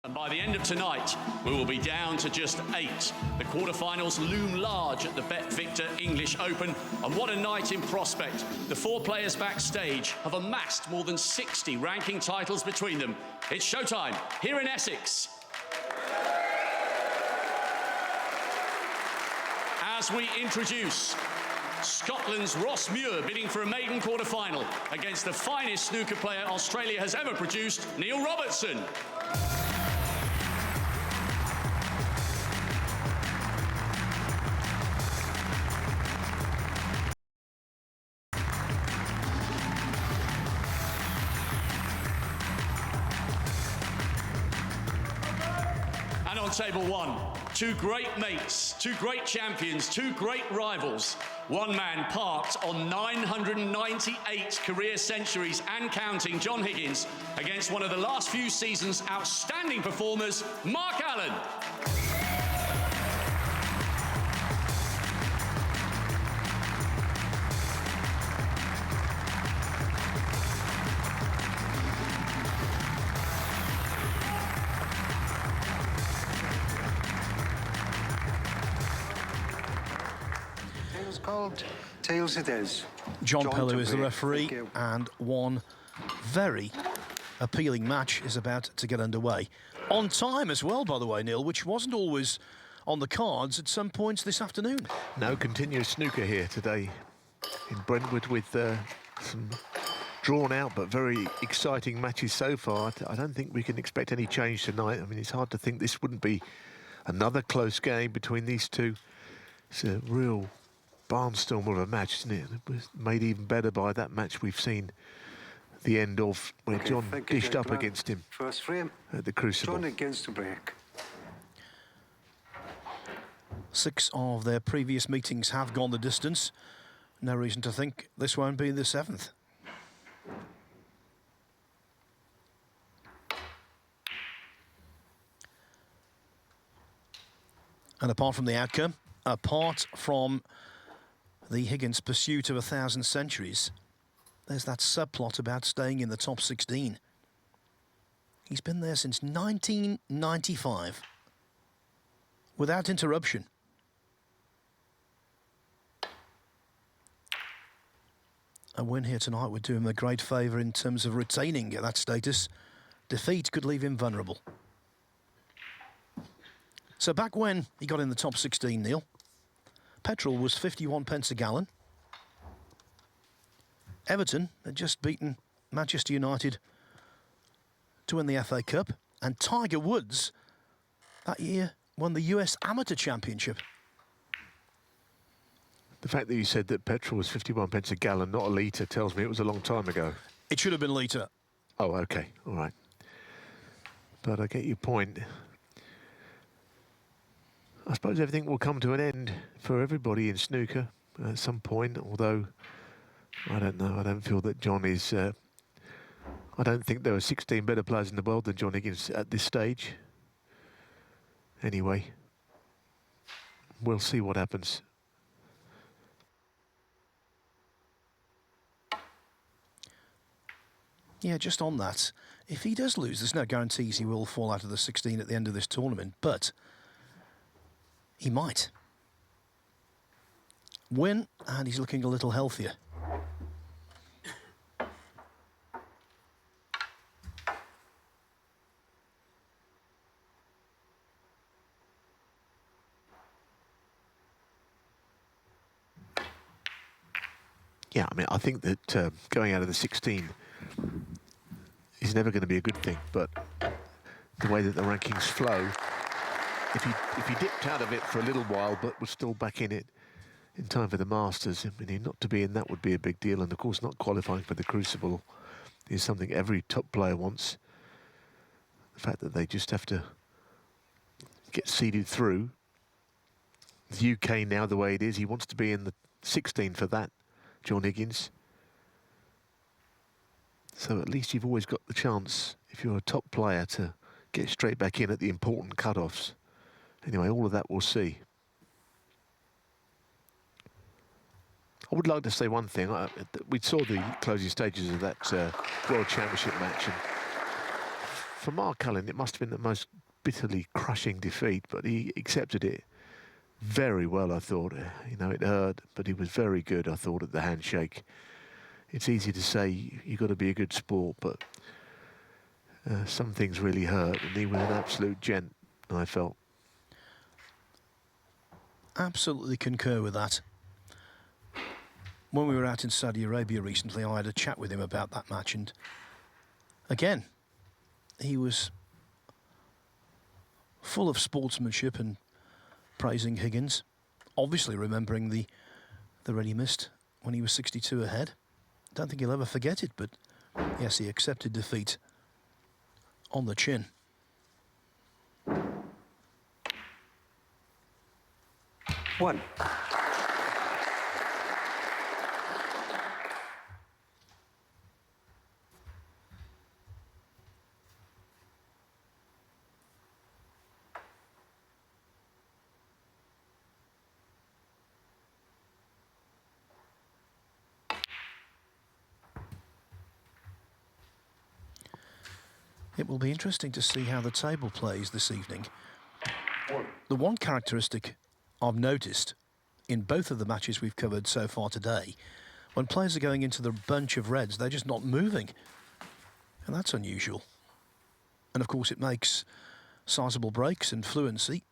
And by the end of tonight, we will be down to just 8. The quarterfinals loom large at the Bet Victor English Open, and what a night in prospect. The 4 players backstage have amassed more than 60 ranking titles between them. It's showtime here in Essex. As we introduce Scotland's Ross Muir bidding for a maiden quarterfinal against the finest snooker player Australia has ever produced, Neil Robertson. And on table 1, 2 great mates, 2 great champions, 2 great rivals. One man parked on 998 career centuries and counting, John Higgins, against one of the last few seasons' outstanding performers, Mark Allen. Called Tails it is. John Pellew is the referee, and one very appealing match is about to get underway. On time as well, by the way, Neil, which wasn't always on the cards at some points this afternoon. No, continuous snooker here today in Brentwood with some drawn out but very exciting matches so far. I don't think we can expect any change tonight. I mean, it's hard to think this wouldn't be another close game between these two. It's a real barnstorm of a match, isn't it? It was made even better by that match we've seen the end of, where John dished up against him first frame at the Crucible. John against the break. 6 of their previous meetings have gone the distance. No reason to think this won't be the 7th. And apart from the outcome, apart from the Higgins pursuit of 1,000 centuries, there's that subplot about staying in the top 16. He's been there since 1995, without interruption. A win here tonight would do him a great favour in terms of retaining that status. Defeat could leave him vulnerable. So back when he got in the top 16, Neil, petrol was 51 pence a gallon. Everton had just beaten Manchester United to win the FA Cup, and Tiger Woods that year won the US Amateur Championship. The fact that you said that petrol was 51 pence a gallon, not a litre, tells me it was a long time ago. It should have been litre. Oh, OK, all right. But I get your point. I suppose everything will come to an end for everybody in snooker at some point, although I don't know. I don't feel that John is... I don't think there are 16 better players in the world than John Higgins at this stage. Anyway, we'll see what happens. Yeah, just on that, if he does lose, there's no guarantees he will fall out of the 16 at the end of this tournament, but he might win, and he's looking a little healthier. Yeah, I mean, I think that going out of the 16 is never going to be a good thing, but the way that the rankings flow, if he dipped out of it for a little while but was still back in it in time for the Masters, I mean, not to be in that would be a big deal. And of course, not qualifying for the Crucible is something every top player wants. The fact that they just have to get seeded through. The UK now the way it is, he wants to be in the 16 for that, John Higgins. So at least you've always got the chance, if you're a top player, to get straight back in at the important cut-offs. Anyway, all of that we'll see. I would like to say one thing. We saw the closing stages of that World Championship match, and for Mark Cullen, it must have been the most bitterly crushing defeat, but he accepted it very well, I thought. You know, it hurt, but he was very good, I thought, at the handshake. It's easy to say you've got to be a good sport, but some things really hurt, and he was an absolute gent, I felt. Absolutely concur with that. When we were out in Saudi Arabia recently, I had a chat with him about that match, and again, he was full of sportsmanship and praising Higgins, obviously remembering the run he missed when he was 62 ahead. Don't think he'll ever forget it, but yes, he accepted defeat on the chin. One. It will be interesting to see how the table plays this evening. The one characteristic I've noticed in both of the matches we've covered so far today, when players are going into the bunch of reds, they're just not moving. And that's unusual. And of course it makes sizable breaks and fluency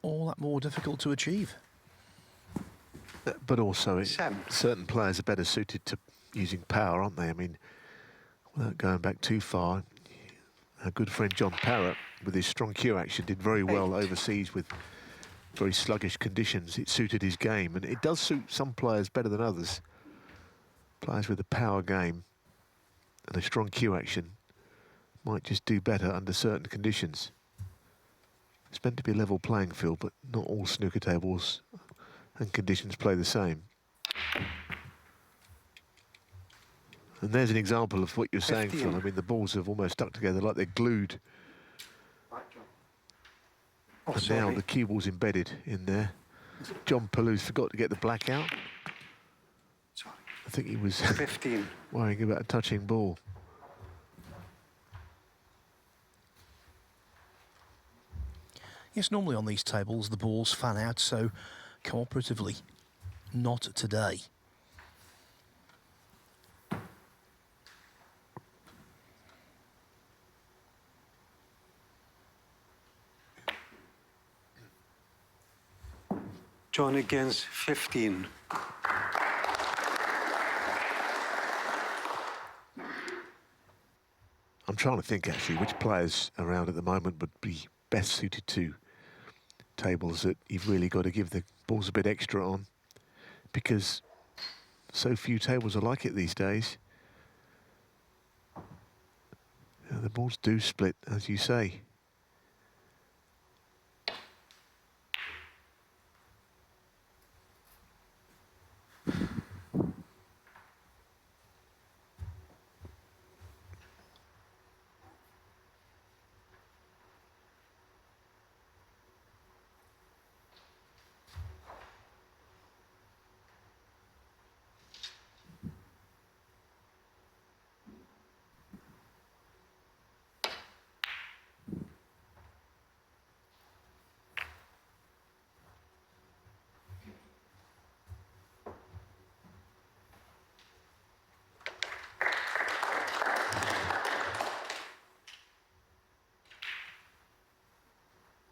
all that more difficult to achieve. But also, certain players are better suited to using power, aren't they? I mean, without going back too far, our good friend John Parrott, with his strong cue action, did very well overseas with very sluggish conditions. It suited his game, and it does suit some players better than others. Players with a power game and a strong cue action might just do better under certain conditions. It's meant to be a level playing field, but not all snooker tables and conditions play the same. And there's an example of what you're saying, Phil. I mean, the balls have almost stuck together like they're glued. And now the cue ball's embedded in there. John Palou's forgot to get the black out. Sorry. I think he was 15. worrying about a touching ball. Yes, normally on these tables the balls fan out so cooperatively. Not today. John Higgins, 15. I'm trying to think, actually, which players around at the moment would be best suited to tables that you've really got to give the balls a bit extra on, because so few tables are like it these days. You know, the balls do split, as you say.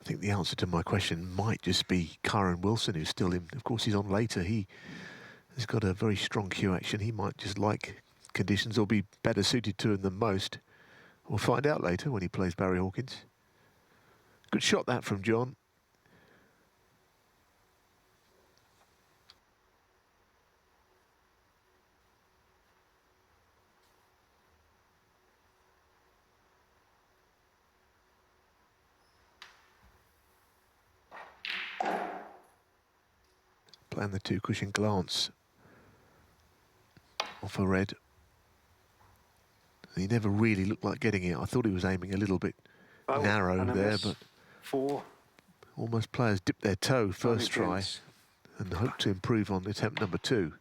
I think the answer to my question might just be Kyron Wilson, who's still in. Of course, he's on later. He has got a very strong cue action. He might just like conditions or be better suited to him than most. We'll find out later when he plays Barry Hawkins. Good shot that from John. Playing the two cushion glance off a red. He never really looked like getting it. I thought he was aiming a little bit narrow there, but 4. almost players dip their toe first try and hope to improve on attempt number 2.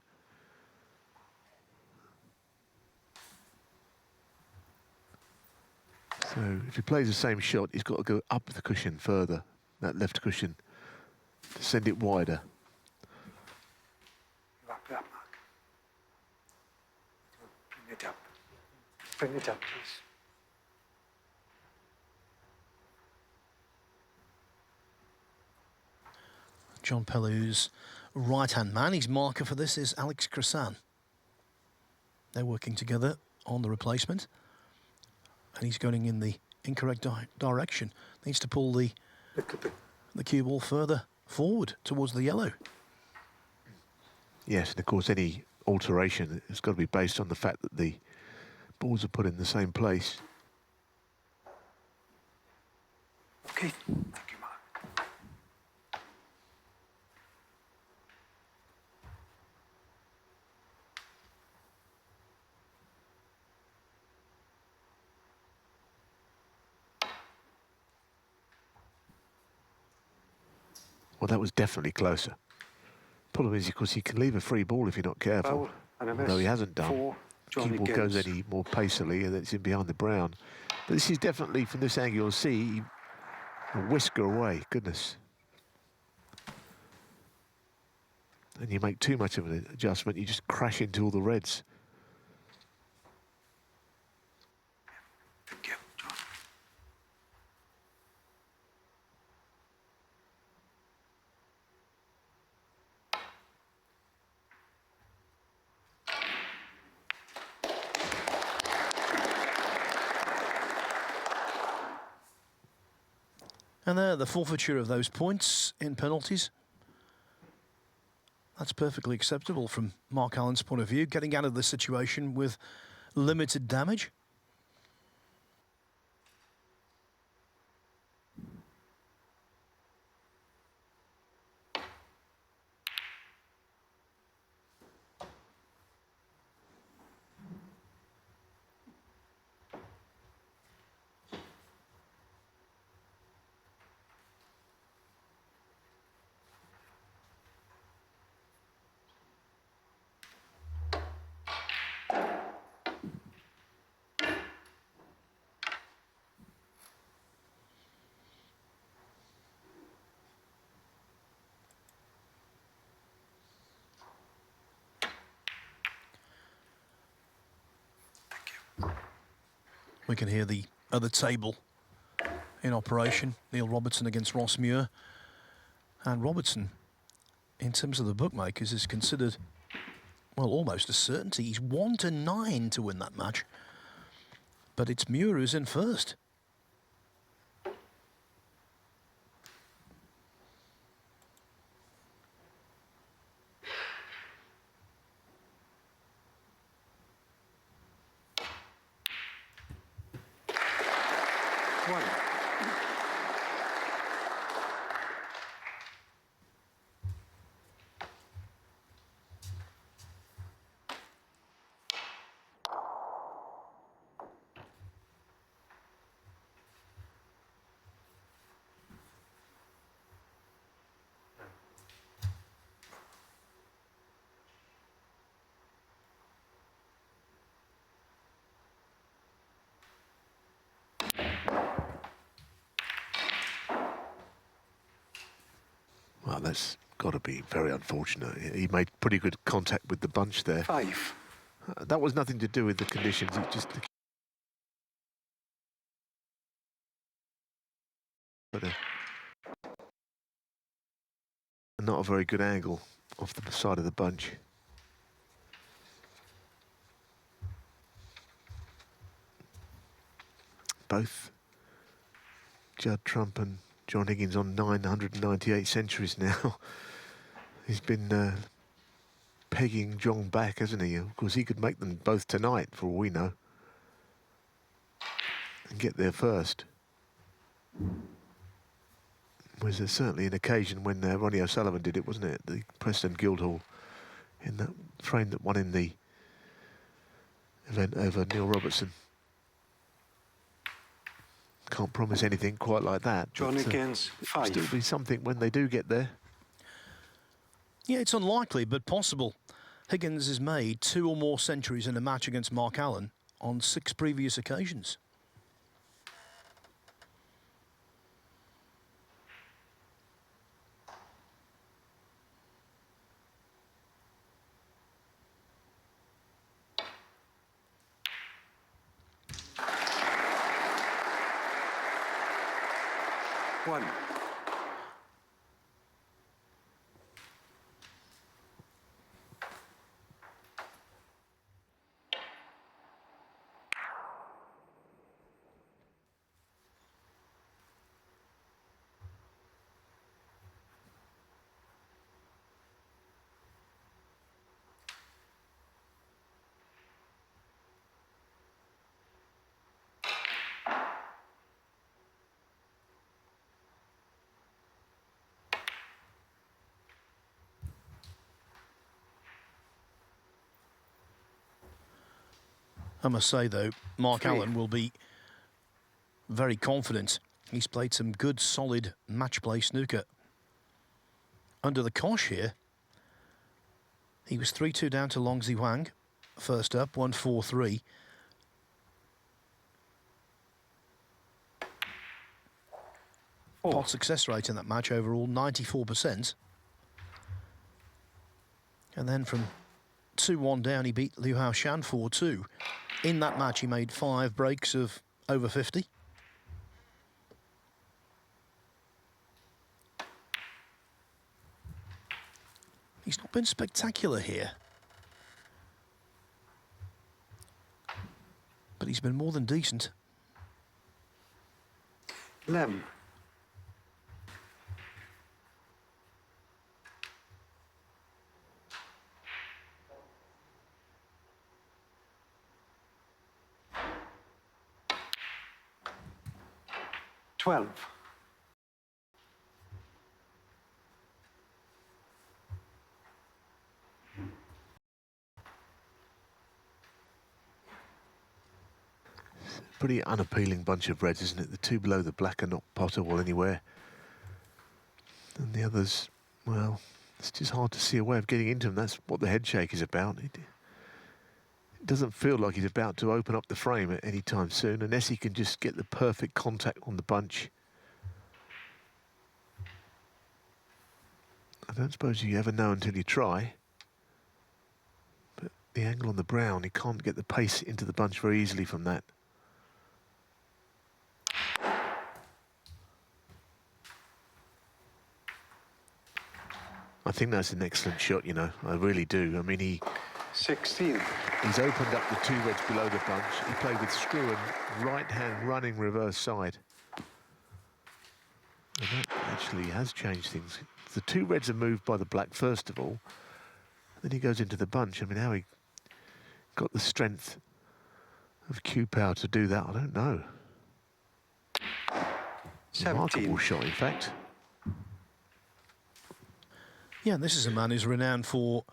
So So if he plays the same shot, he's got to go up the cushion further, that left cushion, to send it wider. Wrap it up, Mark. Bring it up. Bring it up, please. John Pellou's right-hand man, his marker for this is Alex Cressan. They're working together on the replacement. And he's going in the incorrect direction. Needs to pull the cue ball further forward towards the yellow. Yes, and of course any alteration has got to be based on the fact that the balls are put in the same place. Okay, thank you, Mark. Well, that was definitely closer. Problem is, of course, he can leave a free ball if you're not careful. Foul and a miss. Although he hasn't done. For John Cue ball goes Higgins. any more pacily, and it's in behind the brown. But this is definitely, from this angle, you'll see a whisker away. Goodness. And you make too much of an adjustment, you just crash into all the reds. Thank you, John. And there, the forfeiture of those points in penalties. That's perfectly acceptable from Mark Allen's point of view, getting out of this situation with limited damage. We can hear the other table in operation. Neil Robertson against Ross Muir. And Robertson, in terms of the bookmakers, is considered, well, almost a certainty. He's 1-9 to win that match. But it's Muir who's in first. One. Well, that's got to be very unfortunate. He made pretty good contact with the bunch there. 5. That was nothing to do with the conditions. It just... But not a very good angle off the side of the bunch. Both Judd Trump and John Higgins on 998 centuries now. He's been pegging John back, hasn't he? Of course, he could make them both tonight, for all we know, and get there first. Was there certainly an occasion when Ronnie O'Sullivan did it, wasn't it? The Preston Guildhall, in that frame that won in the event over Neil Robertson. Can't promise anything quite like that. John Higgins, It'll 5. still be something when they do get there. Yeah, it's unlikely, but possible. Higgins has made 2 or more centuries in a match against Mark Allen on 6 previous occasions. 1. I must say, though, Mark 3. Allen will be very confident. He's played some good, solid match play snooker. Under the cosh here, he was 3-2 down to Long Zihuang. First up, 1-4-3. Pot success rate in that match overall, 94%. And then from 2-1 down, he beat Liu Hao Shan 4-2. In that match, he made 5 breaks of over 50. He's not been spectacular here, but he's been more than decent. Lem. Twelve. Pretty unappealing bunch of reds, isn't it? The two below the black are not potable anywhere. And the others, well, it's just hard to see a way of getting into them. That's what the head shake is about. It doesn't feel like he's about to open up the frame at any time soon, unless he can just get the perfect contact on the bunch. I don't suppose you ever know until you try. But the angle on the brown, he can't get the pace into the bunch very easily from that. I think that's an excellent shot, you know. I really do. I mean, 16. he's opened up the two reds below the bunch. He played with screw and right hand running reverse side. And that actually has changed things. The two reds are moved by the black first of all. Then he goes into the bunch. I mean, how he got the strength of cue power to do that, I don't know. 17. Remarkable shot, in fact. Yeah, this is a man who's renowned for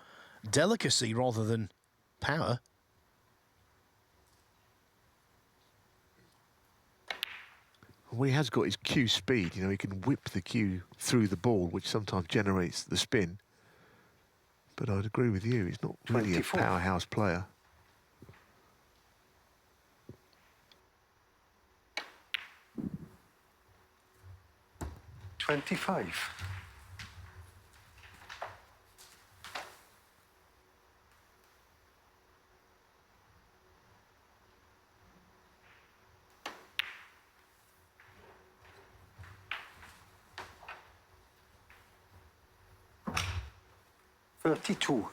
delicacy rather than power. Well, he has got his cue speed. You know, he can whip the cue through the ball, which sometimes generates the spin. But I'd agree with you, he's not really 24. a powerhouse player. $25. 32.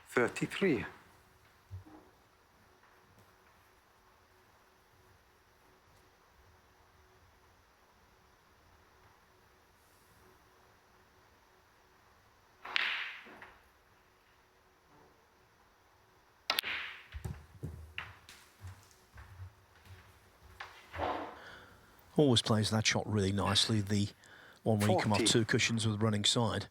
33. 'Always plays that shot really nicely, the one where you come off 40. 2 cushions with running side.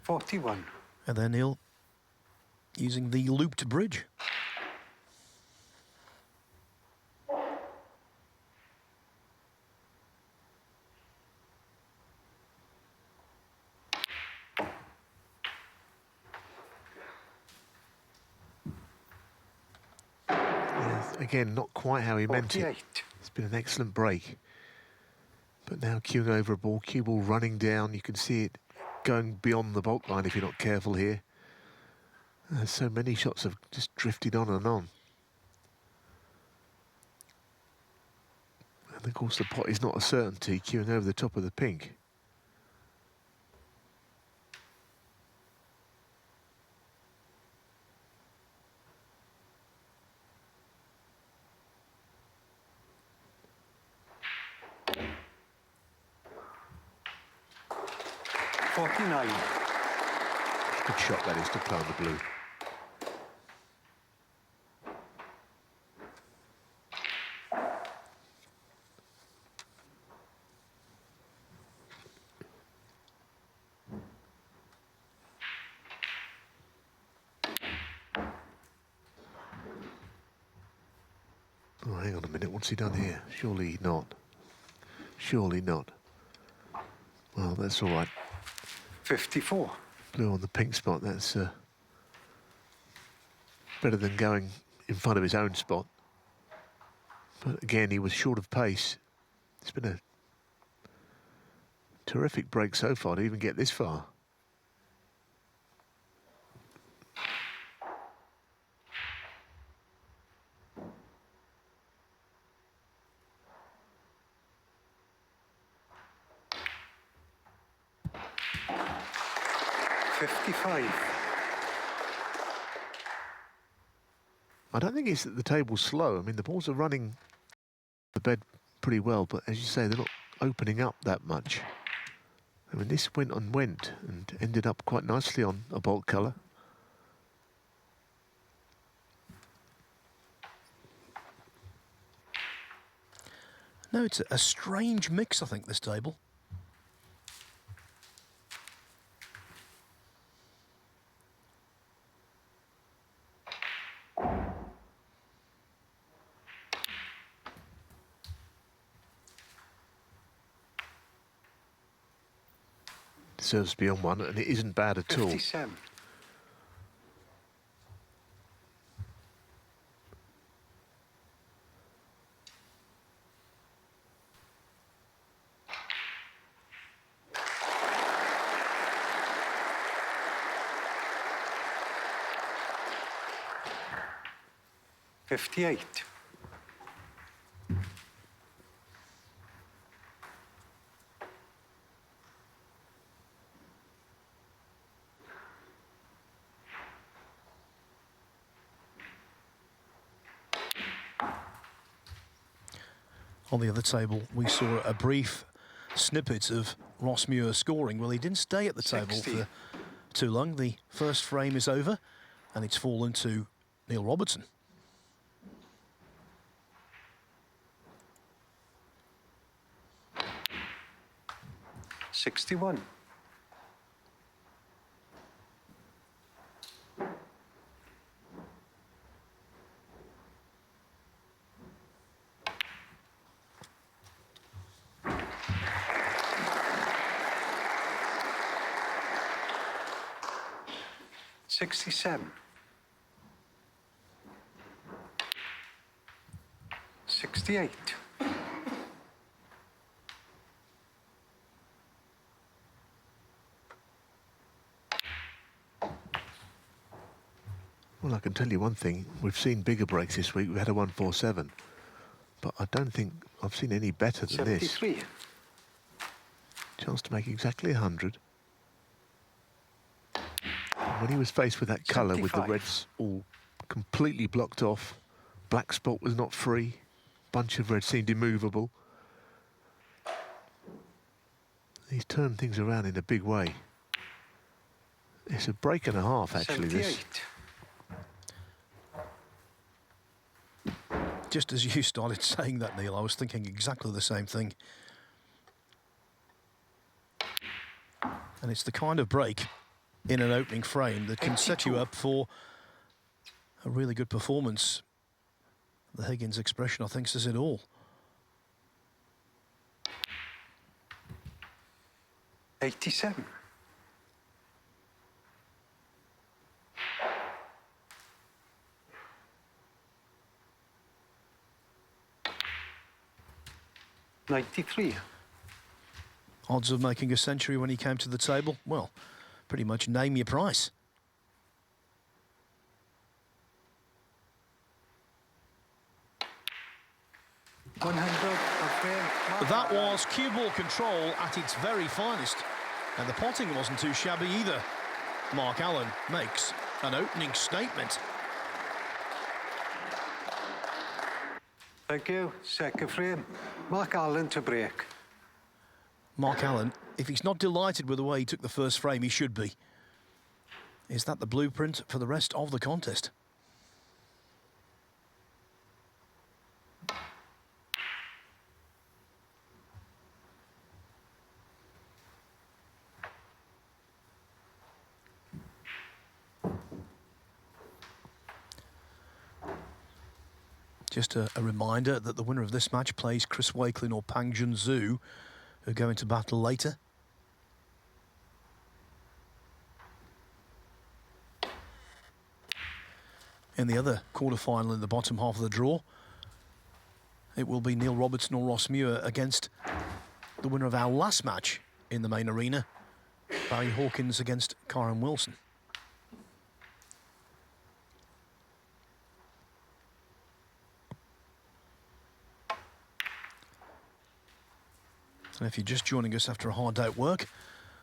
$41. And then Neil using the looped bridge. again, not quite how he meant it. 48. It's been an excellent break. But now cueing over a ball, cue ball running down. You can see it going beyond the baulk line if you're not careful here. So many shots have just drifted on and on. And of course the pot is not a certainty, cueing over the top of the pink. Good shot that is to play on the blue. Oh, hang on a minute, what's he done here? Surely not. Surely not. Well, that's all right. 54. Blue on the pink spot, that's better than going in front of his own spot. But again, he was short of pace. It's been a terrific break so far to even get this far. I don't think it's that the table's slow. I mean, the balls are running the bed pretty well, but as you say, they're not opening up that much. I mean, this went and ended up quite nicely on a baulk colour. No, it's a strange mix, I think, this table. Deserves to be on one, and it isn't bad at all. 57. $58. On the other table, we saw a brief snippet of Ross Muir scoring. Well, he didn't stay at the table 60. for too long. The first frame is over, and it's fallen to Neil Robertson. $61. $67. 68. Well, I can tell you one thing. We've seen bigger breaks this week. We had a 147. But I don't think I've seen any better than this. 73. Chance to make exactly 100. When he was faced with that colour, with the 75. reds all completely blocked off, black spot was not free, bunch of reds seemed immovable. He's turned things around in a big way. It's a break and a half, actually, 78. this. Just as you started saying that, Neil, I was thinking exactly the same thing. And it's the kind of break in an opening frame that can set you 82. up for a really good performance. The Higgins expression, I think, says it all. 87. 93. Odds of making a century when he came to the table? Well, pretty much name your price. That was cue ball control at its very finest. And the potting wasn't too shabby either. Mark Allen makes an opening statement. Thank you. Second frame. Mark Allen to break. Mark Allen, if he's not delighted with the way he took the first frame, he should be. Is that the blueprint for the rest of the contest? Just a reminder that the winner of this match plays Chris Wakelin or Pang Junzhu, who go into battle later. In the other quarter-final in the bottom half of the draw, it will be Neil Robertson or Ross Muir against the winner of our last match in the main arena, Barry Hawkins against Karen Wilson. And if you're just joining us after a hard day at work,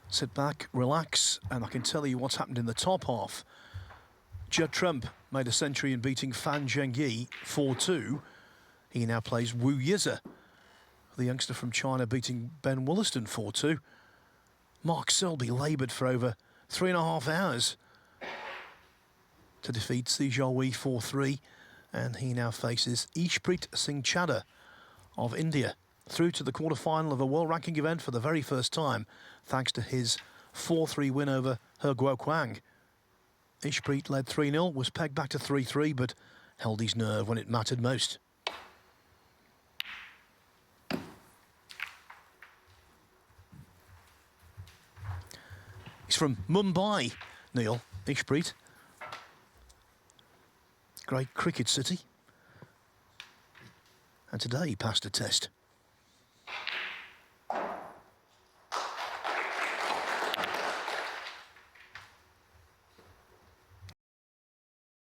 sit back, relax, and I can tell you what's happened in the top half. Judd Trump made a century in beating Fan Zhengyi 4-2. He now plays Wu Yize, the youngster from China beating Ben Wollaston 4-2. Mark Selby laboured for over 3.5 hours to defeat Sijal 4-3, and he now faces Ishpreet Singh Chadha of India, through to the quarter-final of a world-ranking event for the very first time, thanks to his 4-3 win over He Guoquang. Ishpreet led 3-0, was pegged back to 3-3, but held his nerve when it mattered most. He's from Mumbai, Neil, Ishpreet. Great cricket city. And today he passed a test.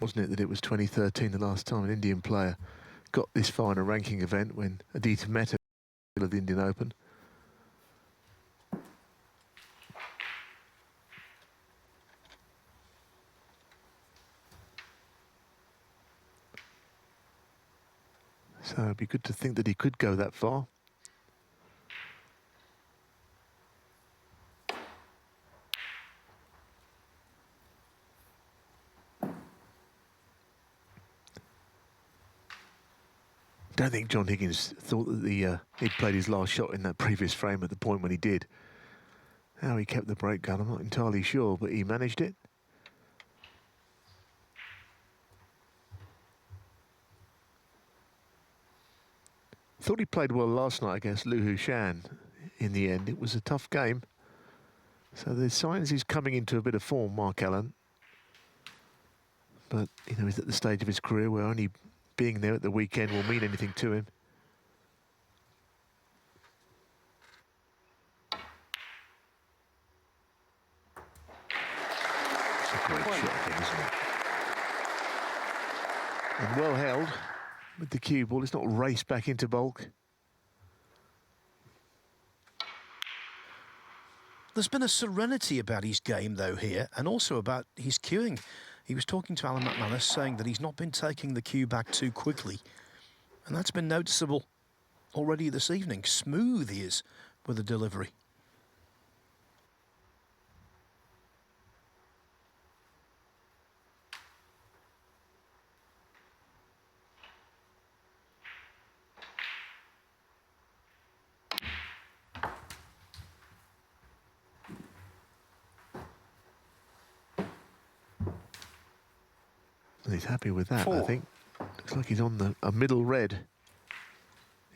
Wasn't it that it was 2013 the last time an Indian player got this far in a ranking event, when Aditya Mehta of the Indian Open? So it'd be good to think that he could go that far. I don't think John Higgins thought that he'd played his last shot in that previous frame at the point when he did. How he kept the break gun, I'm not entirely sure, but he managed it. Thought he played well last night against Lu Hushan. In the end, it was a tough game. So there's signs he's coming into a bit of form, Mark Allen. But, you know, he's at the stage of his career where only being there at the weekend will mean anything to him. It's a great shot again, isn't it? And well held with the cue ball. It's not raced back into bulk. There's been a serenity about his game, though, here, and also about his cueing. He was talking to Alan McManus, saying that he's not been taking the cue back too quickly. And that's been noticeable already this evening. Smooth he is with the delivery. And he's happy with that, I think. Looks like he's on a middle red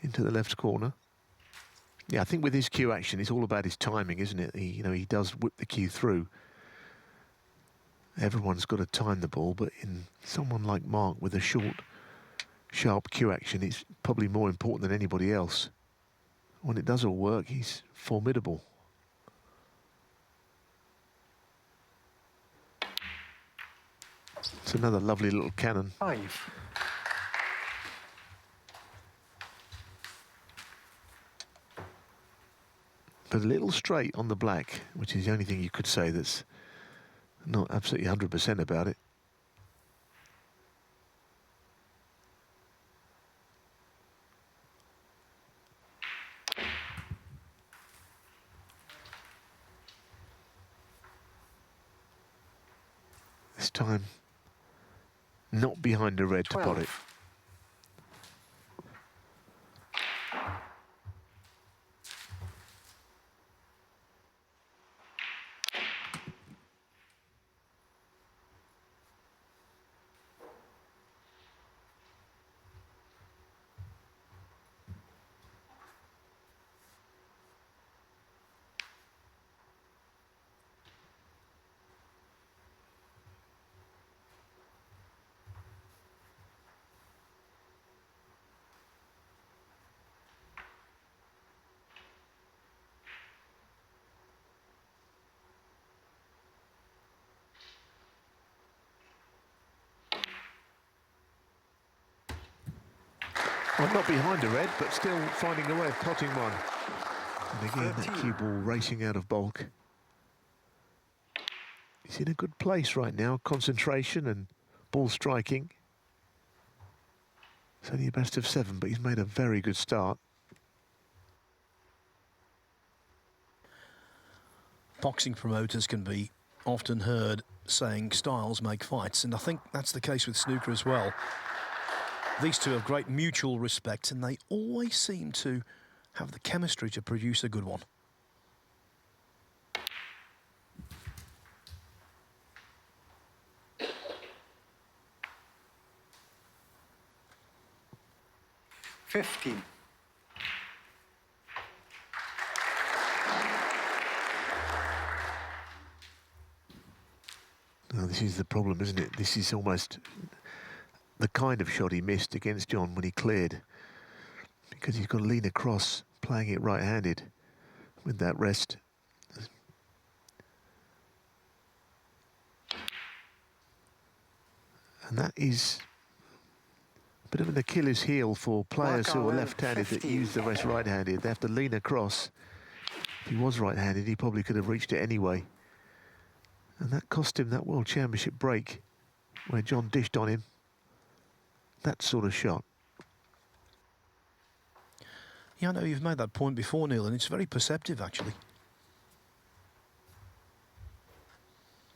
into the left corner. Yeah, I think with his cue action, it's all about his timing, isn't it? He does whip the cue through. Everyone's got to time the ball, but in someone like Mark with a short, sharp cue action, it's probably more important than anybody else. when it does all work, he's formidable. It's another lovely little cannon. 5. But a little straight on the black, which is the only thing you could say that's not absolutely 100% about it. This time, not behind the red 12. to pot it. Well, not behind the red, but still finding a way of potting one. And again, that cue ball racing out of bulk. He's in a good place right now, concentration and ball striking. It's only a best of 7, but he's made a very good start. Boxing promoters can be often heard saying styles make fights, and I think that's the case with snooker as well. These two have great mutual respect, and they always seem to have the chemistry to produce a good one. $15. Now, this is the problem, isn't it? This is almost the kind of shot he missed against John when he cleared, because he's got to lean across, playing it right-handed with that rest. And that is a bit of an Achilles heel for players who are left-handed that use the rest right-handed. They have to lean across. If he was right-handed, he probably could have reached it anyway. And that cost him that World Championship break where John dished on him. That sort of shot. Yeah, I know you've made that point before, Neil, and it's very perceptive, actually.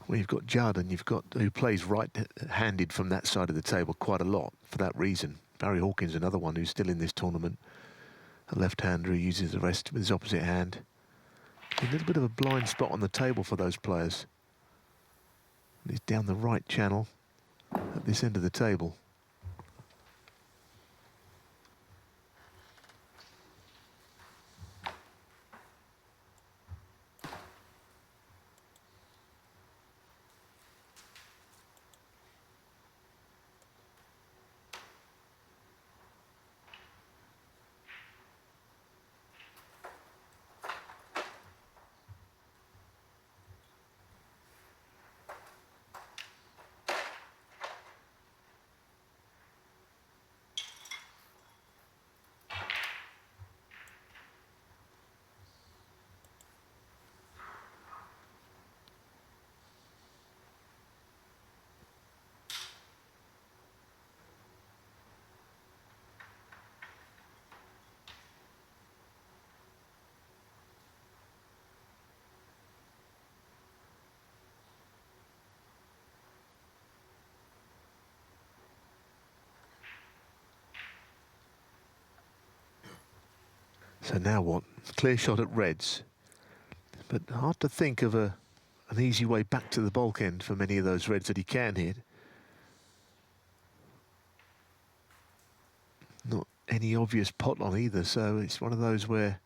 Well, you've got Judd, and you've got who plays right-handed from that side of the table quite a lot for that reason. Barry Hawkins, another one who's still in this tournament, a left-hander who uses the rest with his opposite hand. A little bit of a blind spot on the table for those players. And he's down the right channel at this end of the table. So now what? Clear shot at reds. But hard to think of an easy way back to the bulk end for many of those reds that he can hit. Not any obvious pot on either, so it's one of those where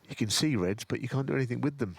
you can see reds, but you can't do anything with them.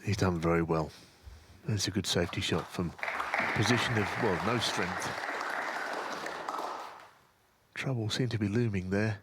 He's done very well. That's a good safety shot from a position of, well, no strength. Trouble seemed to be looming there.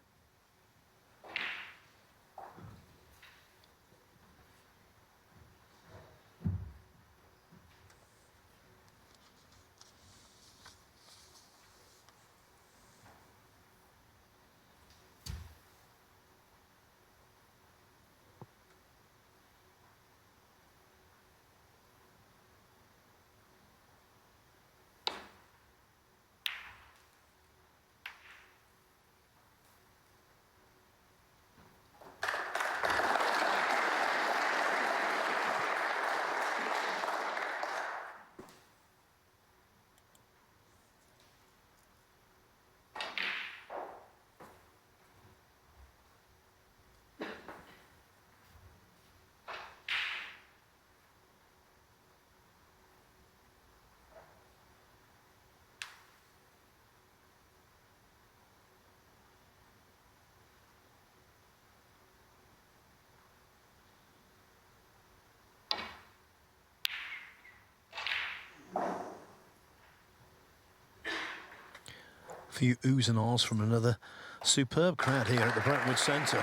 Few oohs and ahs from another superb crowd here at the Brentwood Centre.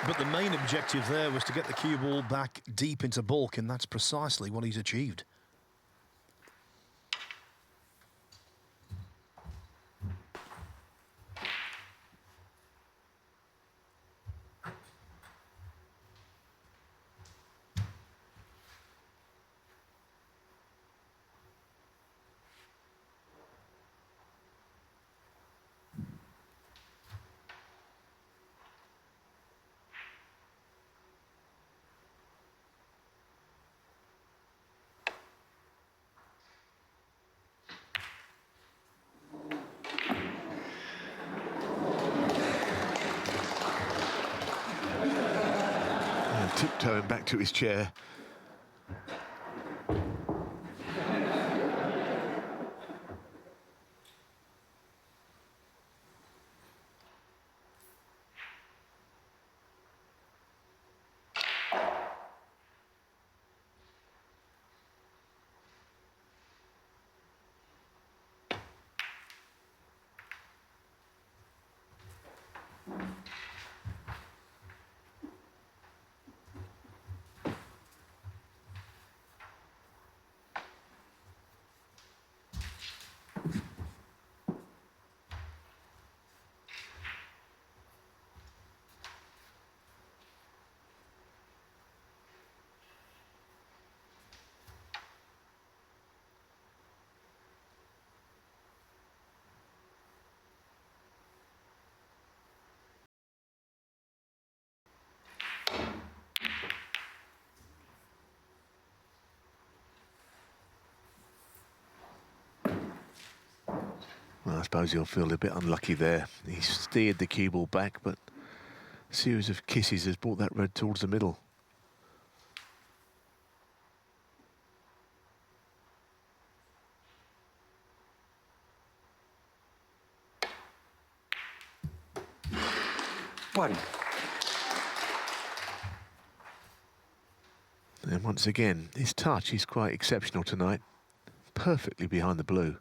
But the main objective there was to get the cue ball back deep into baulk, and that's precisely what he's achieved. Tiptoeing back to his chair. Well, I suppose he'll feel a bit unlucky there. He steered the cue ball back, but a series of kisses has brought that red towards the middle. One. And once again, his touch is quite exceptional tonight. Perfectly behind the blue.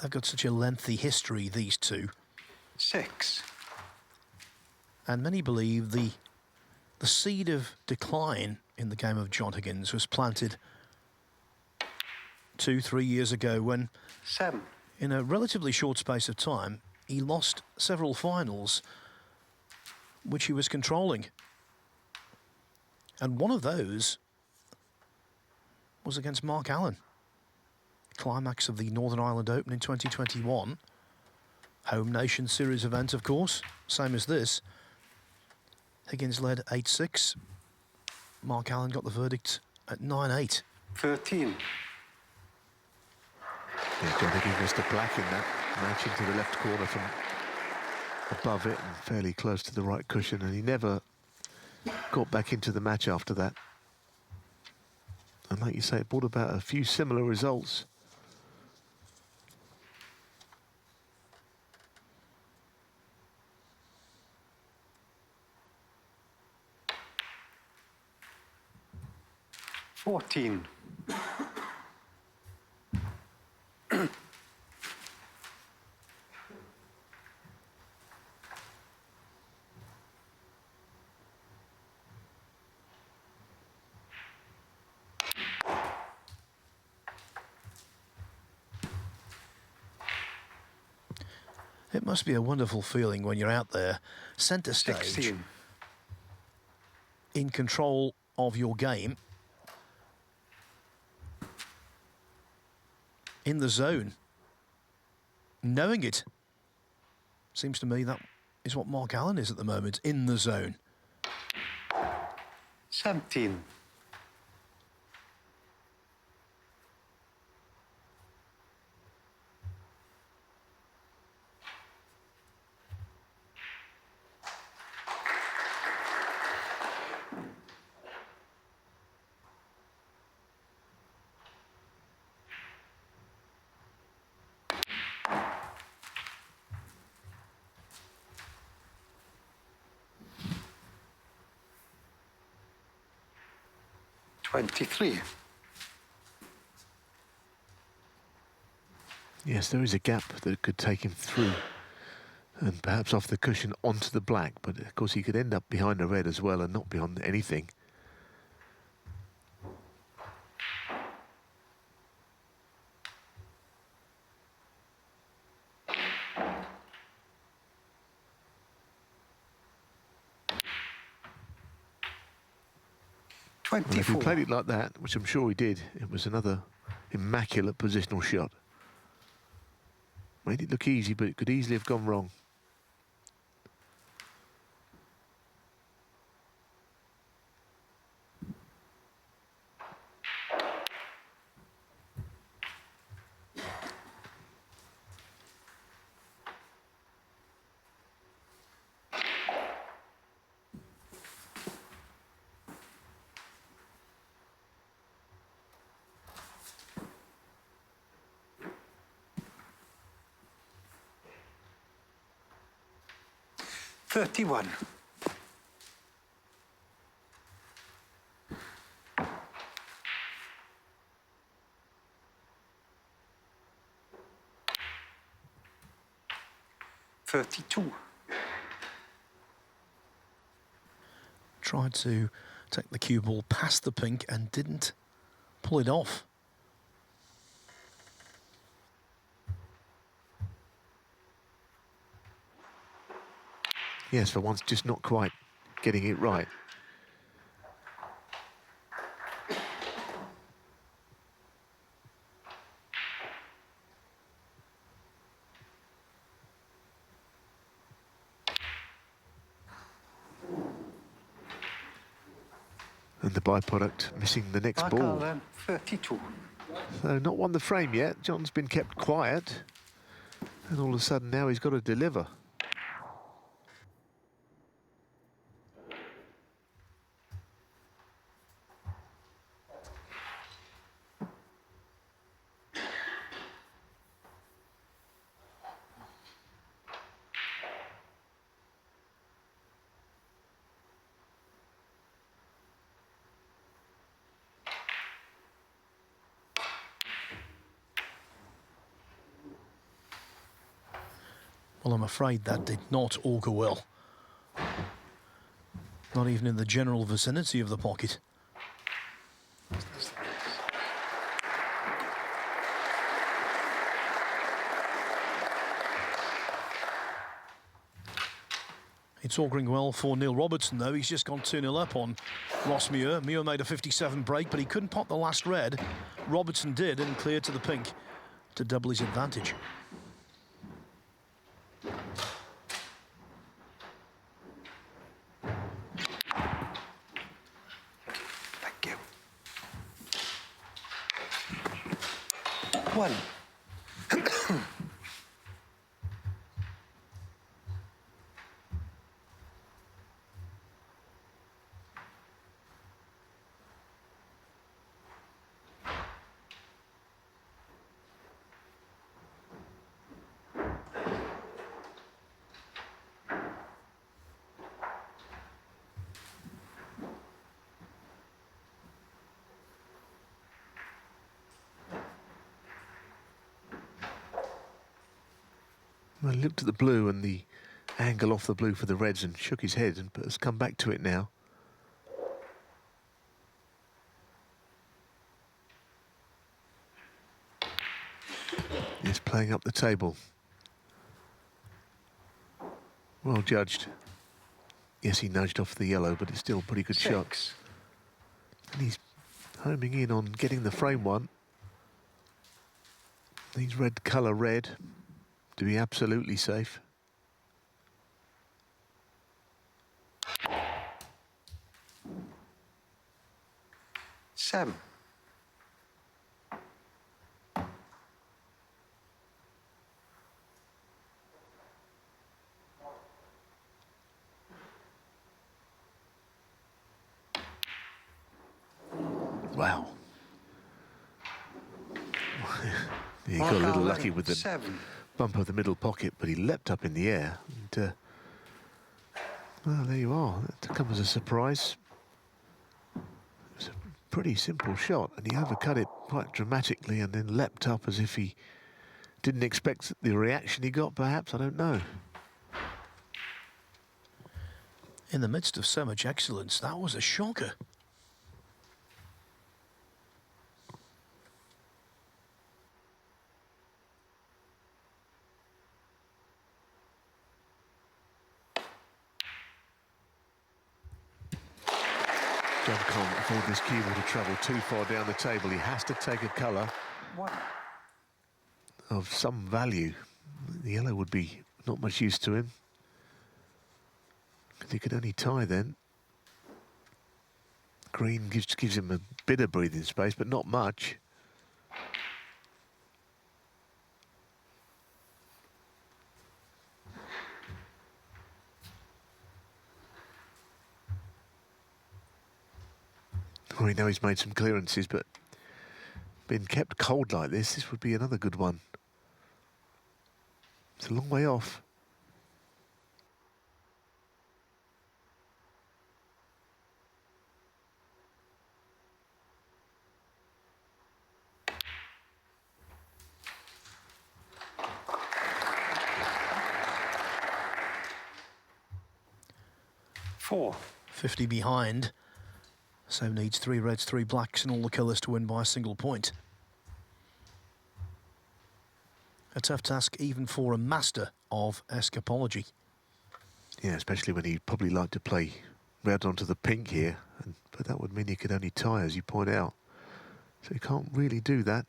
They've got such a lengthy history, these two. 6. And many believe the seed of decline in the game of John Higgins was planted 2-3 years ago when, 7. in a relatively short space of time, he lost several finals which he was controlling. And one of those was against Mark Allen. Climax of the Northern Ireland Open in 2021. Home Nation Series event, of course, same as this. Higgins led 8-6. Mark Allen got the verdict at 9-8. 13. Yeah, John Higgins missed a black in that, matching to the left corner from above it and fairly close to the right cushion, and he never got back into the match after that. And like you say, it brought about a few similar results. Fourteen. It must be a wonderful feeling when you're out there, centre stage, 16. in control of your game, in the zone, knowing it. Seems to me that is what Mark Allen is at the moment, in the zone. 17. Twenty-three. Yes, there is a gap that could take him through and perhaps off the cushion onto the black, but of course he could end up behind the red as well and not beyond anything. And if he 24. played it like that, which I'm sure he did, it was another immaculate positional shot. Made it look easy, but it could easily have gone wrong. Thirty-one. Thirty-two. Tried to take the cue ball past the pink and didn't pull it off. Yes, for once, just not quite getting it right. And the byproduct missing the next Mark ball. Allen, 32. So not won the frame yet. John's been kept quiet. And all of a sudden now he's got to deliver. Well, I'm afraid that did not augur well. Not even in the general vicinity of the pocket. It's auguring well for Neil Robertson, though. He's just gone 2-0 up on Ross Muir. Muir made a 57 break, but he couldn't pop the last red. Robertson did and cleared to the pink to double his advantage. Thank you. One. Well, he looked at the blue and the angle off the blue for the reds and shook his head, but has come back to it now. He's playing up the table. Well judged. Yes, he nudged off the yellow, but it's still a pretty good shot. And he's homing in on getting the frame one. Needs red colour red to be absolutely safe. Seven. Wow. He got a little lucky with the Seven. bump of the middle pocket, but he leapt up in the air. And, well, there you are. That comes as a surprise. It's a pretty simple shot, and he overcut it quite dramatically and then leapt up as if he didn't expect the reaction he got, perhaps. I don't know. In the midst of so much excellence, that was a shocker. John can't afford this cue ball to travel too far down the table. He has to take a colour One. of some value. The yellow would be not much use to him, because he could only tie then. Green gives him a bit of breathing space, but not much. We know he's made some clearances, but being kept cold like this would be another good one. It's a long way off. Four. 50 behind. So needs 3 reds, 3 blacks and all the colours to win by a single point. A tough task even for a master of escapology. Yeah, especially when he'd probably like to play red onto the pink here, but that would mean he could only tie, as you point out. So he can't really do that.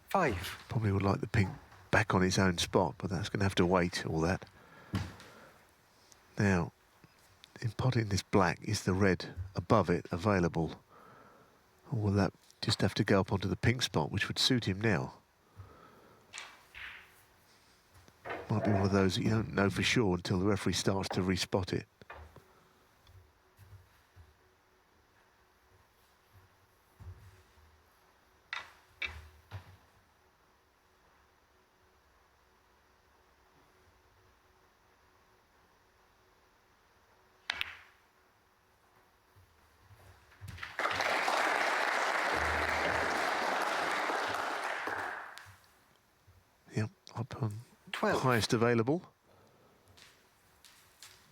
Five. Probably would like the pink back on its own spot, but that's going to have to wait, all that. Now, in potting this black, is the red above it available? Or will that just have to go up onto the pink spot, which would suit him now? Might be one of those that you don't know for sure until the referee starts to respot it. Yep, up on 12. highest available.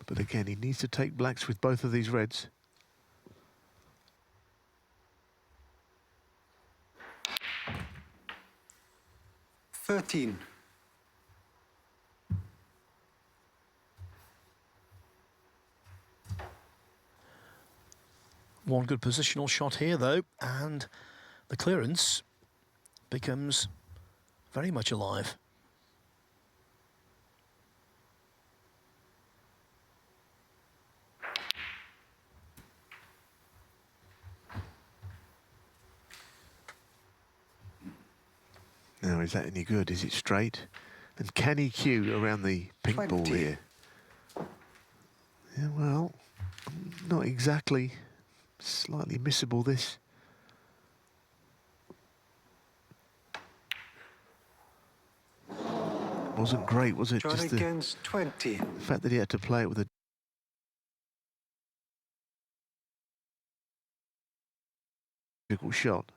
But again, he needs to take blacks with both of these reds. Thirteen. One good positional shot here, though, and the clearance becomes very much alive. Now, is that any good? Is it straight? And can he cue around the pink 20. ball here? Yeah, well, not exactly. Slightly missable, this. Wasn't great, was it? John Just the Higgins, 20. fact that he had to play it with a difficult shot.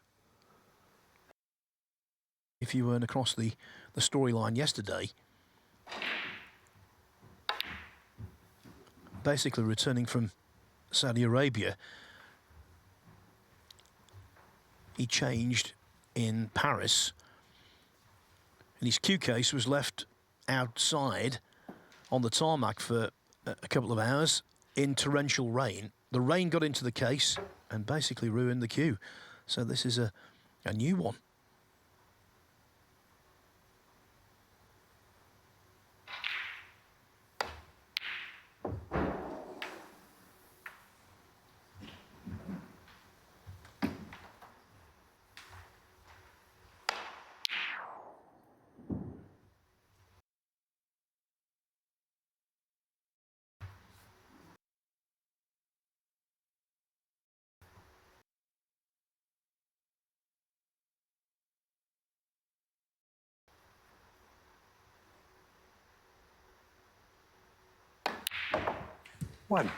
if you weren't across the storyline yesterday. Basically returning from Saudi Arabia, he changed in Paris, and his cue case was left outside on the tarmac for a couple of hours in torrential rain. The rain got into the case and basically ruined the cue. So this is a new one. One.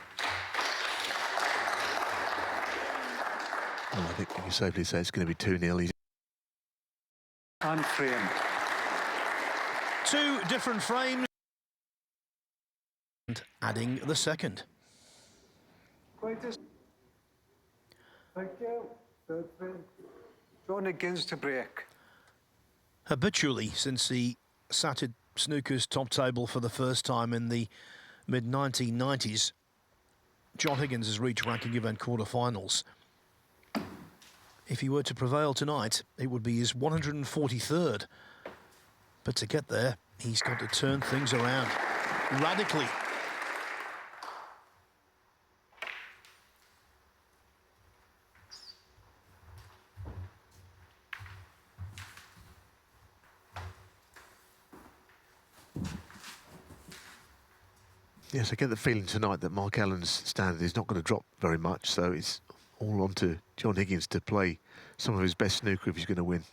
Well, I think you can safely say it's going to be 2-0. And frame. Two different frames. And adding the second. Thank you. Third frame. John Higgins to break. Habitually, since he sat at snooker's top table for the first time in the mid-1990s, John Higgins has reached ranking event quarterfinals. If he were to prevail tonight, it would be his 143rd. But to get there, he's got to turn things around radically. Yes, I get the feeling tonight that Mark Allen's standard is not going to drop very much, so it's all on to John Higgins to play some of his best snooker if he's going to win.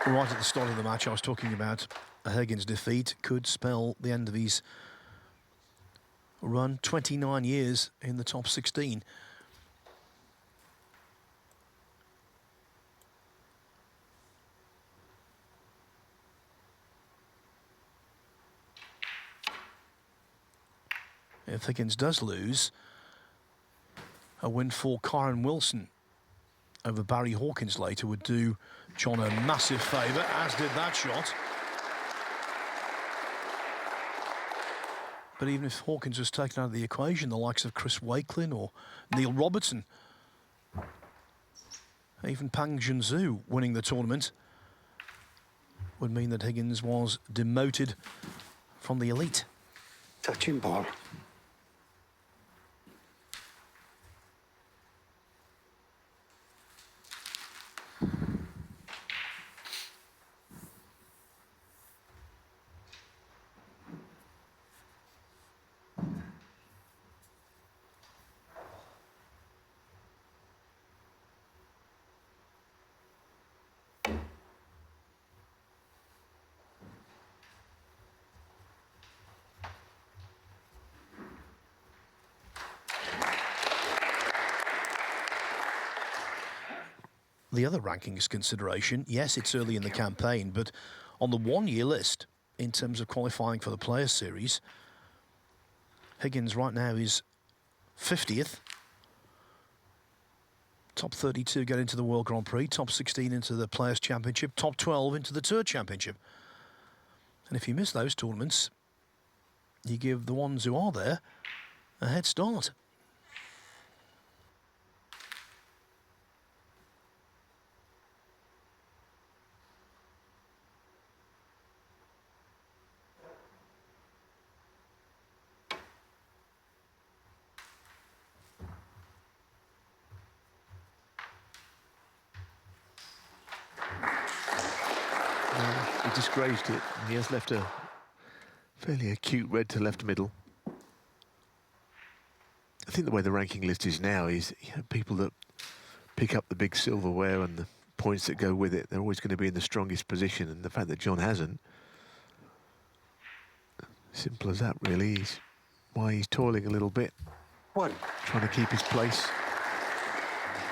Right at the start of the match, I was talking about a Higgins defeat could spell the end of his run, 29 years in the top 16. If Higgins does lose, a win for Kyron Wilson over Barry Hawkins later would do John a massive favour, as did that shot. But even if Hawkins was taken out of the equation, the likes of Chris Wakelin or Neil Robertson, even Pang Junzhu winning the tournament, would mean that Higgins was demoted from the elite. Touching ball. The other rankings consideration, yes, it's early in the campaign, but on the one-year list, in terms of qualifying for the Players' Series, Higgins right now is 50th. Top 32 get into the World Grand Prix, top 16 into the Players' Championship, top 12 into the Tour Championship. And if you miss those tournaments, you give the ones who are there a head start. he just grazed it. He has left a fairly acute red to left middle. I think the way the ranking list is now is, you know, people that pick up the big silverware and the points that go with it, they're always going to be in the strongest position. And the fact that John hasn't, simple as that really, is why he's toiling a little bit, One. trying to keep his place.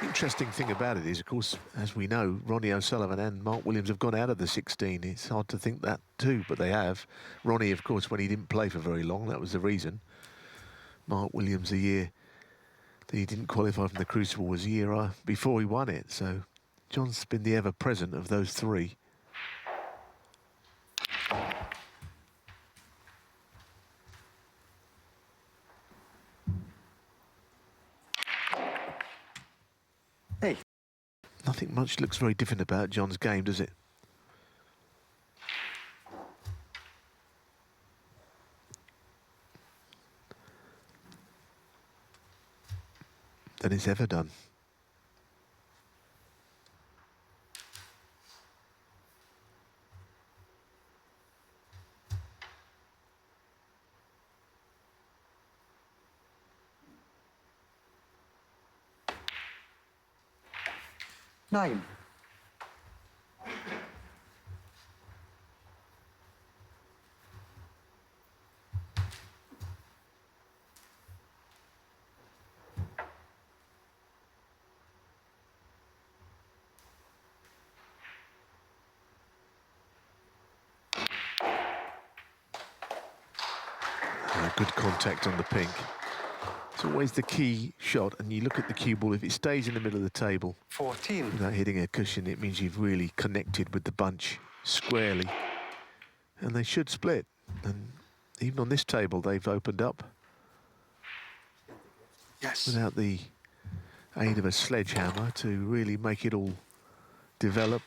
Interesting thing about it is, of course, as we know, Ronnie O'Sullivan and Mark Williams have gone out of the 16. It's hard to think that too, but they have. Ronnie, of course, when he didn't play for very long, that was the reason. Mark Williams, the year that he didn't qualify from the Crucible, was a year before he won it. So John's been the ever-present of those three. Hey. Nothing much looks very different about John's game, does it? Than it's ever done. Nine. Good contact on the pink. It's always the key shot, and you look at the cue ball, if it stays in the middle of the table 14. without hitting a cushion, it means you've really connected with the bunch squarely. And they should split. And even on this table, they've opened up Yes. without the aid of a sledgehammer to really make it all develop.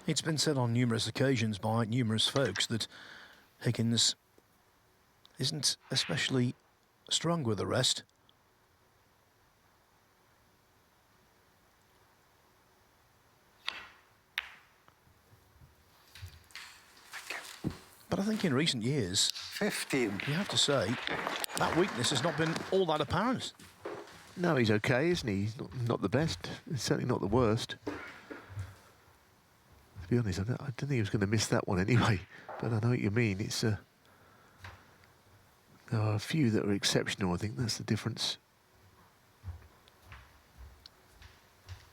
It's been said on numerous occasions by numerous folks that Higgins isn't especially strong with the rest. But I think in recent years, 15. you have to say, that weakness has not been all that apparent. No, he's okay, isn't he? He's not the best. He's certainly not the worst. To be honest, I don't think he was going to miss that one anyway. But I know what you mean. It's there are a few that are exceptional. I think that's the difference.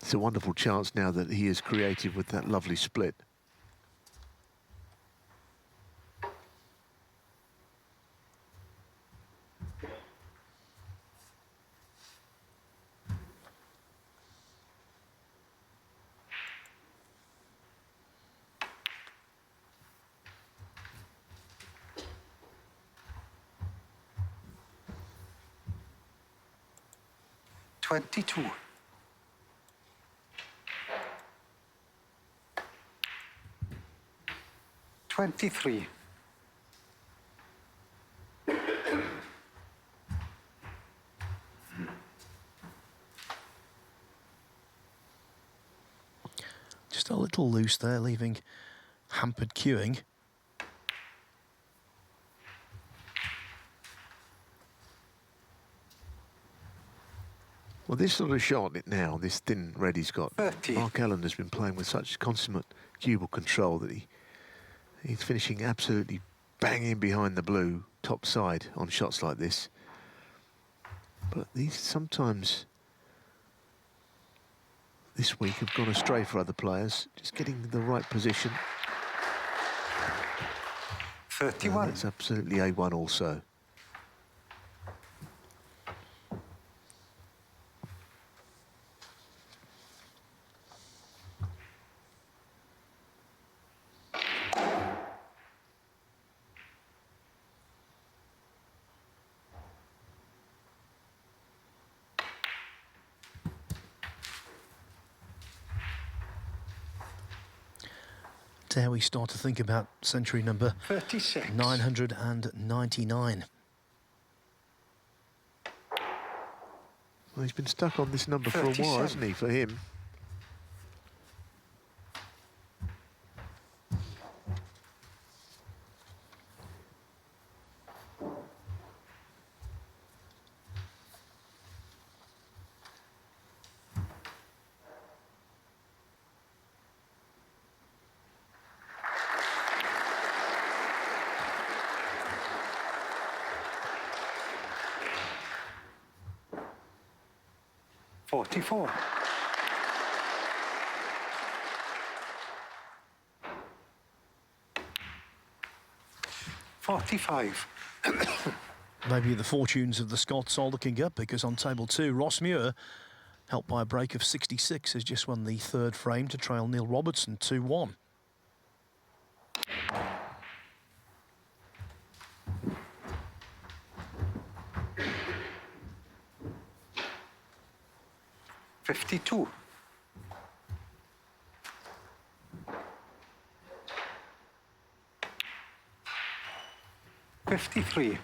It's a wonderful chance now that he is creative with that lovely split. Twenty-two. Twenty-three. Just a little loose there, leaving hampered queuing. Well, this sort of shot now, this thin red he's got, 30. Mark Allen has been playing with such consummate cue ball control that he's finishing absolutely banging behind the blue top side on shots like this. But these sometimes this week have gone astray for other players, just getting the right position. 31. It's absolutely A1 also. Dare we start to think about century number 36. 999? Well, he's been stuck on this number for a while, 37. hasn't he, for him? Forty-four. 45. Maybe the fortunes of the Scots are looking up, because on table 2, Ross Muir, helped by a break of 66, has just won the third frame to trail Neil Robertson 2-1. $52. 53.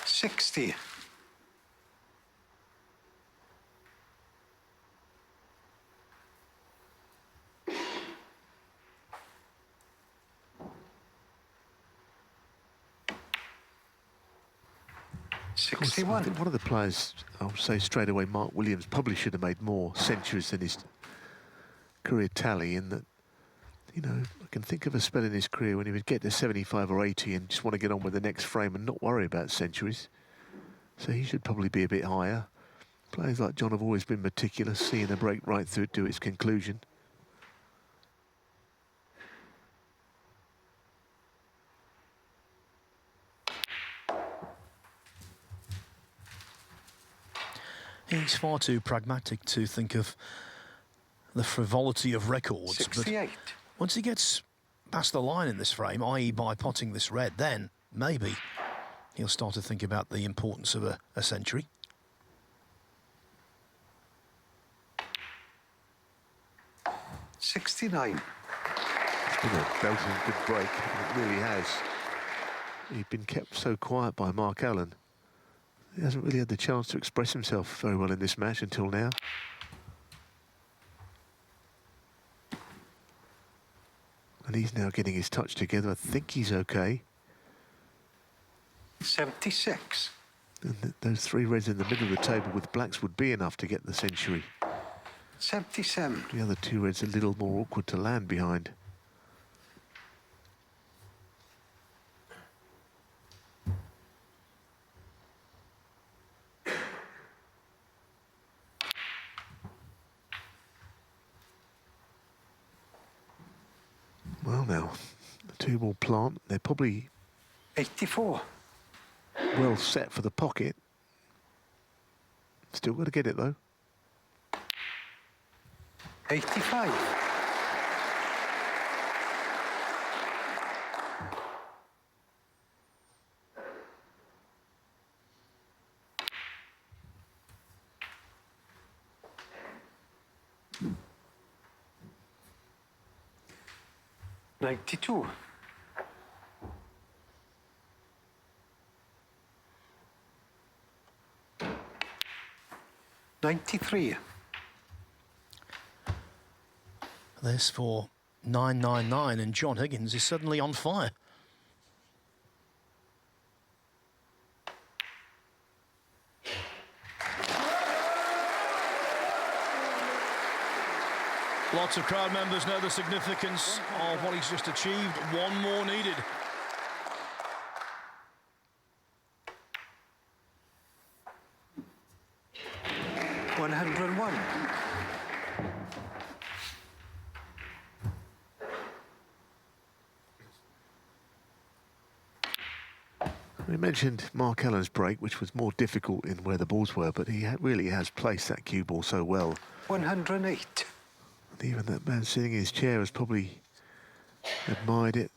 60. 61. I think one of the players, I'll say straight away, Mark Williams, probably should have made more centuries than his career tally, in that, you know, I can think of a spell in his career when he would get to 75 or 80 and just want to get on with the next frame and not worry about centuries. So he should probably be a bit higher. Players like John have always been meticulous, seeing a break right through it to its conclusion. He's far too pragmatic to think of the frivolity of records. 68. But once he gets past the line in this frame, i.e. by potting this red, then maybe he'll start to think about the importance of a century. $69. It's been a belting good break, it really has. He's been kept so quiet by Mark Allen. He hasn't really had the chance to express himself very well in this match until now. And he's now getting his touch together. I think he's okay. 76. And those three reds in the middle of the table with blacks would be enough to get the century. 77. The other two reds a little more awkward to land behind. Well now, the two ball plant, they're probably 84. well set for the pocket. Still got to get it though. 85. $92. 93. This for 999, and John Higgins is suddenly on fire. Lots of crowd members know the significance of what he's just achieved. One more needed. $101. We mentioned Mark Allen's break, which was more difficult in where the balls were, but he really has placed that cue ball so well. 108. And even that man sitting in his chair has probably admired it.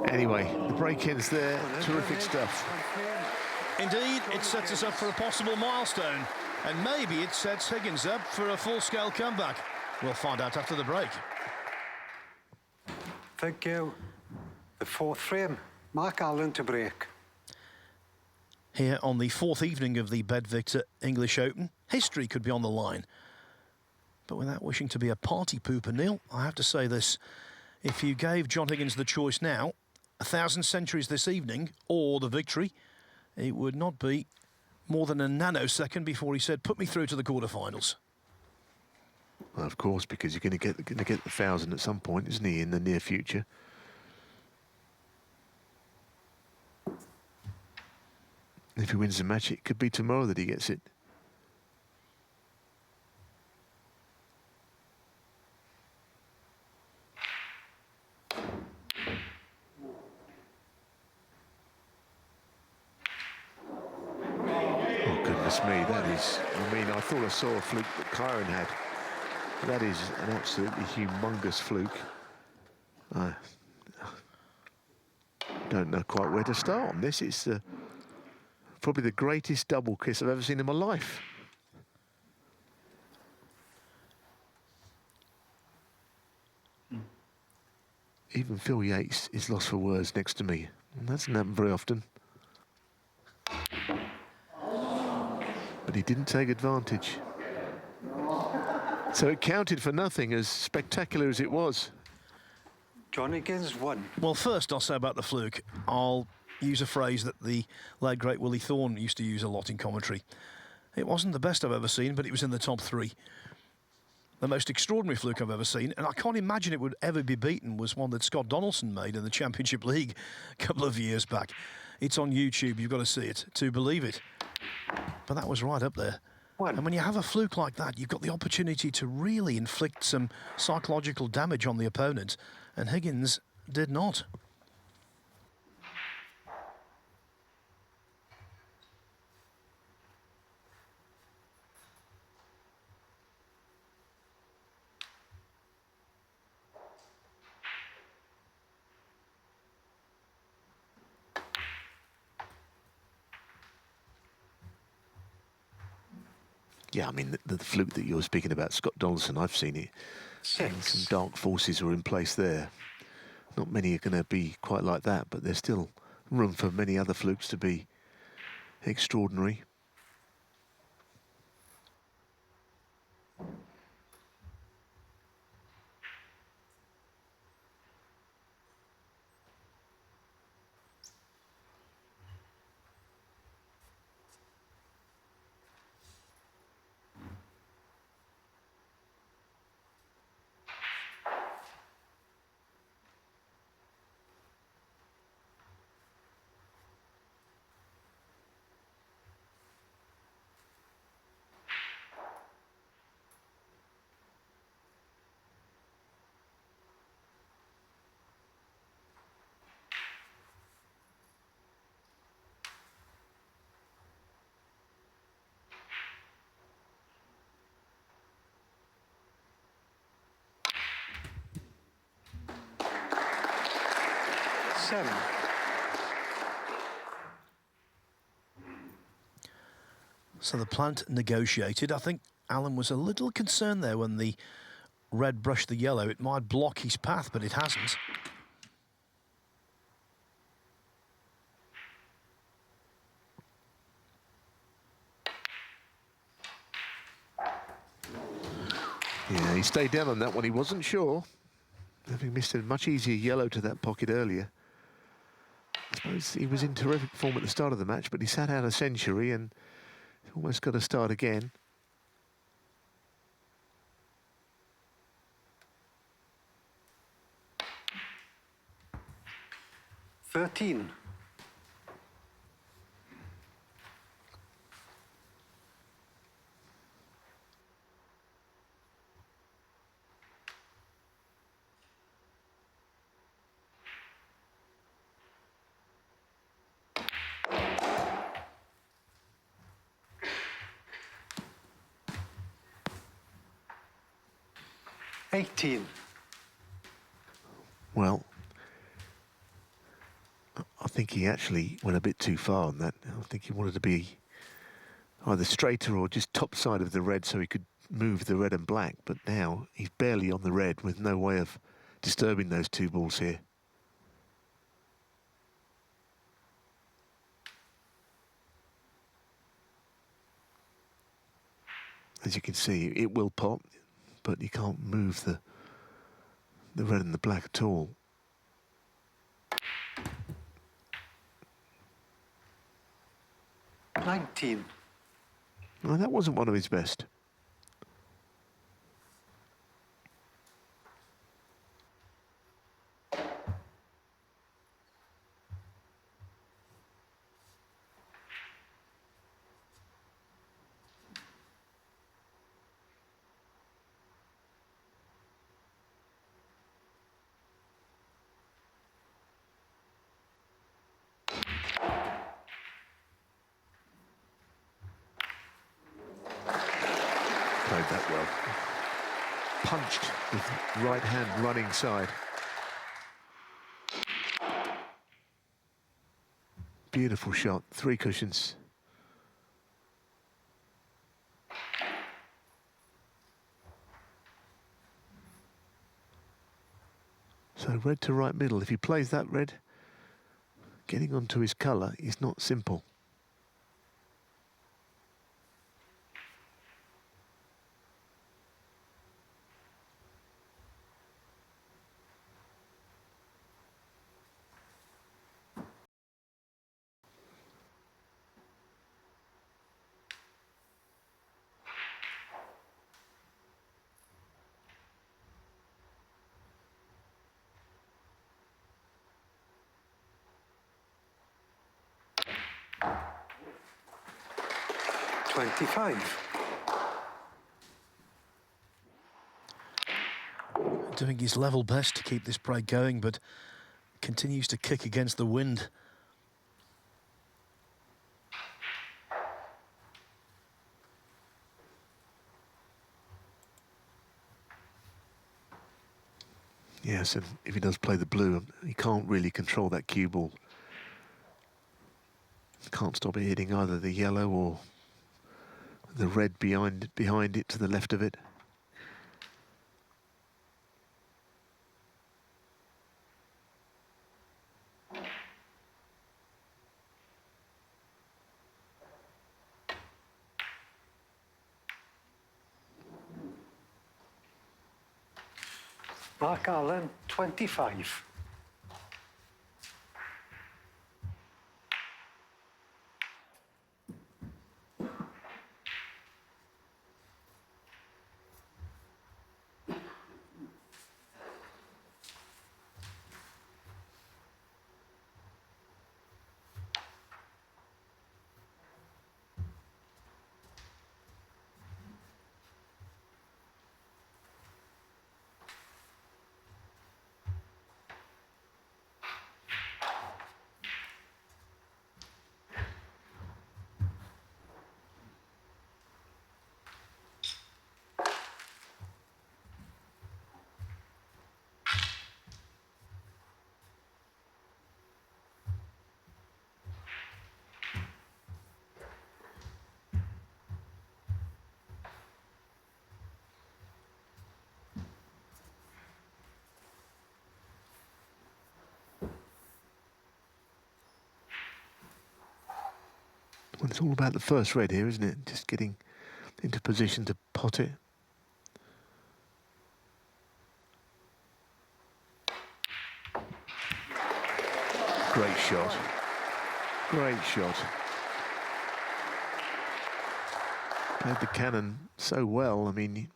Anyway, the break ends there. Terrific stuff. Indeed, it sets us up for a possible milestone. And maybe it sets Higgins up for a full-scale comeback. We'll find out after the break. Thank you. The fourth frame, Mark Allen to break. Here on the fourth evening of the Bedvictor English Open, history could be on the line. But without wishing to be a party pooper, Neil, I have to say this. If you gave John Higgins the choice now, 1,000 centuries this evening or the victory, it would not be more than a nanosecond before he said, put me through to the quarterfinals. Well, of course, because you're going to get the 1,000 at some point, isn't he, in the near future? If he wins the match, it could be tomorrow that he gets it. Oh, goodness me, that is... I mean, I thought I saw a fluke that Kyron had. That is an absolutely humongous fluke. I don't know quite where to start on this. It's probably the greatest double kiss I've ever seen in my life. Even Phil Yates is lost for words next to me. And that doesn't happen very often. But he didn't take advantage. So it counted for nothing, as spectacular as it was. John Higgins won. Well, first I'll say about the fluke, I'll use a phrase that the late great Willie Thorne used to use a lot in commentary. It wasn't the best I've ever seen, but it was in the top three. The most extraordinary fluke I've ever seen, and I can't imagine it would ever be beaten, was one that Scott Donaldson made in the Championship League a couple of years back. It's on YouTube, you've got to see it to believe it. But that was right up there. And when you have a fluke like that, you've got the opportunity to really inflict some psychological damage on the opponent, and Higgins did not. Yeah, I mean, the fluke that you're speaking about, Scott Donaldson, I've seen it. And some dark forces are in place there. Not many are going to be quite like that, but there's still room for many other flukes to be extraordinary. So the plant negotiated. I think Allen was a little concerned there when the red brushed the yellow. It might block his path, but it hasn't. Yeah, he stayed down on that one. He wasn't sure. Having missed a much easier yellow to that pocket earlier. I suppose he was in terrific form at the start of the match, but he sat out a century and almost got to start again. $13. 18. Well, I think he actually went a bit too far on that. I think he wanted to be either straighter or just top side of the red so he could move the red and black. But now he's barely on the red with no way of disturbing those two balls here. As you can see, it will pop, but you can't move the red and the black at all. $19. Well, that wasn't one of his best. Played that well. Punched with right hand running side. Beautiful shot, 3 cushions. So red to right middle. If he plays that red, getting onto his colour is not simple. $25. Doing his level best to keep this break going, but continues to kick against the wind. Yes, and if he does play the blue, he can't really control that cue ball. Can't stop it hitting either the yellow or the red behind it to the left of it. Mark Allen, 25. Well, it's all about the first red here, isn't it? Just getting into position to pot it. Great shot. Great shot. Played the cannon so well. I mean,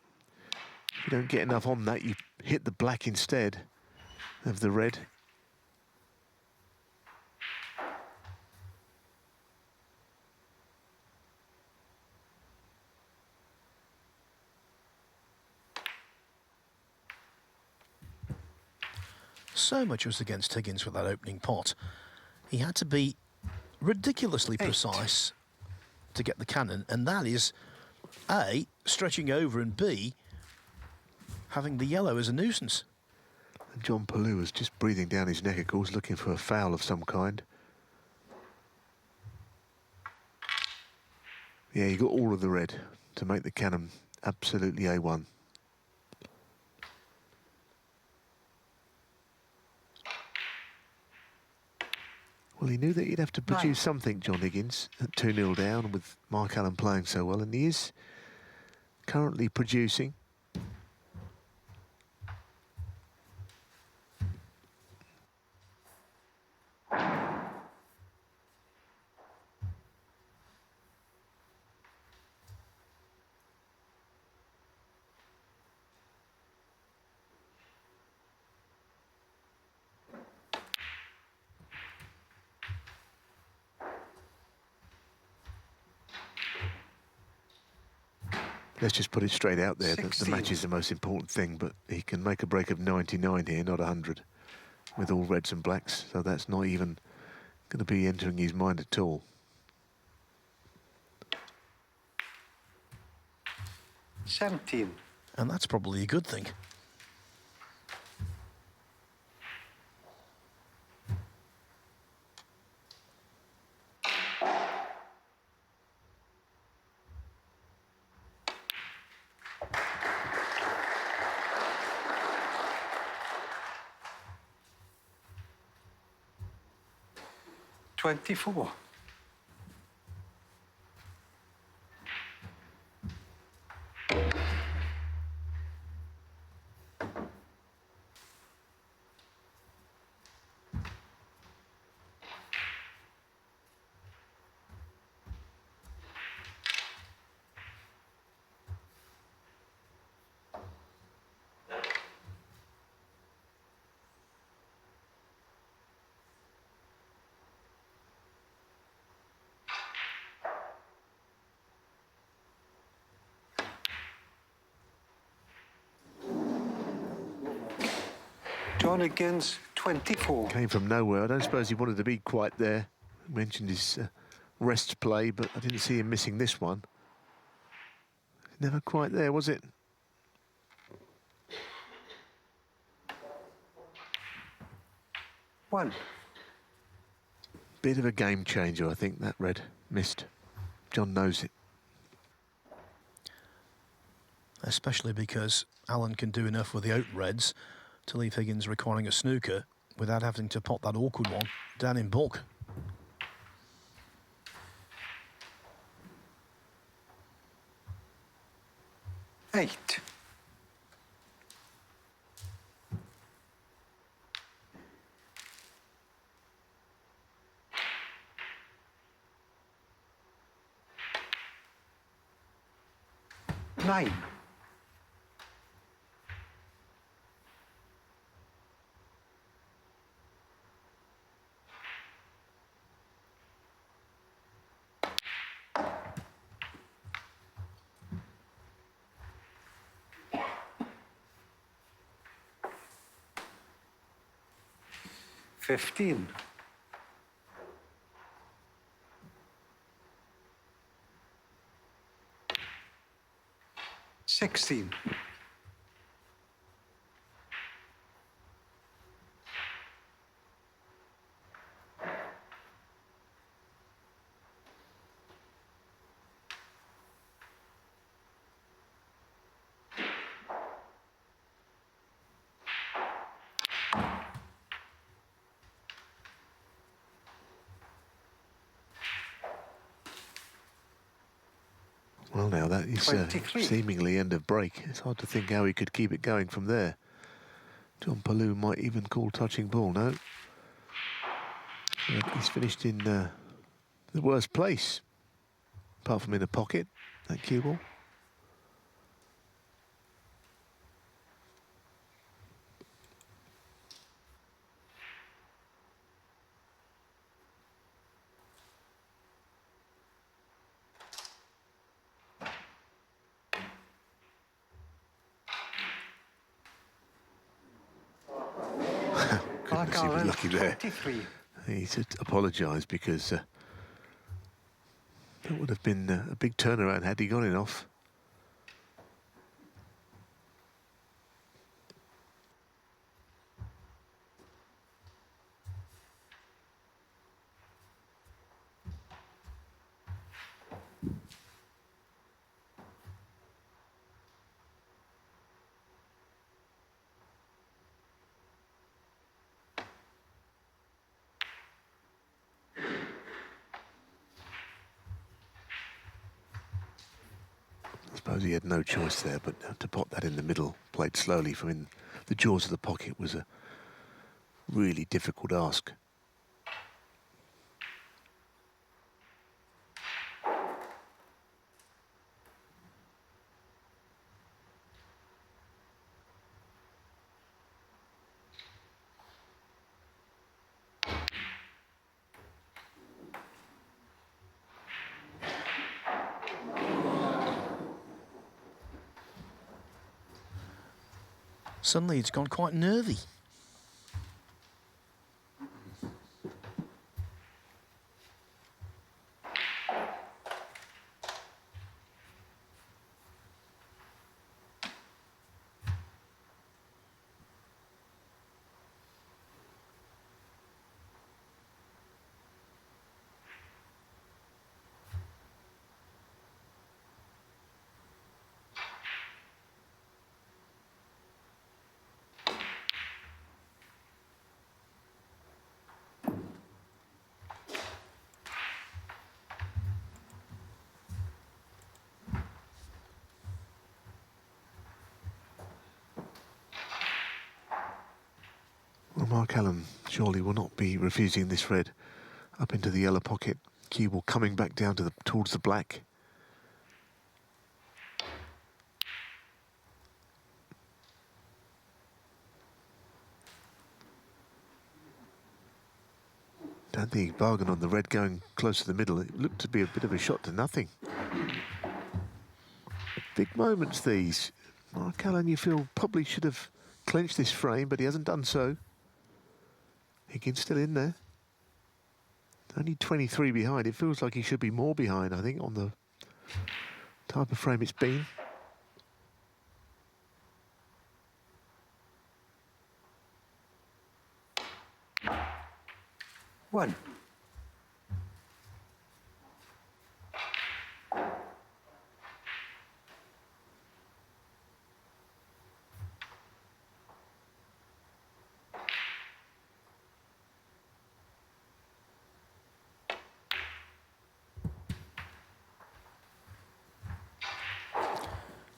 if you don't get enough on that, you hit the black instead of the red. So much was against Higgins with that opening pot. He had to be ridiculously precise to get the cannon, and that is A, stretching over, and B, having the yellow as a nuisance. And John Pellew was just breathing down his neck, of course, looking for a foul of some kind. Yeah, he got all of the red to make the cannon absolutely A1. Well, he knew that he'd have to produce something, John Higgins, at 2-0 down with Mark Allen playing so well, and he is currently producing. Let's just put it straight out there that the match is the most important thing, but he can make a break of 99 here, not 100, with all reds and blacks, so that's not even going to be entering his mind at all. $17. And that's probably a good thing. $24. John Higgins, 24. Came from nowhere. I don't suppose he wanted to be quite there. Mentioned his rest play, but I didn't see him missing this one. Never quite there, was it? One. Bit of a game changer, I think, that red missed. John knows it. Especially because Allen can do enough with the out reds to leave Higgins requiring a snooker without having to pot that awkward one down in bulk. Eight. Nine. $15. 16. Well, now that is seemingly end of break. It's hard to think how he could keep it going from there. John Pellew might even call touching ball, no? But he's finished in the worst place, apart from in a pocket, that cue ball. He was lucky there. He should apologise because that would have been a big turnaround had he gone in off. suppose he had no choice there, but to pot that in the middle, played slowly from in the jaws of the pocket, was a really difficult ask. Suddenly it's gone quite nervy. Well, Mark Allen surely will not be refusing this red up into the yellow pocket. Cue ball coming back down to towards the black. Don't think he bargained on the red going close to the middle. It looked to be a bit of a shot to nothing. Big moments these. Mark Allen, you feel, probably should have clenched this frame, but he hasn't done so. Higgins still in there. Only 23 behind. It feels like he should be more behind, I think, on the type of frame it's been. One.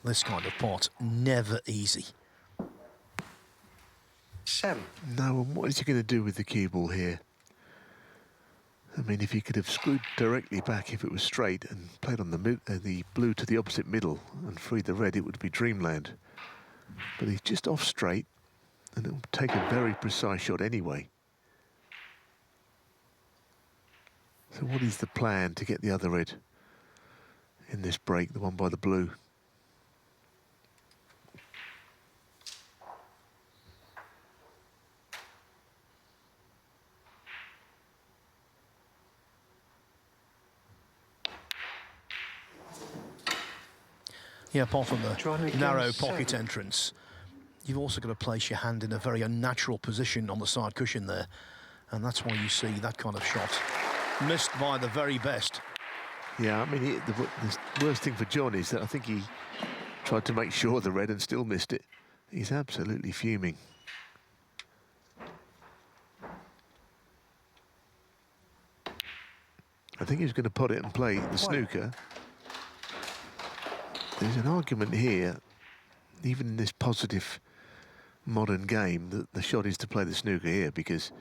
This kind of pot, never easy. 7. No, and what is he going to do with the cue ball here? I mean, if he could have screwed directly back if it was straight and played on the blue to the opposite middle and freed the red, it would be dreamland. But he's just off straight, and it'll take a very precise shot anyway. So what is the plan to get the other red in this break, the one by the blue? Yeah, apart from the Johnny narrow Gibbs, pocket entrance, you've also got to place your hand in a very unnatural position on the side cushion there. And that's why you see that kind of shot missed by the very best. Yeah, I mean, the worst thing for John is that I think he tried to make sure of the red and still missed it. He's absolutely fuming. I think he was going to pot it and play the snooker. There's an argument here, even in this positive modern game, that the shot is to play the snooker here, because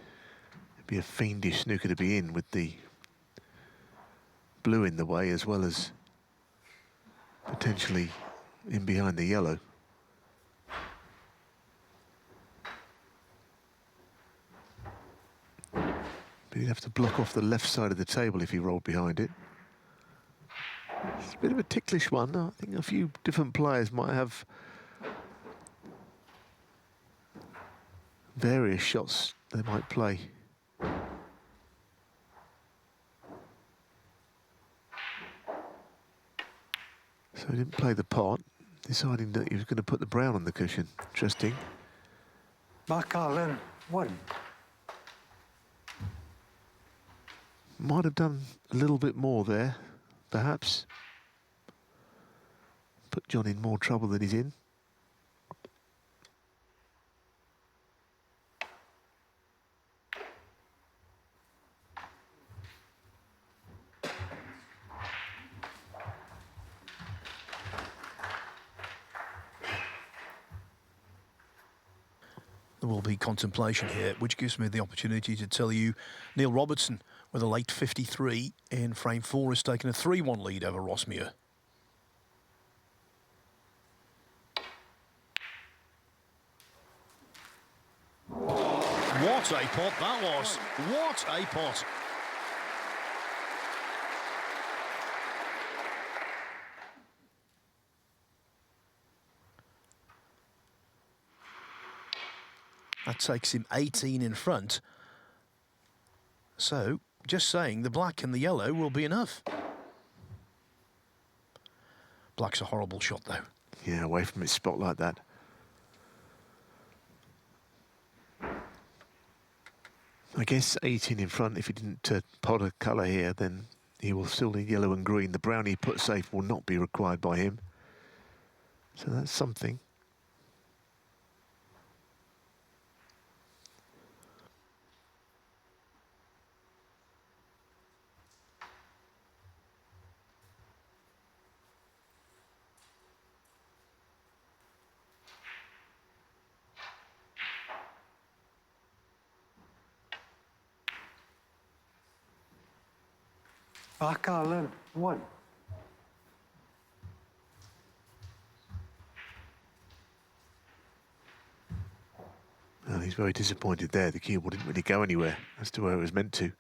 it'd be a fiendish snooker to be in with the blue in the way, as well as potentially in behind the yellow. But he'd have to block off the left side of the table if he rolled behind it. It's a bit of a ticklish one. I think a few different players might have various shots they might play. So he didn't play the pot, deciding that he was going to put the brown on the cushion. Interesting. Mark Allen, 1. Might have done a little bit more there, perhaps. Put John in more trouble than he's in. there will be contemplation here, which gives me the opportunity to tell you Neil Robertson, with a late 53 in frame 4, has taken a 3-1 lead over Ross Muir. What a pot that was! What a pot! That takes him 18 in front. So, just saying, the black and the yellow will be enough. Black's a horrible shot, though. Yeah, away from his spot like that. I guess 18 in front, if he didn't pot a colour here, then he will still need yellow and green. The brown he put safe will not be required by him. So that's something. Back, Alan. 1. Well, he's very disappointed there. The cue ball didn't really go anywhere as to where it was meant to.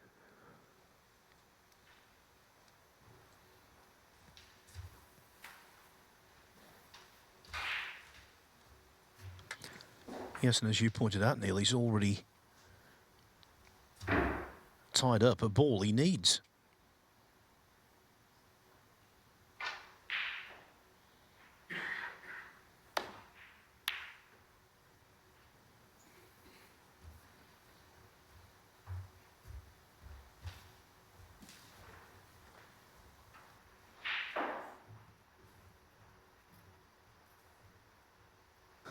Yes, and as you pointed out, Neil, he's already tied up a ball he needs.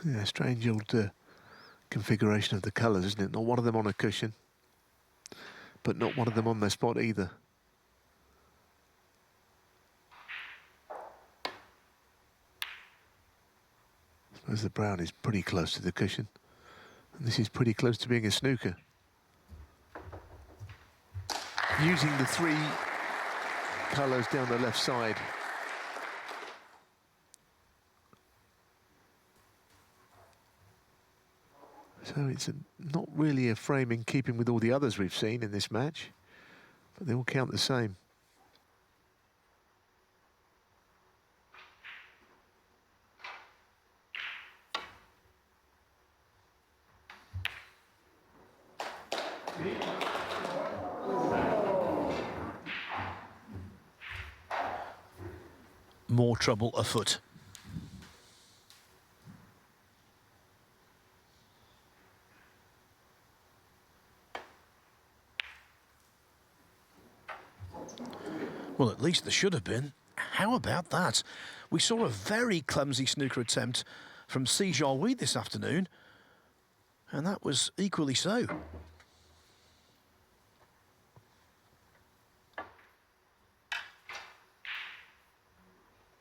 Yeah, strange old configuration of the colours, isn't it? Not one of them on a cushion, but not one of them on their spot either. I suppose the brown is pretty close to the cushion, and this is pretty close to being a snooker. Using the 3 colours down the left side. So it's not really a frame in keeping with all the others we've seen in this match, but they all count the same. More trouble afoot. Well, at least there should have been. How about that? We saw a very clumsy snooker attempt from Si Jiahui this afternoon, and that was equally so.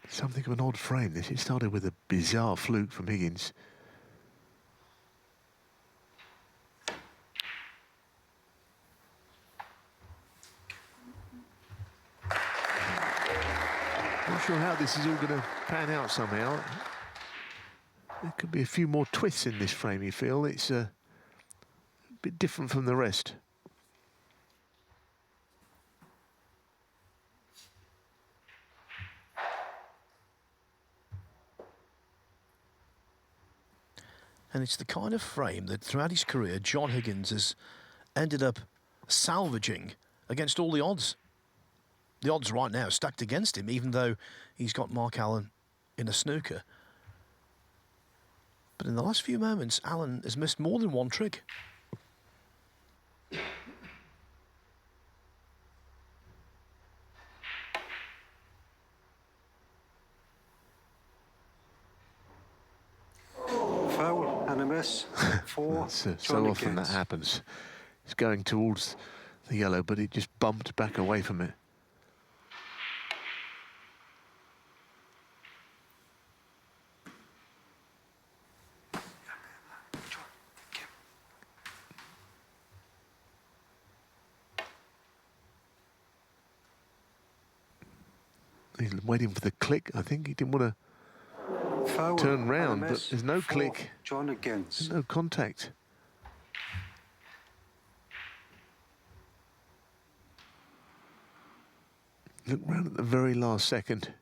Something of an odd frame this. It started with a bizarre fluke from Higgins. Not sure how this is all going to pan out somehow. There could be a few more twists in this frame, you feel. It's a bit different from the rest. And it's the kind of frame that throughout his career, John Higgins has ended up salvaging against all the odds. The odds right now are stacked against him, even though he's got Mark Allen in a snooker. But in the last few moments, Allen has missed more than one trick. Foul and a miss. 4. So often that happens. It's going towards the yellow, but it just bumped back away from it. He's waiting for the click. I think he didn't want Foul to turn and a round, but miss there's no for click. John Higgins. There's no contact. Look round at the very last second.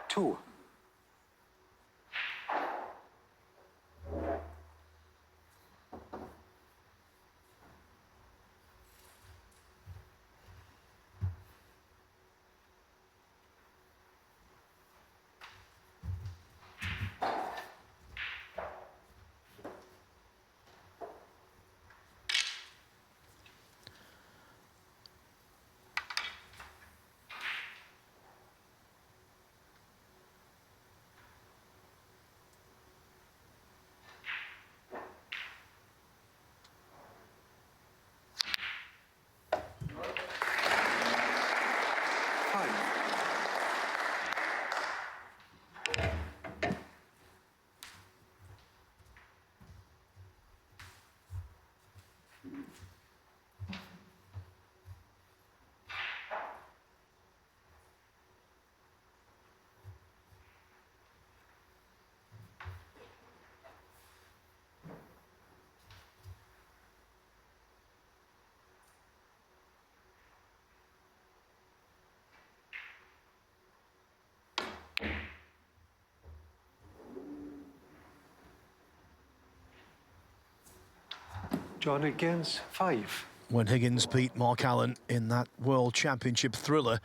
Two. Five. John Higgins, 5. When Higgins beat Mark Allen in that World Championship thriller,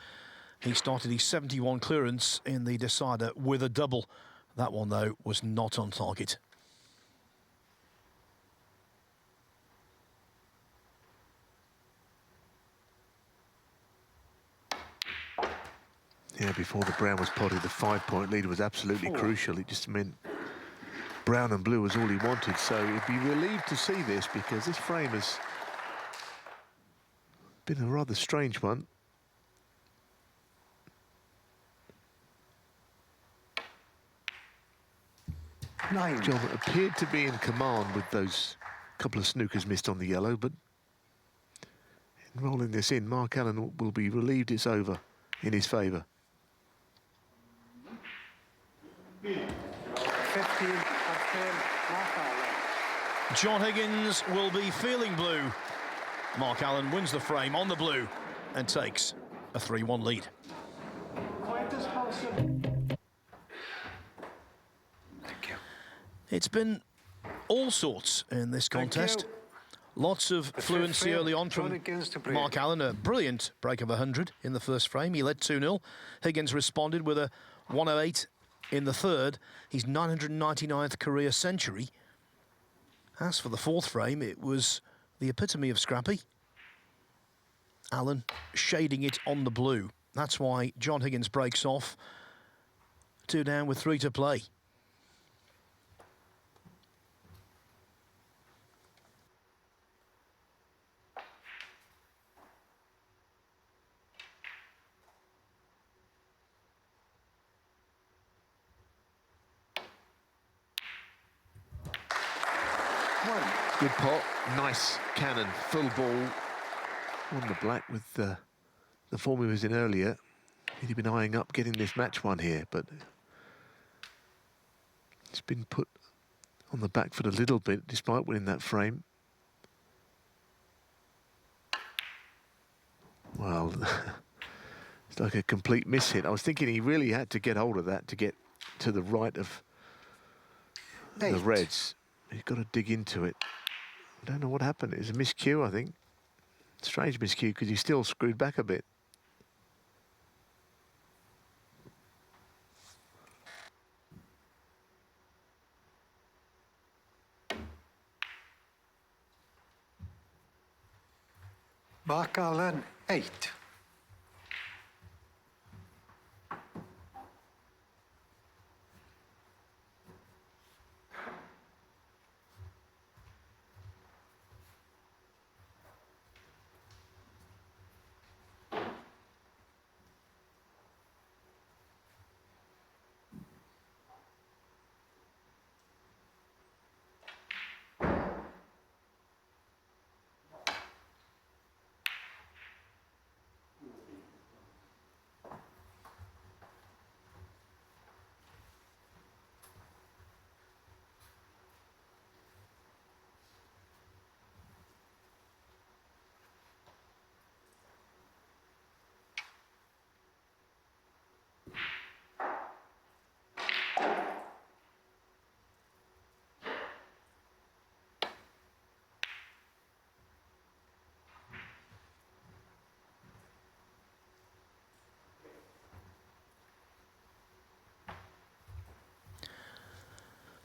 he started his 71 clearance in the decider with a double. That one, though, was not on target. Yeah, before the brown was potted, the 5-point lead was absolutely crucial. It just meant brown and blue was all he wanted. So he'd be relieved to see this, because this frame has been a rather strange one. Nine. John appeared to be in command with those couple of snookers missed on the yellow, but in rolling this in, Mark Allen will be relieved it's over in his favour. 15 of 10, Mark Allen. John Higgins will be feeling blue. Mark Allen wins the frame on the blue and takes a 3-1 lead. Thank you. It's been all sorts in this Thank contest. you. Lots of The fluency fifth early frame, on John from Higgins to break. Mark Allen. A brilliant break of 100 in the first frame. He led 2-0. Higgins responded with a 108 in the third. His 999th career century. As for the fourth frame, it was the epitome of scrappy. Allen shading it on the blue. That's why John Higgins breaks off. 2 down with 3 to play. Good pot, nice cannon, full ball on the black with the form he was in earlier. He'd been eyeing up getting this match one here, but it's been put on the back foot a little bit despite winning that frame. Well, it's like a complete miss hit. I was thinking he really had to get hold of that to get to the right of the reds. He's got to dig into it. I don't know what happened. It was a miscue, I think. Strange miscue, because he still screwed back a bit. Mark Allen, 8.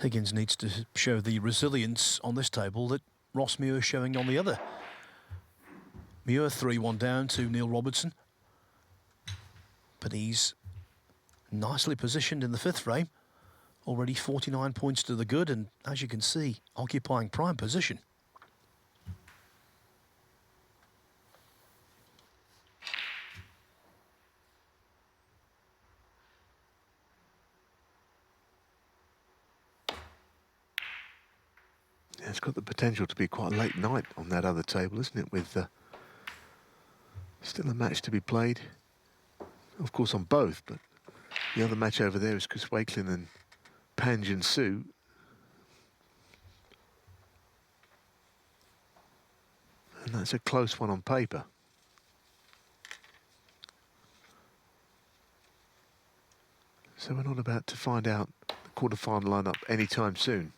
Higgins needs to show the resilience on this table that Ross Muir is showing on the other. Muir 3-1 down to Neil Robertson. But he's nicely positioned in the fifth frame. Already 49 points to the good, and as you can see, occupying prime position. Yeah, it's got the potential to be quite a late night on that other table, isn't it? With still a match to be played. Of course, on both, but the other match over there is Chris Wakelin and Panjin Su. And that's a close one on paper. So we're not about to find out the quarter-final lineup anytime soon.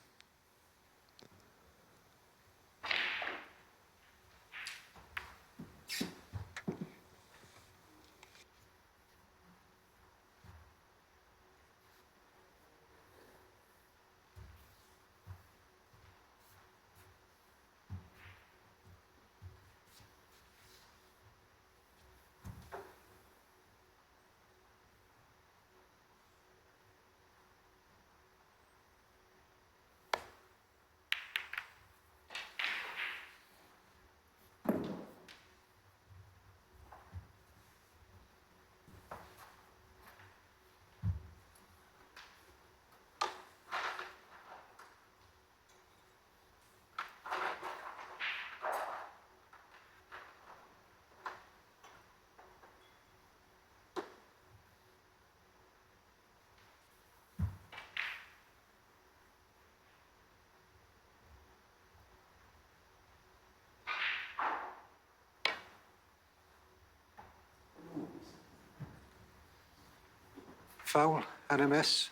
Foul, NMS,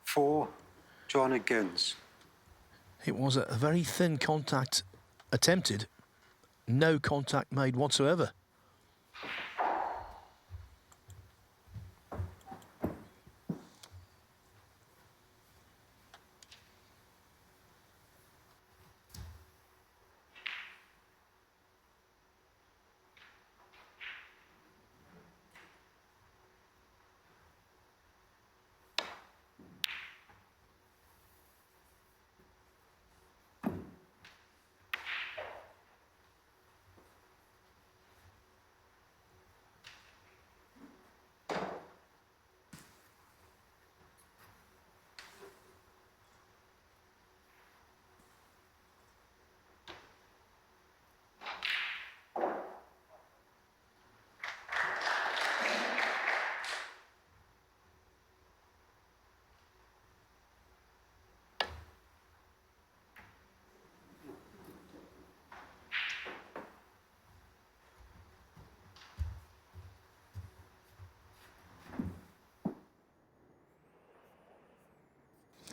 4, John Higgins. It was a very thin contact attempted, no contact made whatsoever.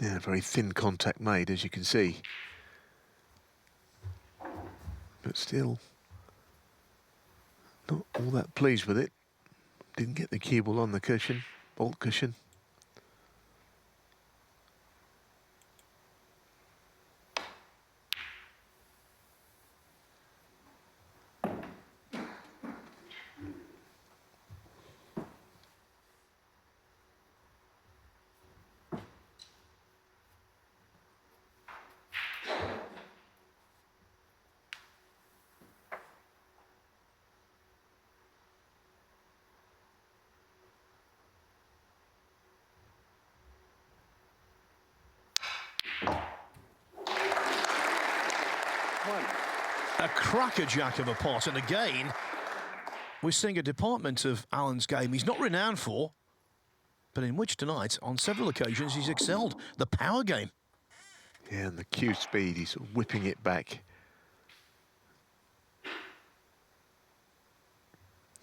Yeah, very thin contact made, as you can see. But still, not all that pleased with it. Didn't get the cue ball on the cushion, bolt cushion. A crackerjack of a pot, and again, we're seeing a department of Allen's game he's not renowned for, but in which tonight, on several occasions, he's excelled. The power game. Yeah, and the cue speed, he's sort of whipping it back.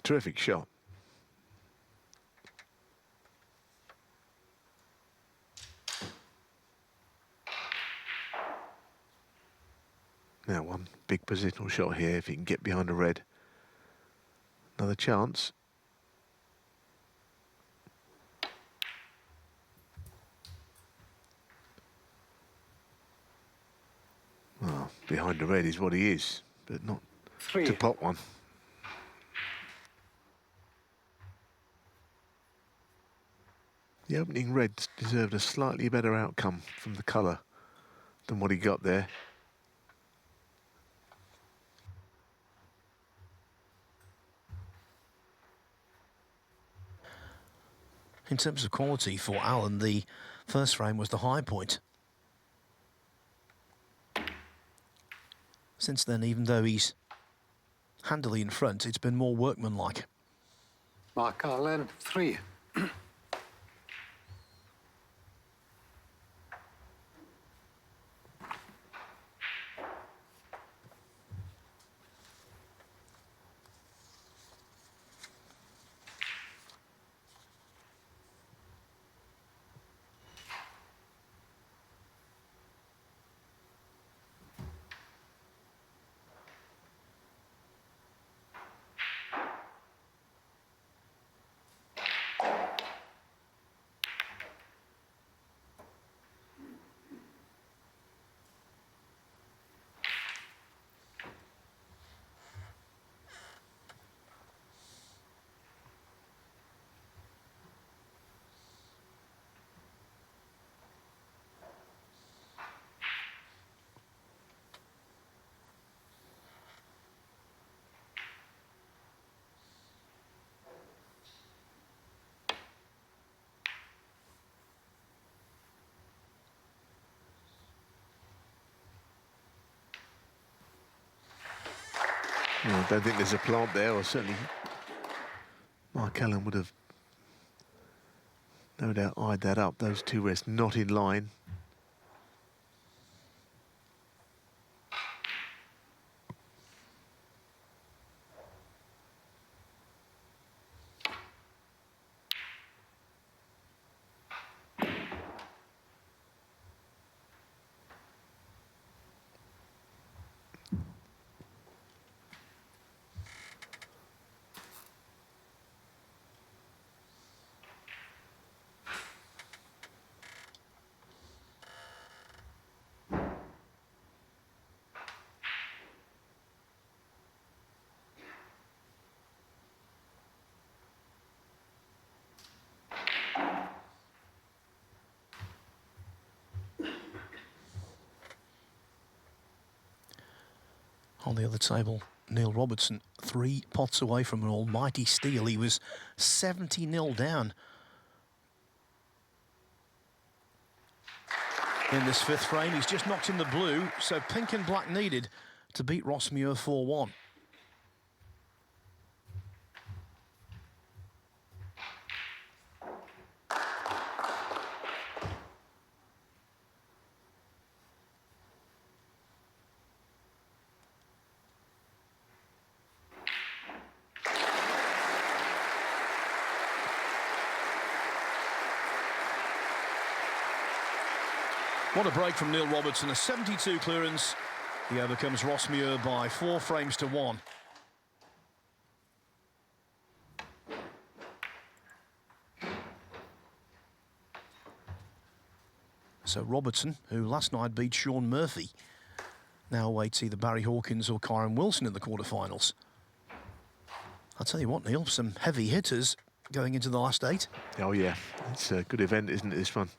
Terrific shot. Now one big positional shot here if he can get behind a red. Another chance. Well, behind the red is what he is, but not 3. to pot one. The opening reds deserved a slightly better outcome from the colour than what he got there. In terms of quality for Alan, the first frame was the high point. Since then, even though he's handily in front, it's been more workmanlike. Mark Allen, 3. Well, I don't think there's a plant there, or certainly Mark Allen would have no doubt eyed that up. Those two rests not in line. On the other table, Neil Robertson, 3 pots away from an almighty steal. He was 70-0 down in this 5th frame. He's just knocked in the blue, so pink and black needed to beat Ross Muir 4-1. What a break from Neil Robertson, a 72 clearance. He overcomes Ross Muir by 4 frames to 1. So Robertson, who last night beat Sean Murphy, now awaits either Barry Hawkins or Kyron Wilson in the quarterfinals. I'll tell you what, Neil, some heavy hitters going into the last 8. Oh yeah, it's a good event, isn't it, this one?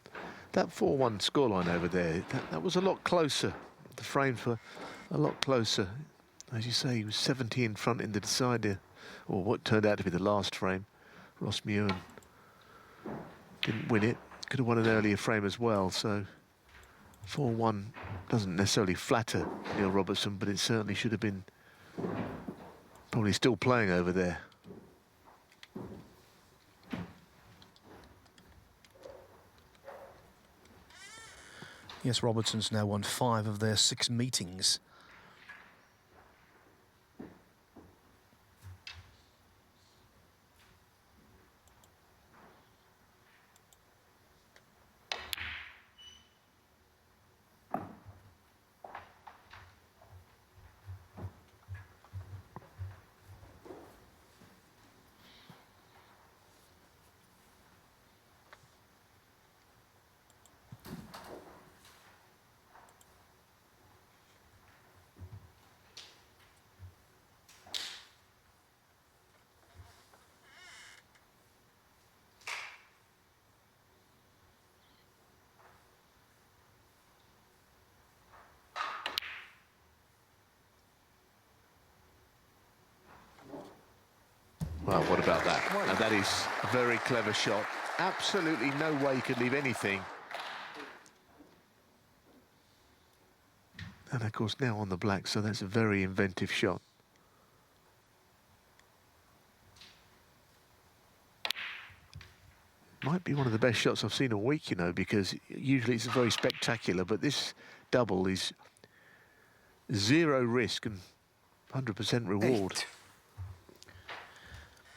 That 4-1 scoreline over there, that was a lot closer. The frames were a lot closer. As you say, he was 70 in front in the decider, or what turned out to be the last frame. Ross Muir didn't win it. Could have won an earlier frame as well, so 4-1 doesn't necessarily flatter Neil Robertson, but it certainly should have been probably still playing over there. Yes, Robertson's now won 5 of their 6 meetings. Well, what about that? Now, that is a very clever shot. Absolutely no way he could leave anything. And, of course, now on the black, so that's a very inventive shot. Might be one of the best shots I've seen all week, you know, because usually it's very spectacular, but this double is zero risk and 100% reward. 8.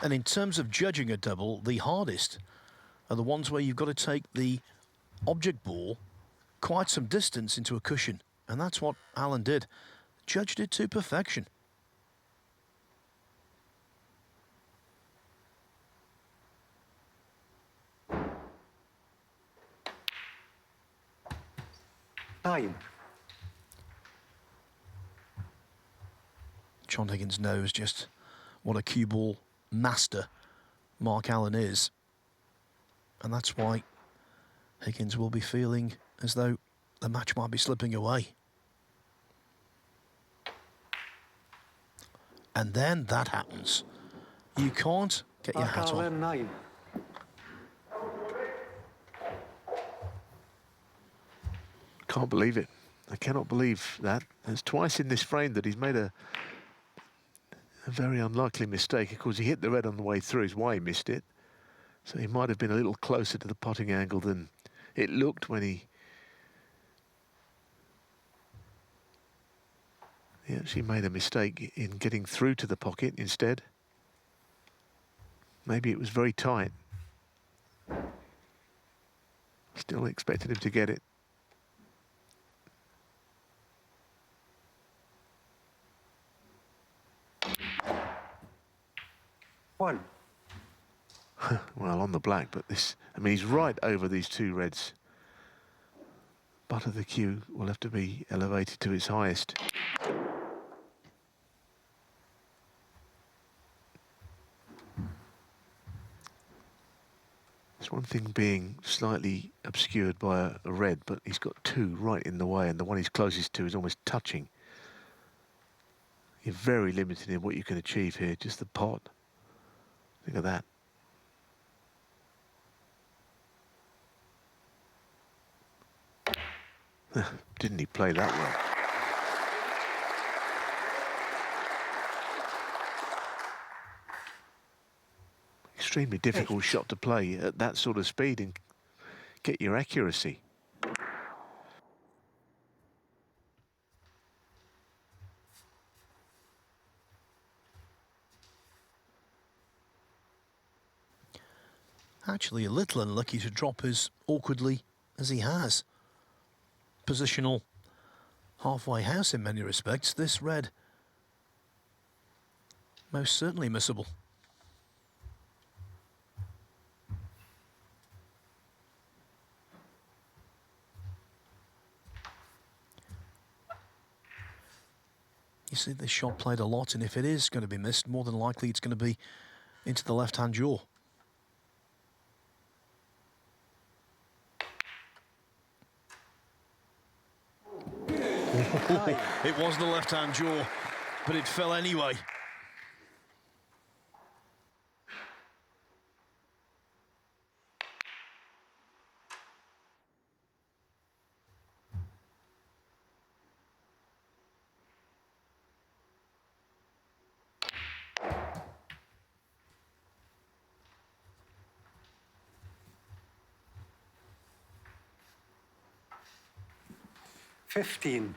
And in terms of judging a double, the hardest are the ones where you've got to take the object ball quite some distance into a cushion. And that's what Alan did. Judged it to perfection. Nine. John Higgins knows just what a cue ball master Mark Allen is. And that's why Higgins will be feeling as though the match might be slipping away. And then that happens. You can't get your Mark hat on. Allen, 9. Can't believe it. I cannot believe that. There's twice in this frame that he's made a very unlikely mistake. Of course, he hit the red on the way through, is why he missed it. So he might have been a little closer to the potting angle than it looked when he actually made a mistake in getting through to the pocket instead. Maybe it was very tight. Still expected him to get it. One. Well, on the black, but this, I mean, he's right over these two reds. Butt of the cue will have to be elevated to its highest. It's one thing being slightly obscured by a red, but he's got two right in the way, and the one he's closest to is almost touching. You're very limited in what you can achieve here, just the pot. Think of that. Didn't he play that well? Extremely difficult shot to play at that sort of speed and get your accuracy. Actually a little unlucky to drop as awkwardly as he has. Positional halfway house in many respects. This red most certainly missable. You see this shot played a lot, and if it is going to be missed, more than likely it's going to be into the left-hand jaw. It was the left-hand jaw, but it fell anyway. $15.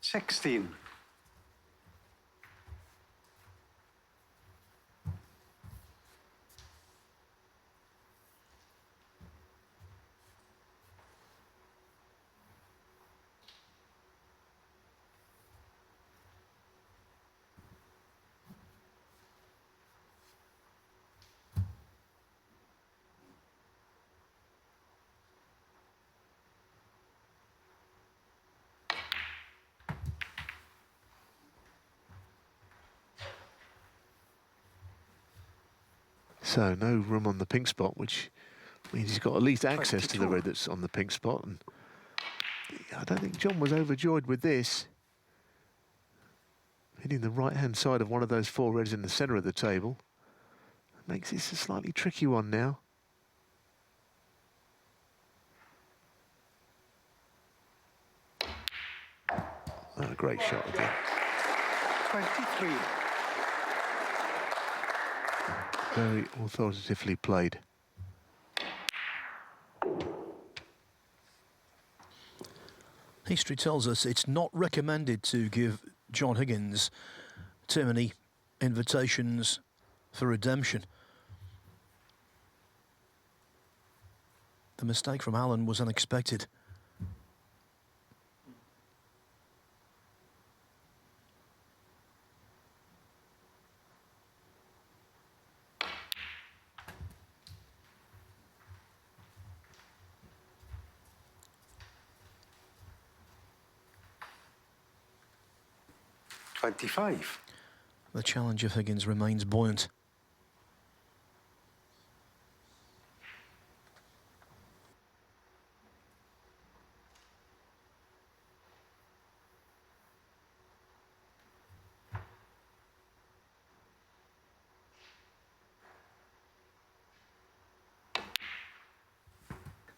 $16. So no room on the pink spot, which means he's got at least access to the 22. red that's on the pink spot. And I don't think John was overjoyed with this. Hitting the right-hand side of one of those 4 reds in the centre of the table. Makes this a slightly tricky one now. Oh, a great shot again. 23. Very authoritatively played. History tells us it's not recommended to give John Higgins too many invitations for redemption. The mistake from Allen was unexpected. $25. The challenge of Higgins remains buoyant.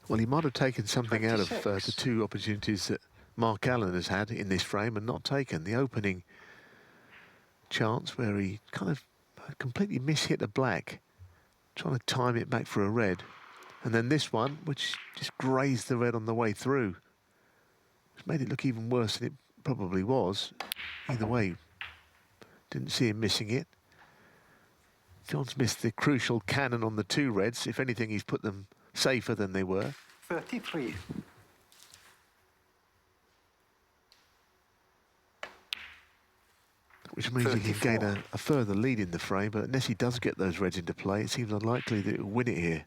Well, he might have taken something out of 26. the 2 opportunities that Mark Allen has had in this frame and not taken. The opening chance where he kind of completely mishit a black, trying to time it back for a red. And then this one, which just grazed the red on the way through, which made it look even worse than it probably was. Either way, didn't see him missing it. John's missed the crucial cannon on the 2 reds. If anything, he's put them safer than they were. 33. Which means he can 34. gain a further lead in the frame, but unless he does get those reds into play, it seems unlikely that he'll win it here.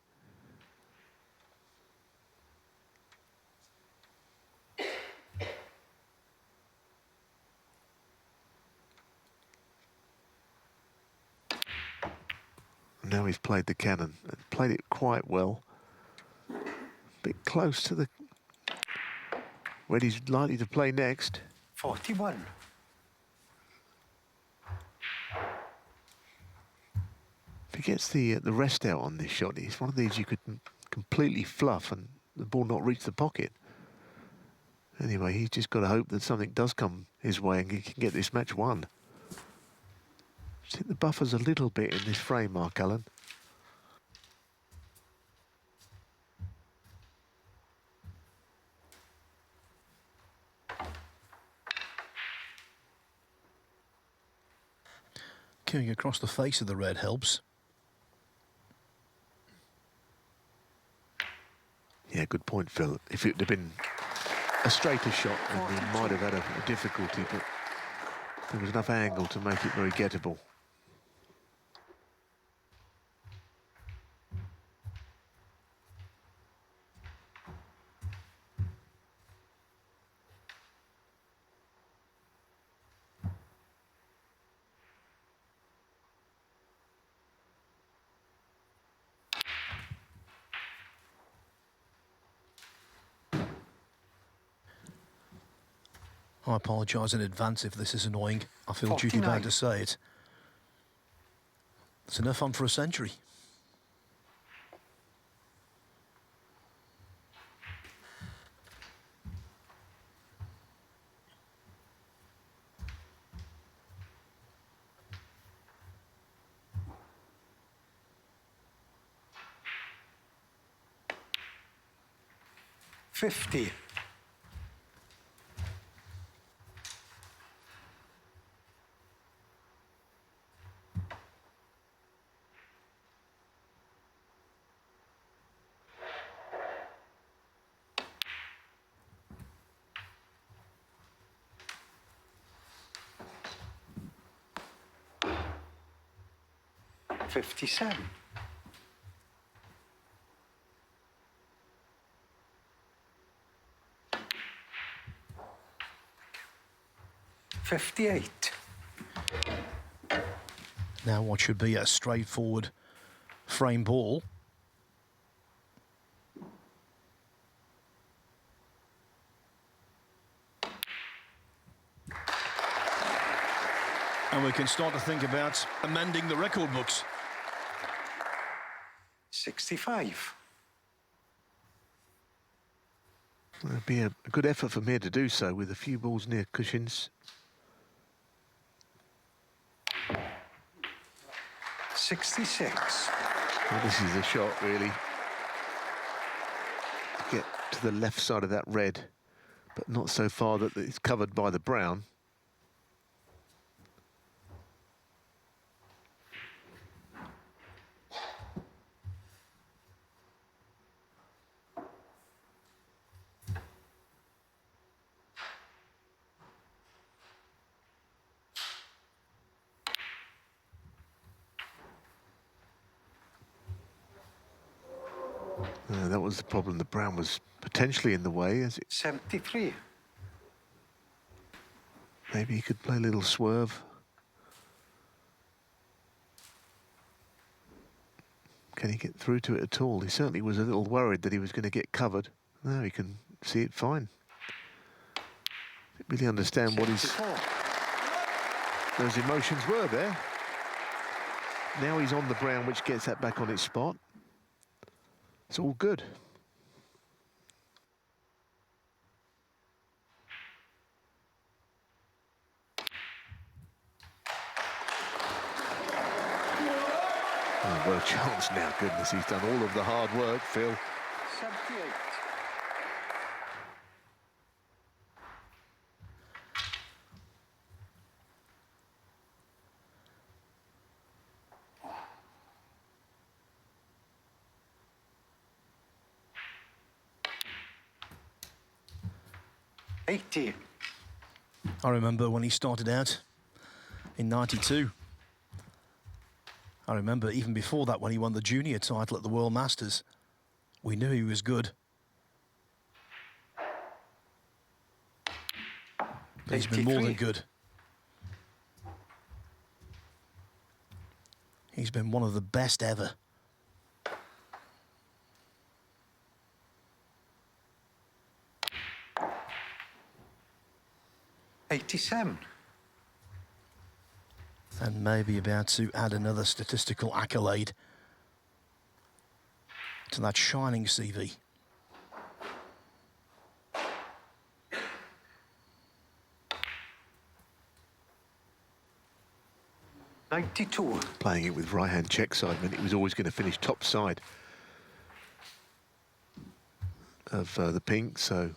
And now he's played the cannon, and played it quite well. A bit close to the red he's likely to play next. 41. If he gets the rest out on this shot, it's one of these you could completely fluff and the ball not reach the pocket. Anyway, he's just got to hope that something does come his way and he can get this match won. Just hit the buffers a little bit in this frame, Mark Allen. Queuing across the face of the red helps. Yeah, good point, Phil. If it had been a straighter shot, then he might have had a difficulty, but there was enough angle to make it very gettable. I apologise in advance if this is annoying. I feel duty 49. bound to say it. It's enough fun for a century. $50. $57. $58. Now what should be a straightforward frame ball. And we can start to think about amending the record books. 65. It'd be a good effort from here to do so with a few balls near cushions. 66. Well, this is a shot, really. To get to the left side of that red, but not so far that it's covered by the brown. That was the problem. The brown was potentially in the way. As it 73. maybe he could play a little swerve. Can he get through to it at all? He certainly was a little worried that he was going to get covered. Now he can see it fine. Didn't really understand what those emotions were there. Now he's on the brown, which gets that back on its spot. It's all good. Oh, what a chance now. Goodness, he's done all of the hard work, Phil. 78. I remember when he started out in '92. I remember even before that when he won the junior title at the World Masters. We knew he was good. But he's been more than good. He's been one of the best ever. '87. And maybe about to add another statistical accolade to that shining CV. '92. Playing it with right-hand check side meant he was always going to finish top side of the pink, so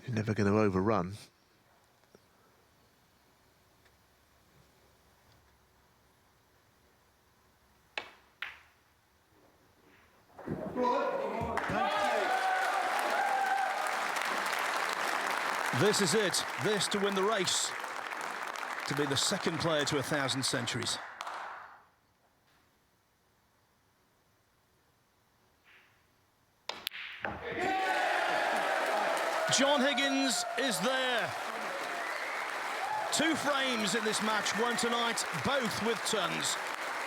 he's never going to overrun. This is it. This to win the race. To be the second player to 1,000 centuries. John Higgins is there. 2 frames in this match, one tonight, both with tons.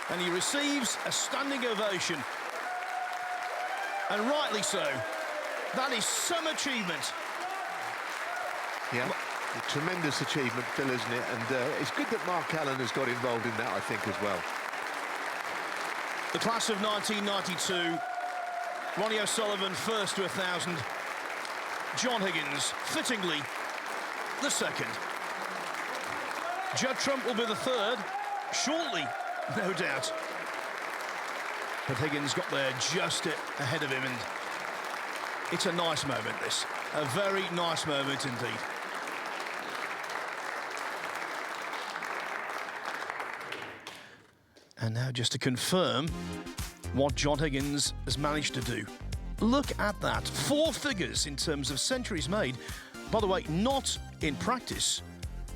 And he receives a standing ovation. And rightly so. That is some achievement. Yeah, a tremendous achievement, Phil, isn't it? And it's good that Mark Allen has got involved in that, I think, as well. The class of 1992, Ronnie O'Sullivan first to 1,000. John Higgins, fittingly, the second. Judd Trump will be the third, shortly, no doubt. But Higgins got there just ahead of him, and it's a nice moment, this. A very nice moment indeed. And now just to confirm what John Higgins has managed to do. Look at that. 4 figures in terms of centuries made. By the way, not in practice.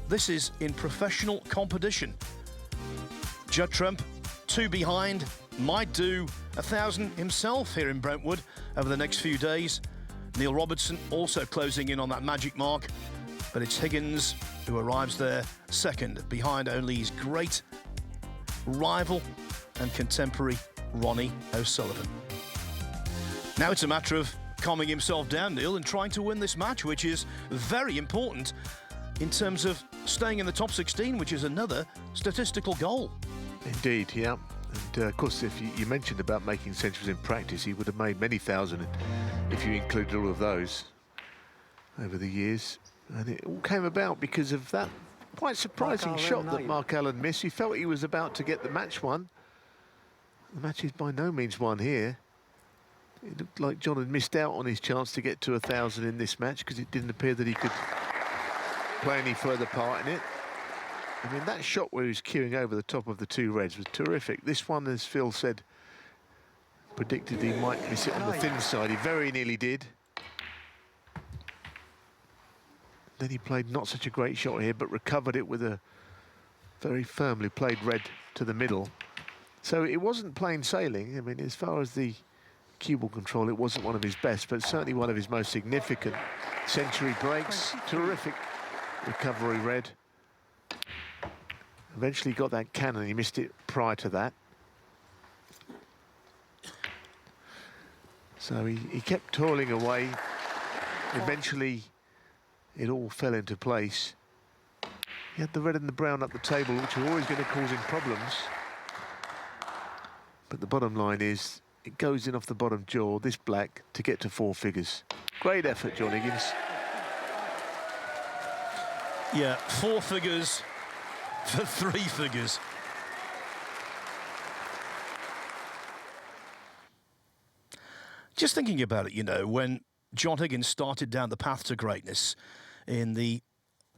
This is in professional competition. Judd Trump, 2 behind, might do 1,000 himself here in Brentwood over the next few days. Neil Robertson also closing in on that magic mark. But it's Higgins who arrives there second, behind only his great rival and contemporary Ronnie O'Sullivan. Now it's a matter of calming himself down, Neil, and trying to win this match, which is very important in terms of staying in the top 16, which is another statistical goal. Indeed, yeah. And of course, if you mentioned about making centuries in practice, he would have made many thousand if you included all of those over the years. And it all came about because of that quite surprising shot that Mark Allen missed. He felt he was about to get the match won. The match is by no means won here. It looked like John had missed out on his chance to get to 1,000 in this match because it didn't appear that he could play any further part in it. I mean, that shot where he was queuing over the top of the two reds was terrific. This one, as Phil said, predicted he might miss it on the thin side. He very nearly did. Then he played not such a great shot here, but recovered it with a very firmly played red to the middle. So it wasn't plain sailing. I mean, as far as the cue ball control, it wasn't one of his best, but certainly one of his most significant. Century breaks, terrific recovery red. Eventually got that cannon, he missed it prior to that. So he kept toiling away. Eventually, it all fell into place. He had the red and the brown up the table, which were always going to cause him problems. But the bottom line is, it goes in off the bottom jaw, this black, to get to 4 figures. Great effort, John Higgins. Yeah, 4 figures for 3 figures. Just thinking about it, you know, when John Higgins started down the path to greatness in the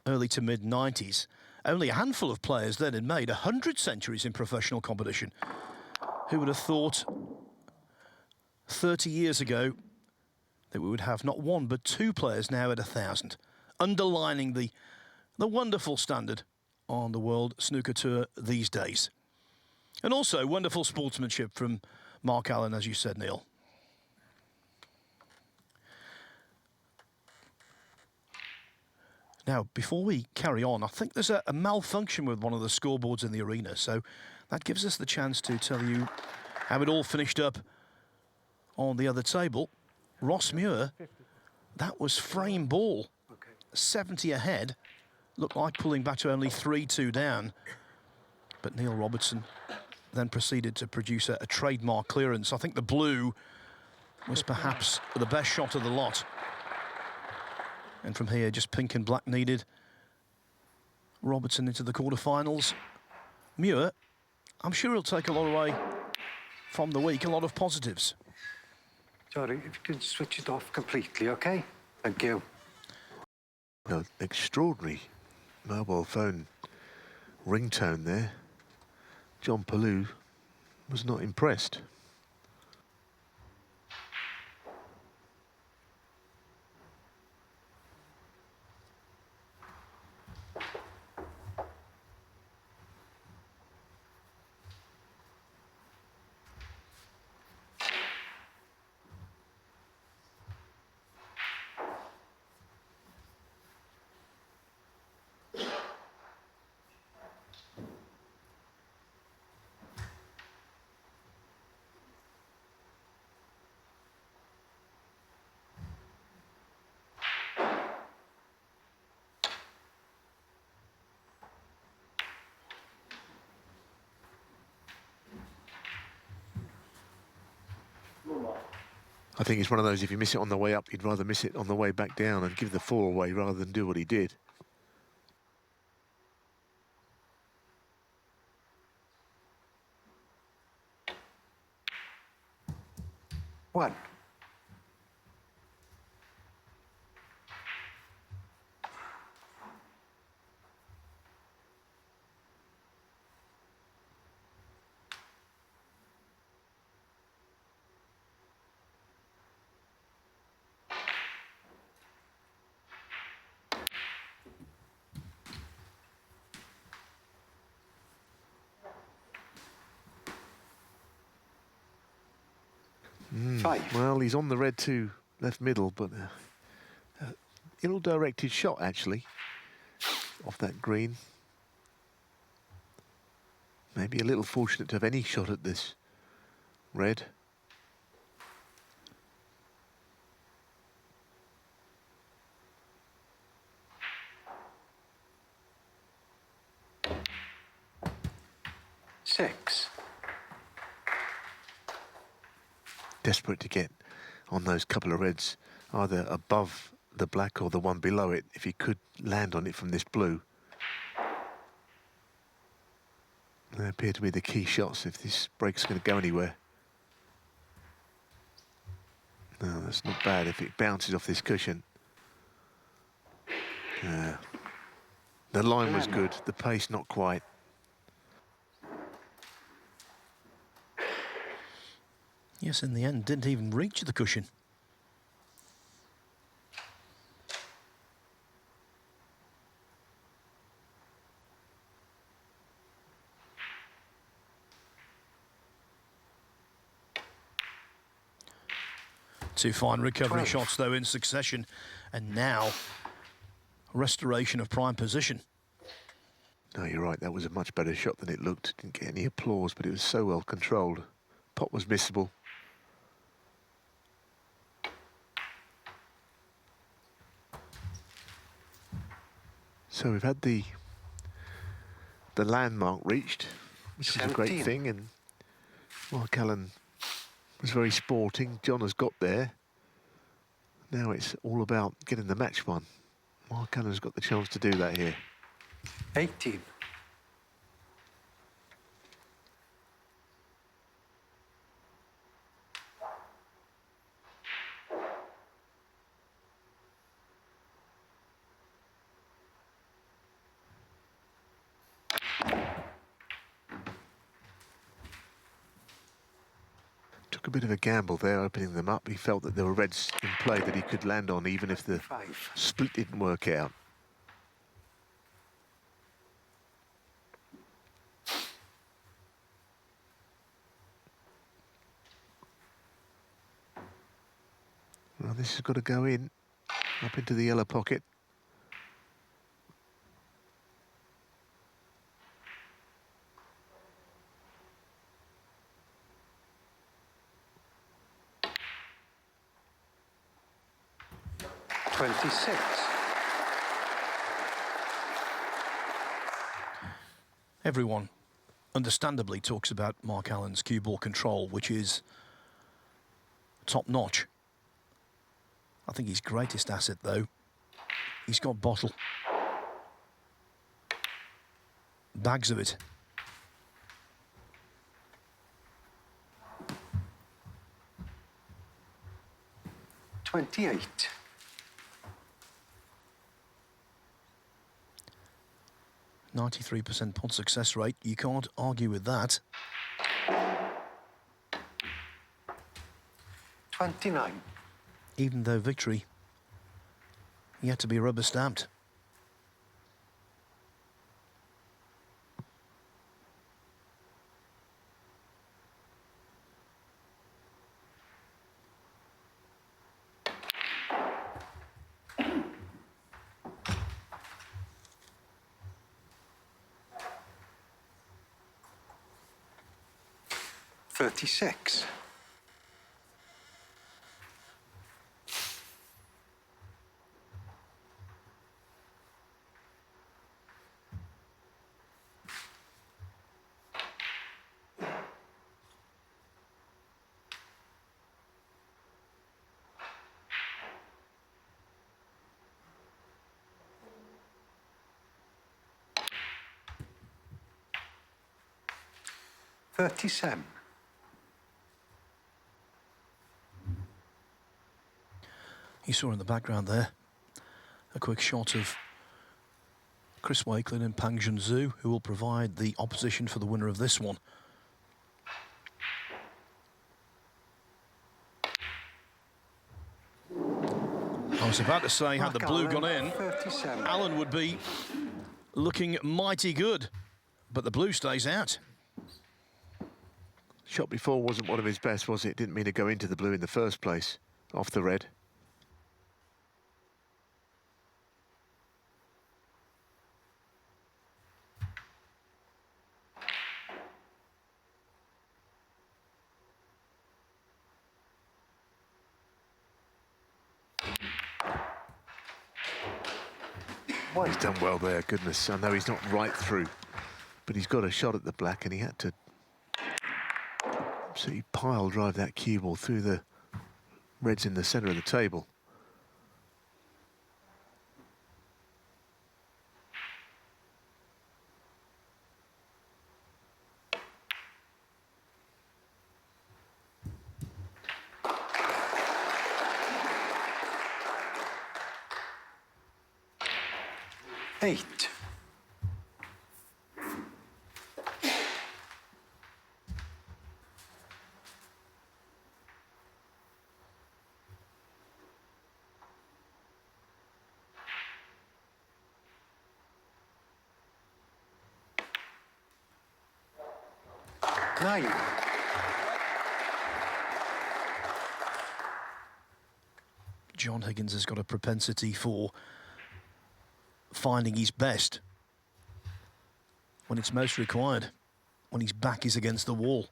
early to mid-90s, only a handful of players then had made 100 centuries in professional competition. Who would have thought 30 years ago that we would have not 1 but 2 players now at 1,000, underlining the wonderful standard on the World Snooker Tour these days. And also wonderful sportsmanship from Mark Allen, as you said, Neil. Now, before we carry on, I think there's a malfunction with one of the scoreboards in the arena, so that gives us the chance to tell you how it all finished up on the other table. Ross Muir, that was frame ball, 70 ahead, looked like pulling back to only 3-2 down, but Neil Robertson then proceeded to produce a trademark clearance. I think the blue was perhaps the best shot of the lot. And from here, just pink and black needed. Robertson into the quarterfinals. Muir, I'm sure he'll take a lot away from the week, a lot of positives. Sorry, if you can switch it off completely, OK? Thank you. No, extraordinary mobile phone ringtone there. John Palou was not impressed. I think it's one of those, if you miss it on the way up, you'd rather miss it on the way back down and give the 4 away rather than do what he did. One. Five. Well, he's on the red too, left middle, but ill-directed shot, actually, off that green. Maybe a little fortunate to have any shot at this red. Six. Desperate to get on those couple of reds, either above the black or the one below it, if he could land on it from this blue. They appear to be the key shots if this break's going to go anywhere. No, that's not bad if it bounces off this cushion. The line was good, the pace not quite. Yes, in the end, didn't even reach the cushion. Two fine recovery 12. shots, though, in succession. And now, restoration of prime position. No, you're right, that was a much better shot than it looked. Didn't get any applause, but it was so well controlled. Pot was missable. So we've had the landmark reached, which was a great 17. thing, and Mark Allen was very sporting. John has got there. Now it's all about getting the match won. Mark Allen's got the chance to do that here. 18. Took a bit of a gamble there, opening them up. He felt that there were reds in play that he could land on, even if the 5. split didn't work out. Well, this has got to go in, up into the yellow pocket. $26. Everyone, understandably, talks about Mark Allen's cue ball control, which is top-notch. I think his greatest asset, though, he's got bottle. Bags of it. $28. 93% pot success rate. You can't argue with that. 29. Even though victory yet to be rubber stamped. $36. $37. You saw in the background there a quick shot of Chris Wakelin and Pang Junzhu, who will provide the opposition for the winner of this one. I was about to say, had the blue gone in, 37. Allen would be looking mighty good, but the blue stays out. Shot before wasn't one of his best, was it? Didn't mean to go into the blue in the first place, off the red. One. He's done well there, goodness. I know he's not right through, but he's got a shot at the black, and he had to absolutely pile drive that cue ball through the reds in the centre of the table. Eight. Nine. John Higgins has got a propensity for finding his best when it's most required, when his back is against the wall.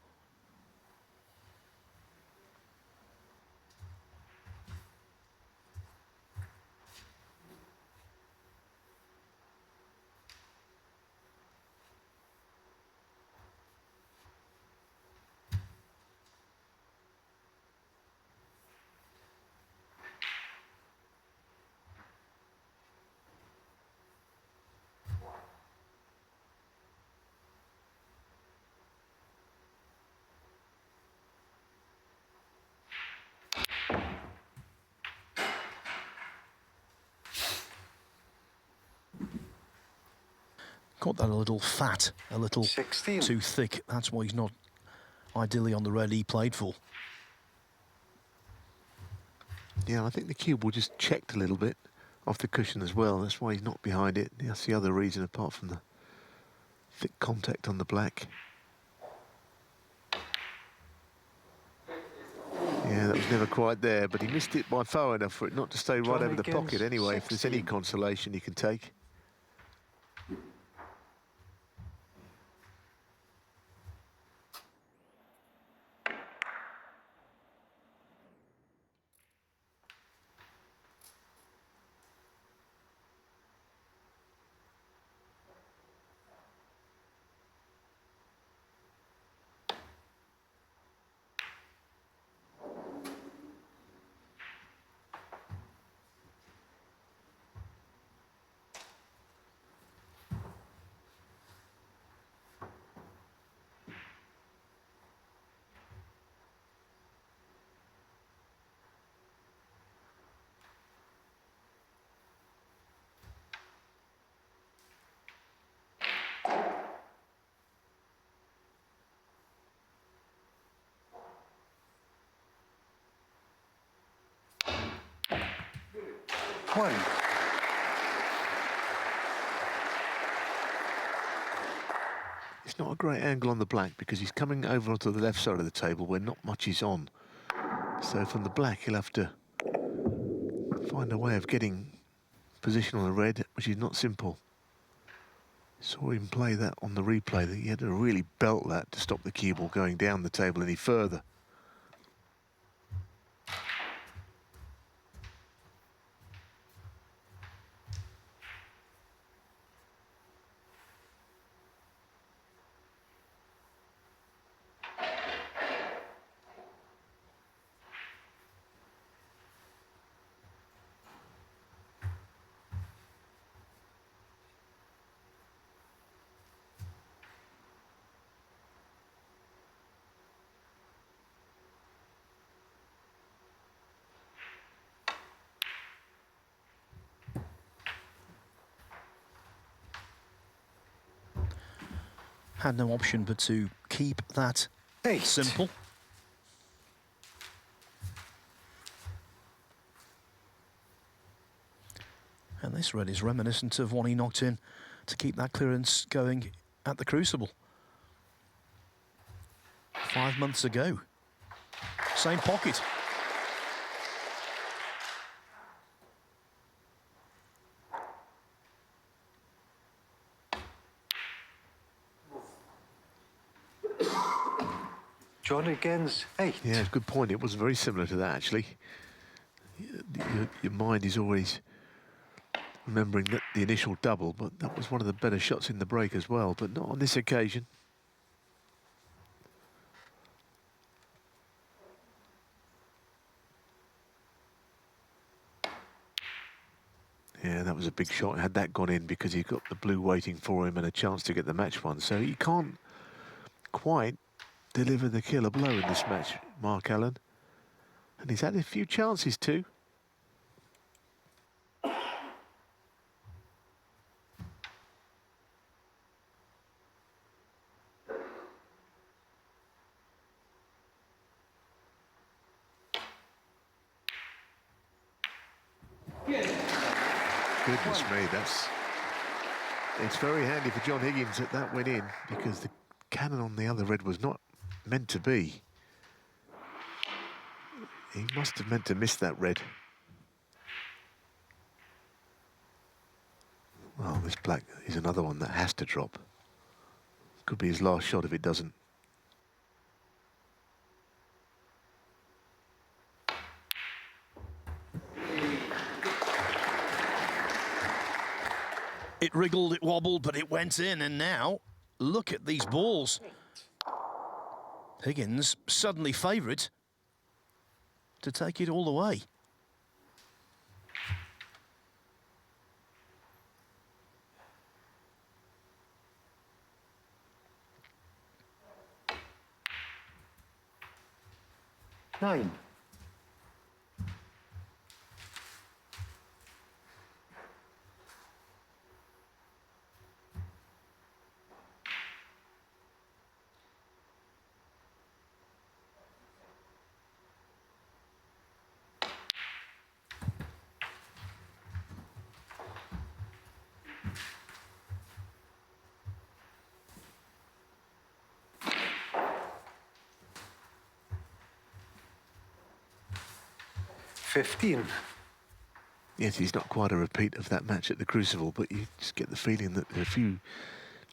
Got that a little fat, a little 16. too thick. That's why he's not ideally on the red he played for. Yeah, I think the cue ball just checked a little bit off the cushion as well. That's why he's not behind it. That's the other reason, apart from the thick contact on the black. Yeah, that was never quite there, but he missed it by far enough for it not to stay right over the pocket anyway. If there's any consolation you can take. One. It's not a great angle on the black because he's coming over onto the left side of the table where not much is on. So from the black, he'll have to find a way of getting position on the red, which is not simple. Saw him play that on the replay, that he had to really belt that to stop the cue ball going down the table any further. Had no option but to keep that Eight. simple. And this red is reminiscent of one he knocked in to keep that clearance going at the Crucible 5 months ago. Same pocket. John Higgins, 8. Yeah, good point. It was very similar to that, actually. Your mind is always remembering that the initial double, but that was one of the better shots in the break as well, but not on this occasion. Yeah, that was a big shot. Had that gone in, because he got the blue waiting for him and a chance to get the match won. So he can't quite deliver the killer blow in this match, Mark Allen. And he's had a few chances too. Goodness me, it's very handy for John Higgins that that went in, because the cannon on the other red was not meant to be. He must have meant to miss that red. Well, this black is another one that has to drop. Could be his last shot if it doesn't. It wriggled, it wobbled, but it went in, and now look at these balls. Higgins suddenly favourite to take it all the way. Nine. Yes, he's not quite a repeat of that match at the Crucible, but you just get the feeling that there are a few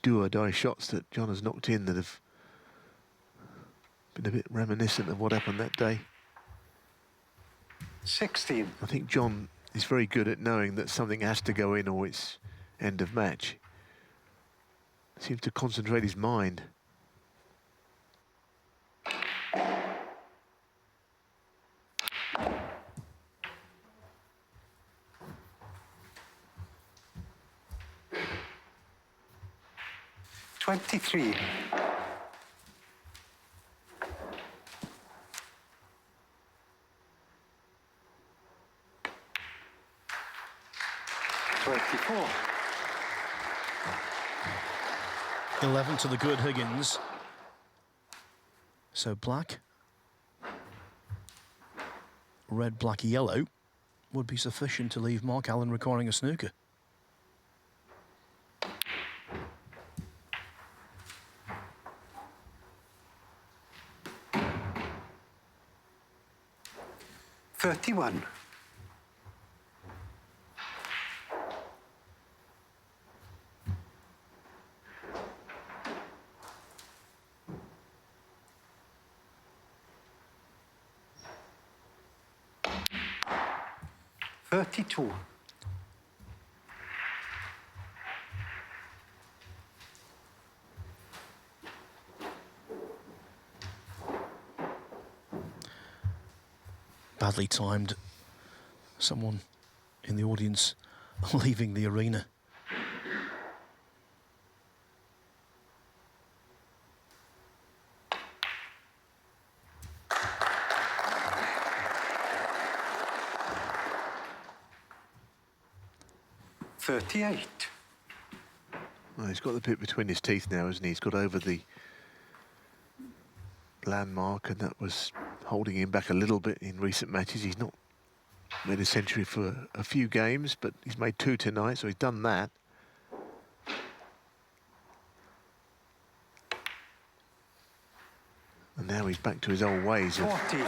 do-or-die shots that John has knocked in that have been a bit reminiscent of what happened that day. 16. I think John is very good at knowing that something has to go in or it's end of match. Seems to concentrate his mind. $23. $24. 11 to the good Higgins. So black, red, black, yellow would be sufficient to leave Mark Allen requiring a snooker. $31. $32. Badly timed. Someone in the audience leaving the arena. $38. Well, he's got the bit between his teeth now, hasn't he? He's got over the landmark, and that was holding him back a little bit in recent matches. He's not made a century for a few games, but he's made 2 tonight, so he's done that. And now he's back to his old ways of 40.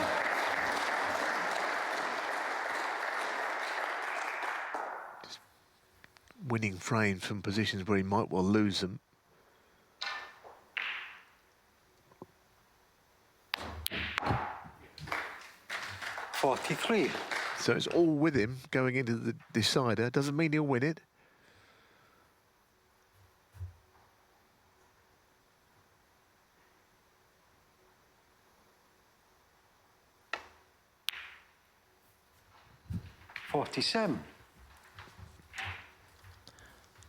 winning frames from positions where he might well lose them. $43. So it's all with him going into the decider. Doesn't mean he'll win it. $47.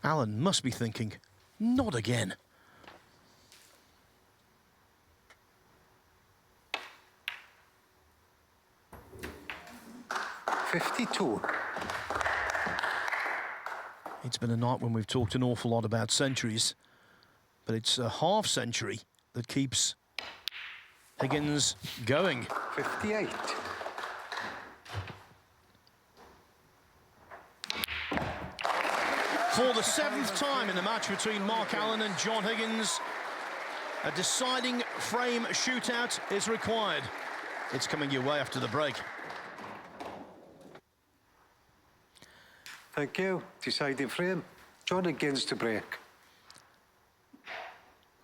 Alan must be thinking, not again. $52. It's been a night when we've talked an awful lot about centuries, but it's a half century that keeps Higgins going. 58. For the 7th time in the match between Mark Allen and John Higgins, a deciding frame shootout is required. It's coming your way after the break. Thank you. Deciding frame. John Higgins to break.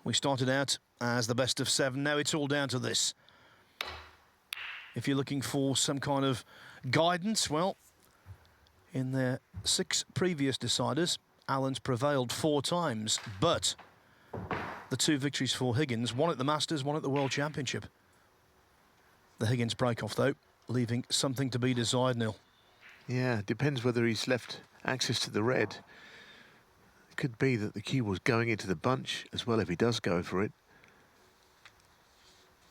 We started out as the best of 7. Now it's all down to this. If you're looking for some kind of guidance, well, in their 6 previous deciders, Allen's prevailed 4 times, but the 2 victories for Higgins, one at the Masters, one at the World Championship. The Higgins break-off, though, leaving something to be desired, Neil. Yeah, depends whether he's left access to the red. It could be that the cue was going into the bunch as well if he does go for it.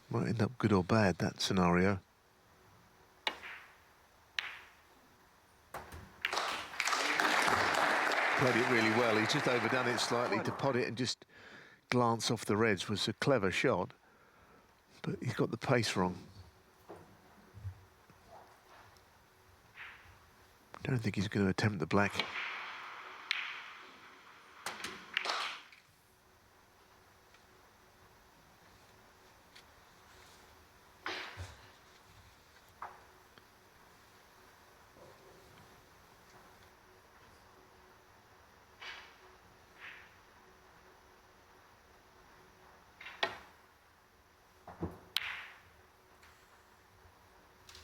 Might end up good or bad, that scenario. Played it really well. He's just overdone it slightly to pot it and just glance off the reds. Was a clever shot, but he's got the pace wrong. Don't think he's going to attempt the black.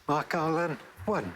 Mark Allen, 1.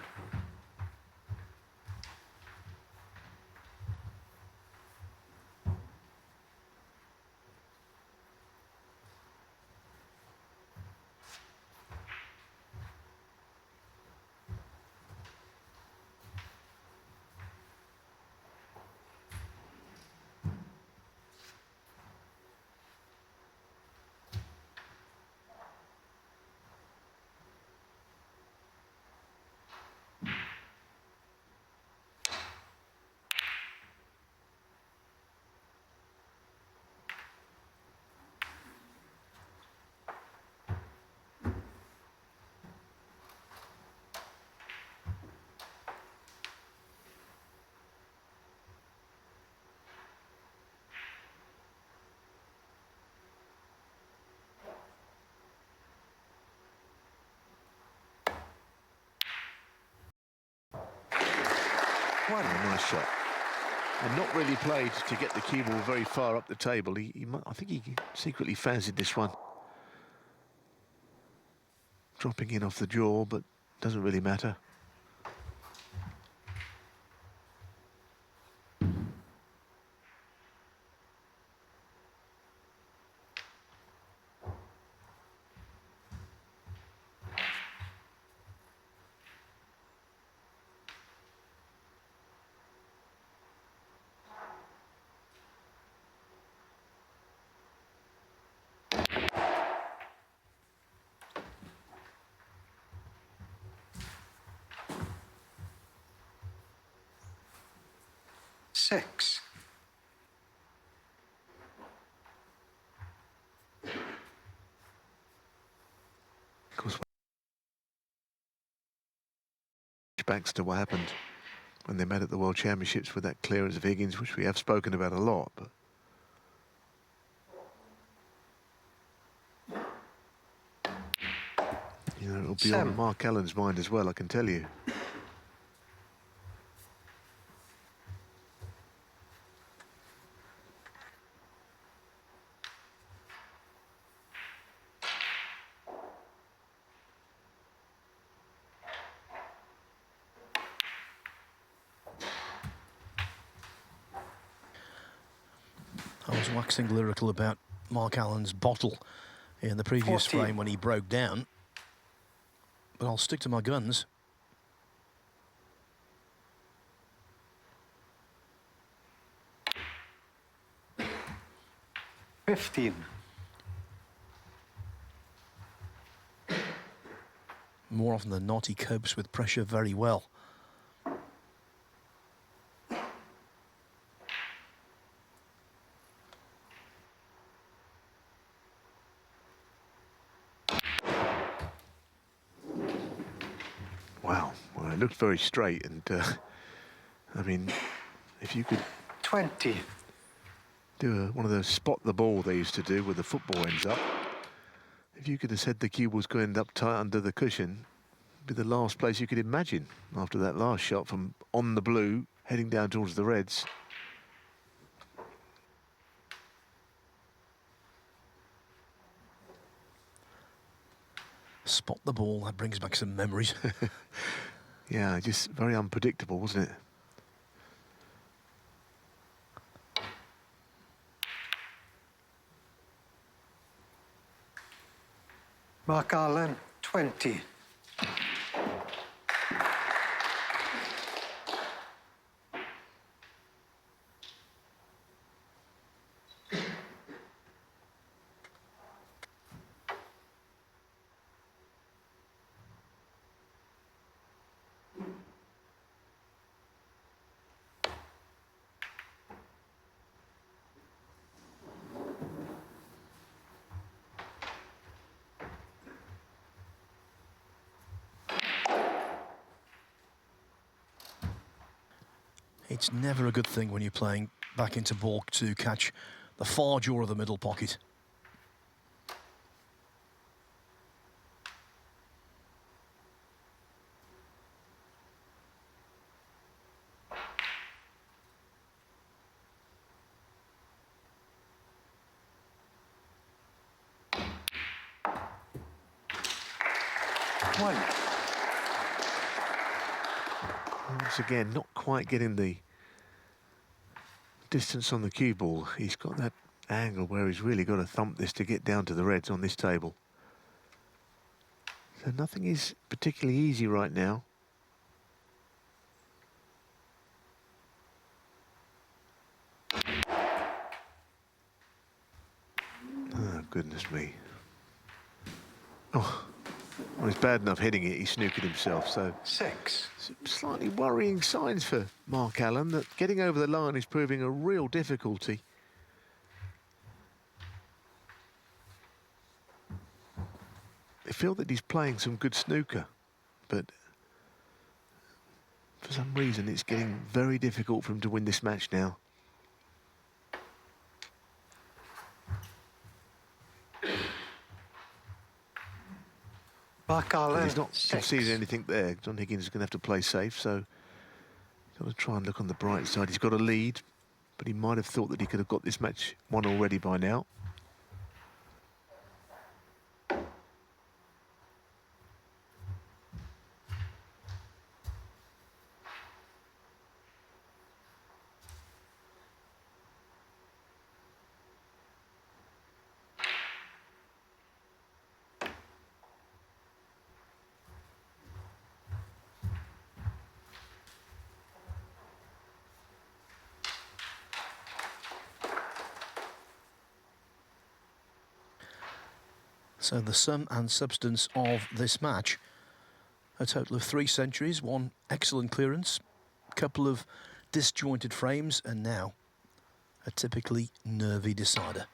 A nice shot. And not really played to get the cue ball very far up the table. I think he secretly fancied this one. Dropping in off the jaw, but doesn't really matter. $6. Of course, backs to what happened when they met at the World Championships with that clearance of Higgins, which we have spoken about a lot. But you know, it'll be on Mark Allen's mind as well, I can tell you. I was waxing lyrical about Mark Allen's bottle in the previous 14. frame when he broke down, but I'll stick to my guns. $15. More often than not, he copes with pressure very well. Wow, well, it looked very straight, and I mean, if you could 20. do one of those spot the ball they used to do where the football ends up, if you could have said the cue was going to end up tight under the cushion, it'd be the last place you could imagine after that last shot from on the blue, heading down towards the reds. Spot the ball, that brings back some memories. Yeah, just very unpredictable, wasn't it? Mark Allen, 20. It's never a good thing when you're playing back into balk to catch the far jaw of the middle pocket. One. Once again, not quite getting the distance on the cue ball. He's got that angle where he's really got to thump this to get down to the reds on this table. So nothing is particularly easy right now. Oh, goodness me. Oh, well, it's bad enough hitting it, he snookered himself, so 6. some slightly worrying signs for Mark Allen that getting over the line is proving a real difficulty. I feel that he's playing some good snooker, but for some reason it's getting very difficult for him to win this match now. Mark And Allen, he's not 6. conceded anything there. John Higgins is going to have to play safe, so he's got to try and look on the bright side. He's got a lead, but he might have thought that he could have got this match won already by now. So the sum and substance of this match, a total of 3 centuries, 1 excellent clearance, a couple of disjointed frames, and now a typically nervy decider.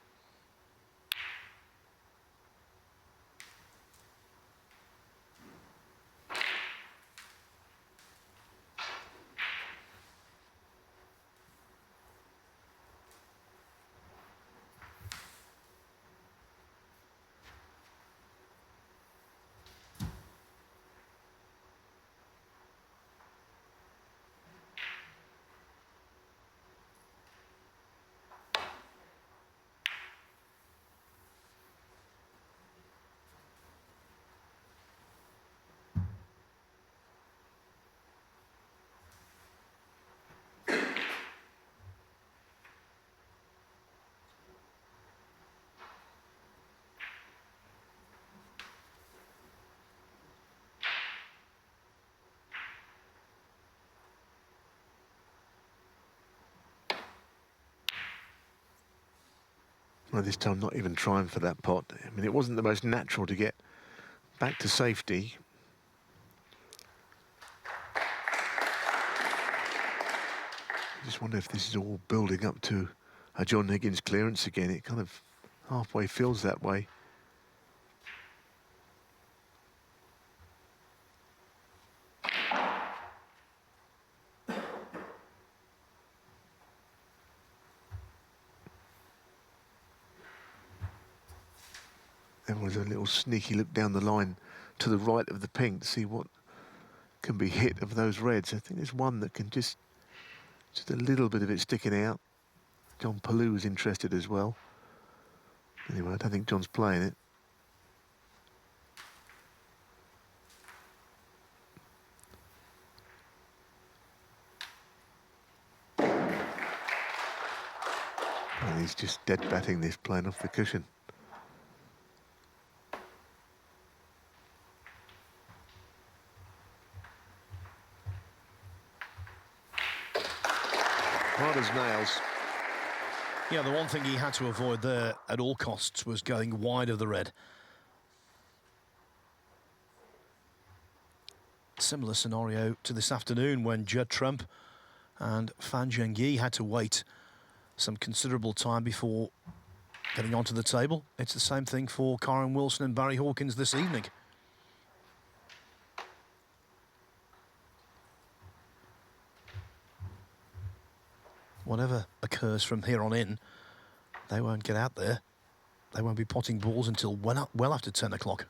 Well, this time not even trying for that pot. I mean, it wasn't the most natural to get back to safety. I just wonder if this is all building up to a John Higgins clearance again. It kind of halfway feels that way. There was a little sneaky look down the line to the right of the pink to see what can be hit of those reds. I think there's one that can just a little bit of it sticking out. John Palou is interested as well. Anyway, I don't think John's playing it. And he's just dead batting this, playing off the cushion. Hard as nails. Yeah, the one thing he had to avoid there at all costs was going wide of the red. Similar scenario to this afternoon when Judd Trump and Fan Zhengyi had to wait some considerable time before getting onto the table. It's the same thing for Kyron Wilson and Barry Hawkins this evening. Whatever occurs from here on in, they won't get out there. They won't be potting balls until well after 10 o'clock.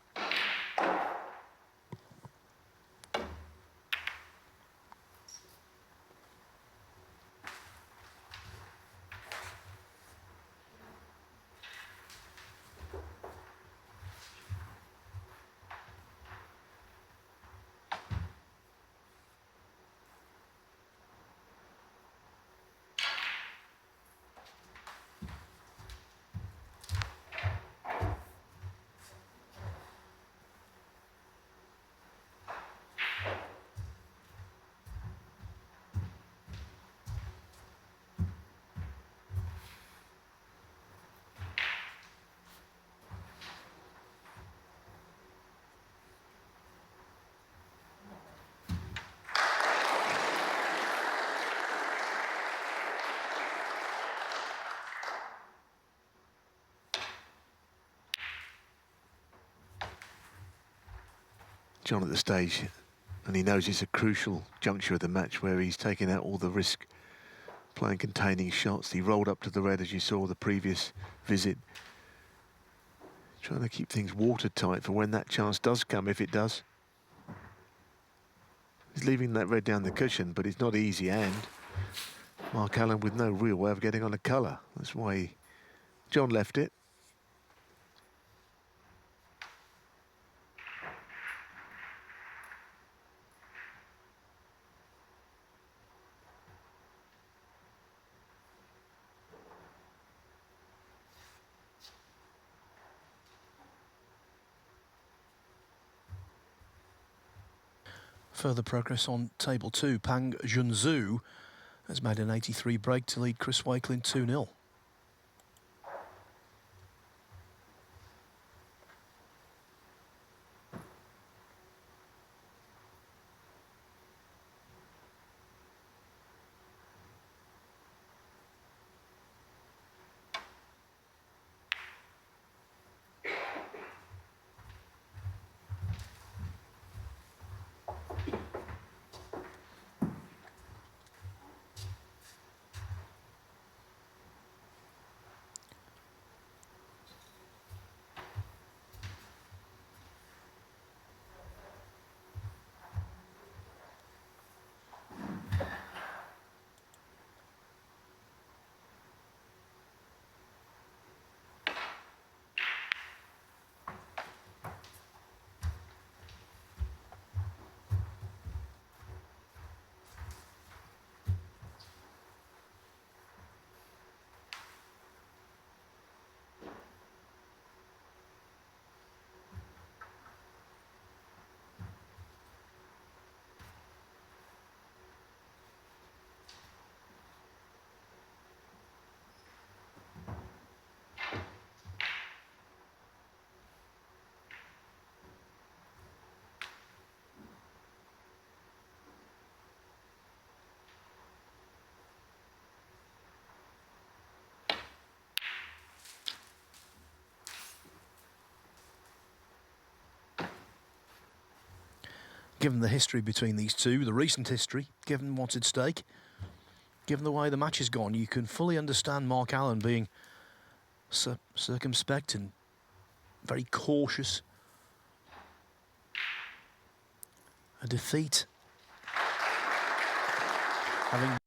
John at the stage, and he knows it's a crucial juncture of the match where he's taking out all the risk, playing containing shots. He rolled up to the red as you saw the previous visit, trying to keep things watertight for when that chance does come, if it does. He's leaving that red down the cushion, but it's not easy, and Mark Allen with no real way of getting on a colour. That's why John left it. Further progress on table 2. Pang Junzhu has made an 83 break to lead Chris Wakelin 2-0. given the history between these two, the recent history, given what's at stake, given the way the match has gone, you can fully understand Mark Allen being circumspect and very cautious. A defeat, having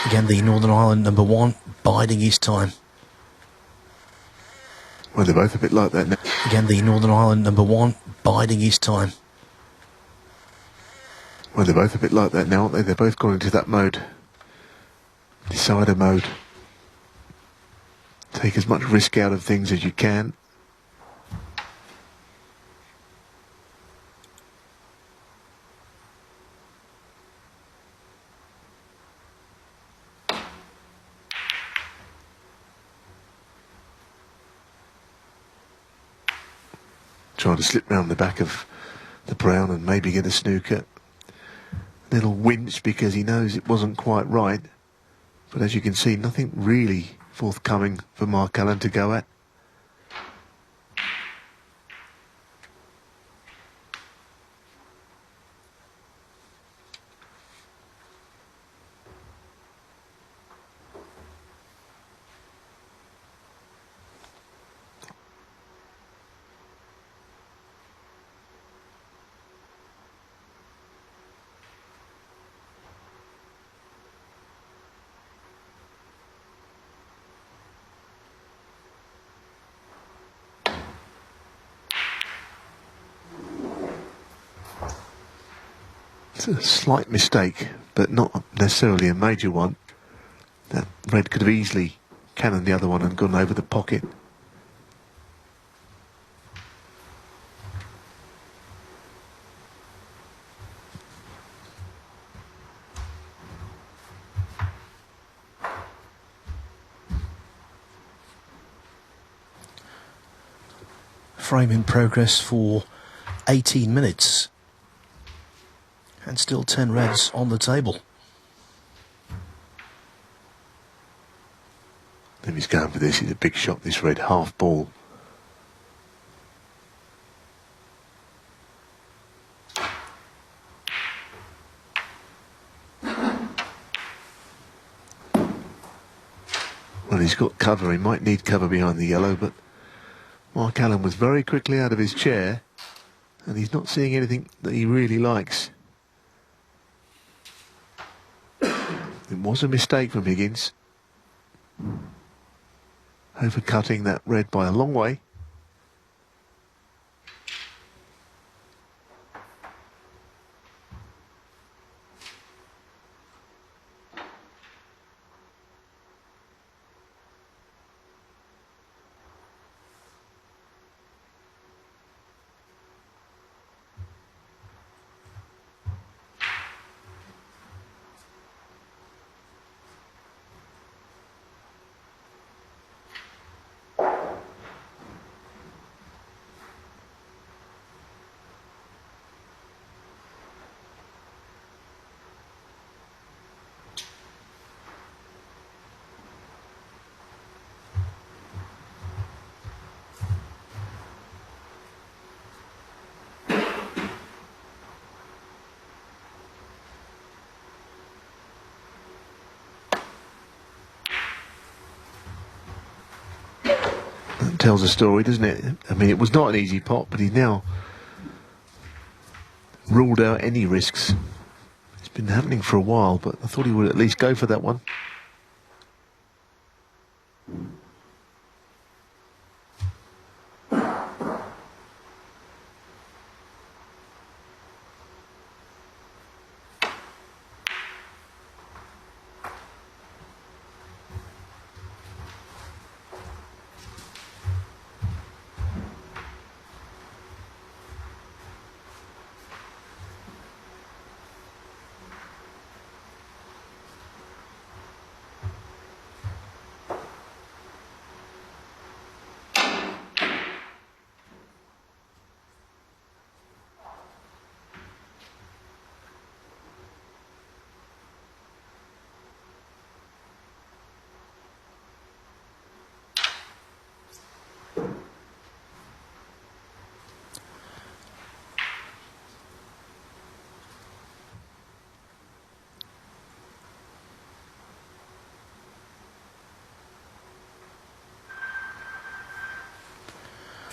again the Northern Ireland #1 biding his time. Well, they're both a bit like that now. Again the Northern Ireland #1 biding his time. Well, they're both a bit like that now, aren't they? They're both gone into that mode. Decider mode. Take as much risk out of things as you can. Trying to slip round the back of the brown and maybe get a snooker. Little winch because he knows it wasn't quite right. But as you can see, nothing really forthcoming for Mark Allen to go at. It's a slight mistake, but not necessarily a major one. That red could have easily cannoned the other one and gone over the pocket. Frame in progress for 18 minutes. And still 10 reds on the table. If he's going for this, he's a big shot, this red half ball. Well, he's got cover. He might need cover behind the yellow, but Mark Allen was very quickly out of his chair, and he's not seeing anything that he really likes. It was a mistake from Higgins. Overcutting that red by a long way. That tells a story, doesn't it? I mean, it was not an easy pot, but he's now ruled out any risks. It's been happening for a while, but I thought he would at least go for that one.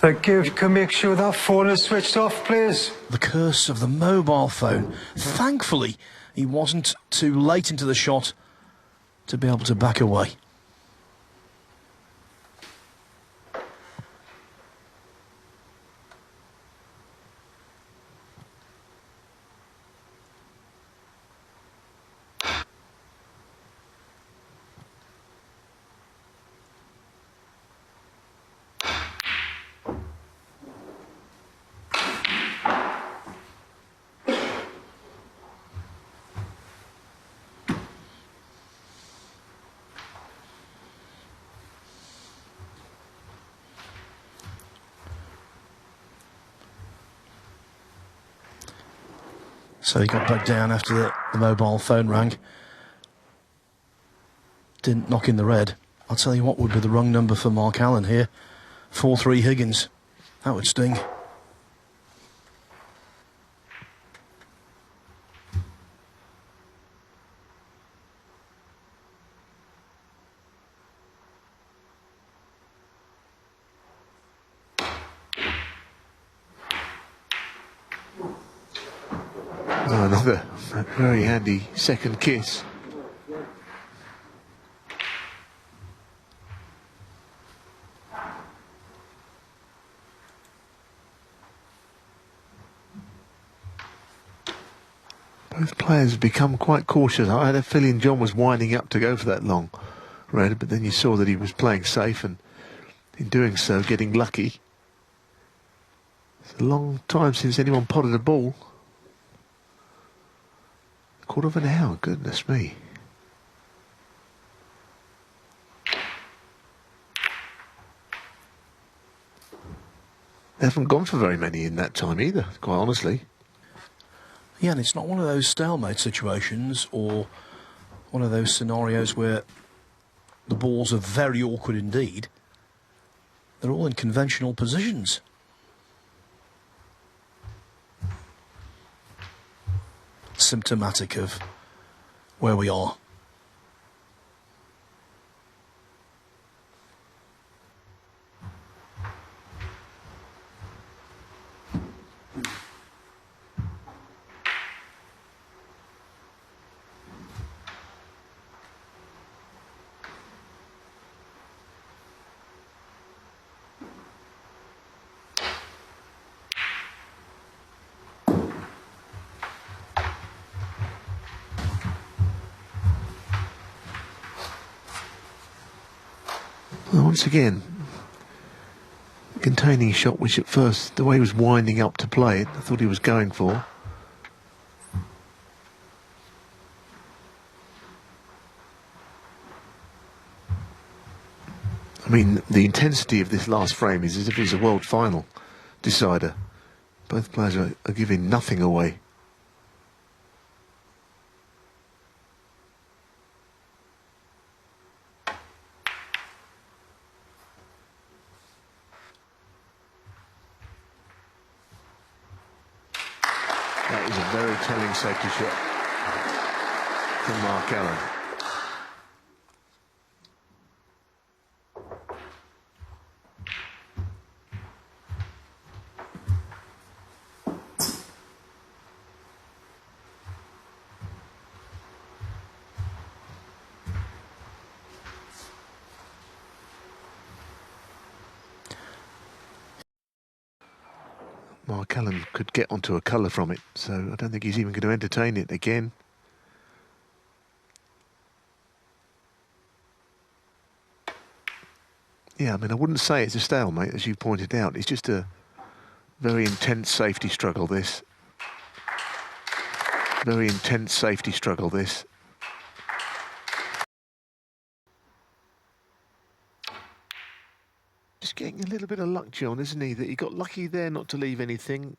Can make sure that phone is switched off, please. The curse of the mobile phone. Thankfully, he wasn't too late into the shot to be able to back away. So he got back down after the mobile phone rang. Didn't knock in the red. I'll tell you what would be the wrong number for Mark Allen here. 4-3 Higgins. That would sting. Oh, another very handy second kiss. Both players have become quite cautious. I had a feeling John was winding up to go for that long red, but then you saw that he was playing safe and in doing so getting lucky. It's a long time since anyone potted a ball. Quarter of an hour, goodness me. They haven't gone for very many in that time either, quite honestly. Yeah, and it's not one of those stalemate situations or one of those scenarios where the balls are very awkward indeed. They're all in conventional positions. Symptomatic of where we are. Well, once again, containing shot, which at first, the way he was winding up to play it, I thought he was going for. I mean, the intensity of this last frame is as if it's a world final decider. Both players are giving nothing away. That was a very telling safety shot from Mark Allen. Mark Allen could get onto a colour from it, so I don't think he's even going to entertain it again. Yeah, I mean, I wouldn't say it's a stalemate, as you pointed out. It's just a very intense safety struggle, this. Very intense safety struggle, this. Just getting a little bit of luck, John, isn't he? That he got lucky there not to leave anything.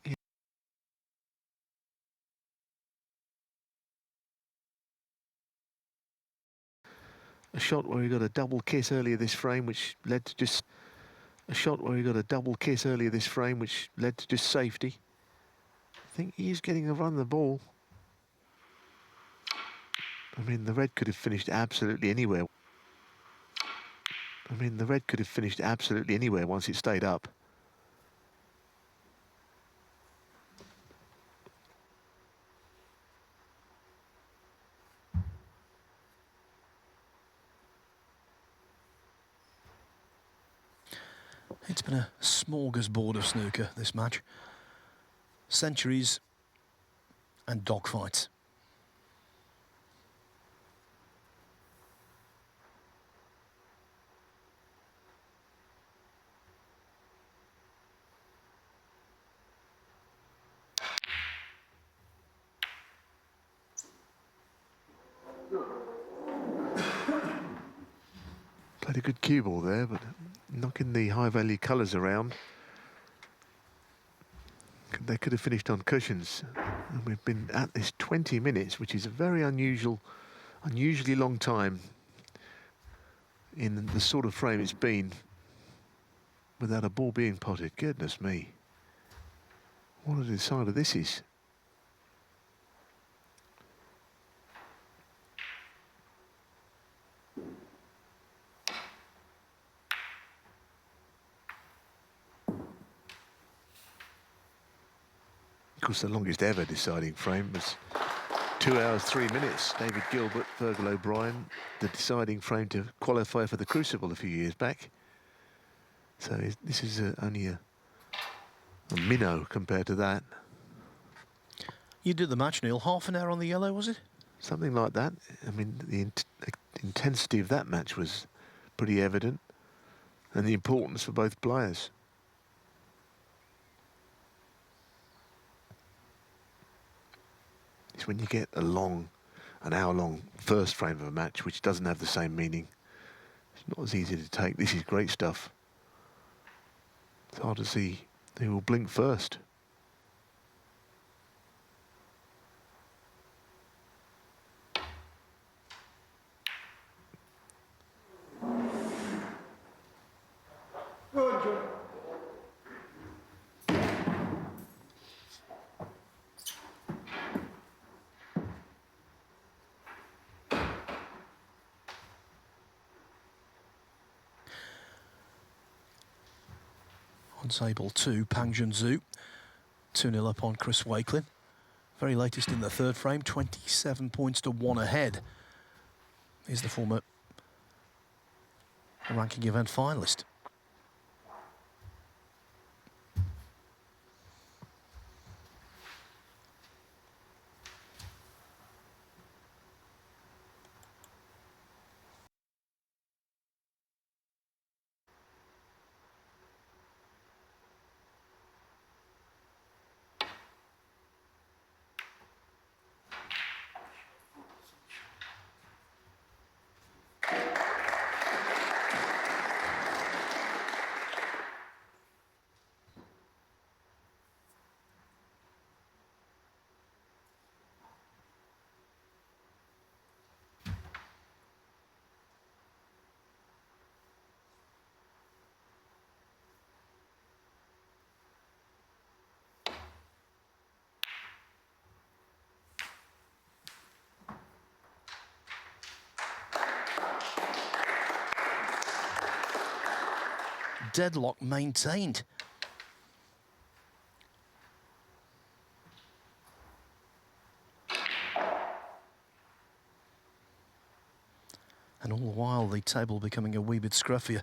A shot where he got a double kiss earlier this frame, which led to just... A shot where he got a double kiss earlier this frame, which led to just safety. I think he is getting a run of the ball. I mean, the red could have finished absolutely anywhere. I mean, the red could have finished absolutely anywhere once it stayed up. It's been a smorgasbord of snooker, this match. Centuries and dogfights. Played a good cue ball there, but knocking the high-value colours around. They could have finished on cushions. And we've been at this 20 minutes, which is a very unusually long time in the sort of frame it's been without a ball being potted. Goodness me. What a decider this is. Of course, the longest ever deciding frame was 2 hours, 3 minutes. David Gilbert, Virgil O'Brien, the deciding frame to qualify for the Crucible a few years back. So this is only a minnow compared to that. You did the match, Neil. Half an hour on the yellow, was it? Something like that. I mean, the intensity of that match was pretty evident, and the importance for both players. It's when you get an hour-long first frame of a match, which doesn't have the same meaning. It's not as easy to take. This is great stuff. It's hard to see who will blink first. On table 2, Pang Junzhu, 2-0 up on Chris Wakelin. Very latest in the third frame, 27 points to 1 ahead. Is the former ranking event finalist. Deadlock maintained. And all the while, the table becoming a wee bit scruffier.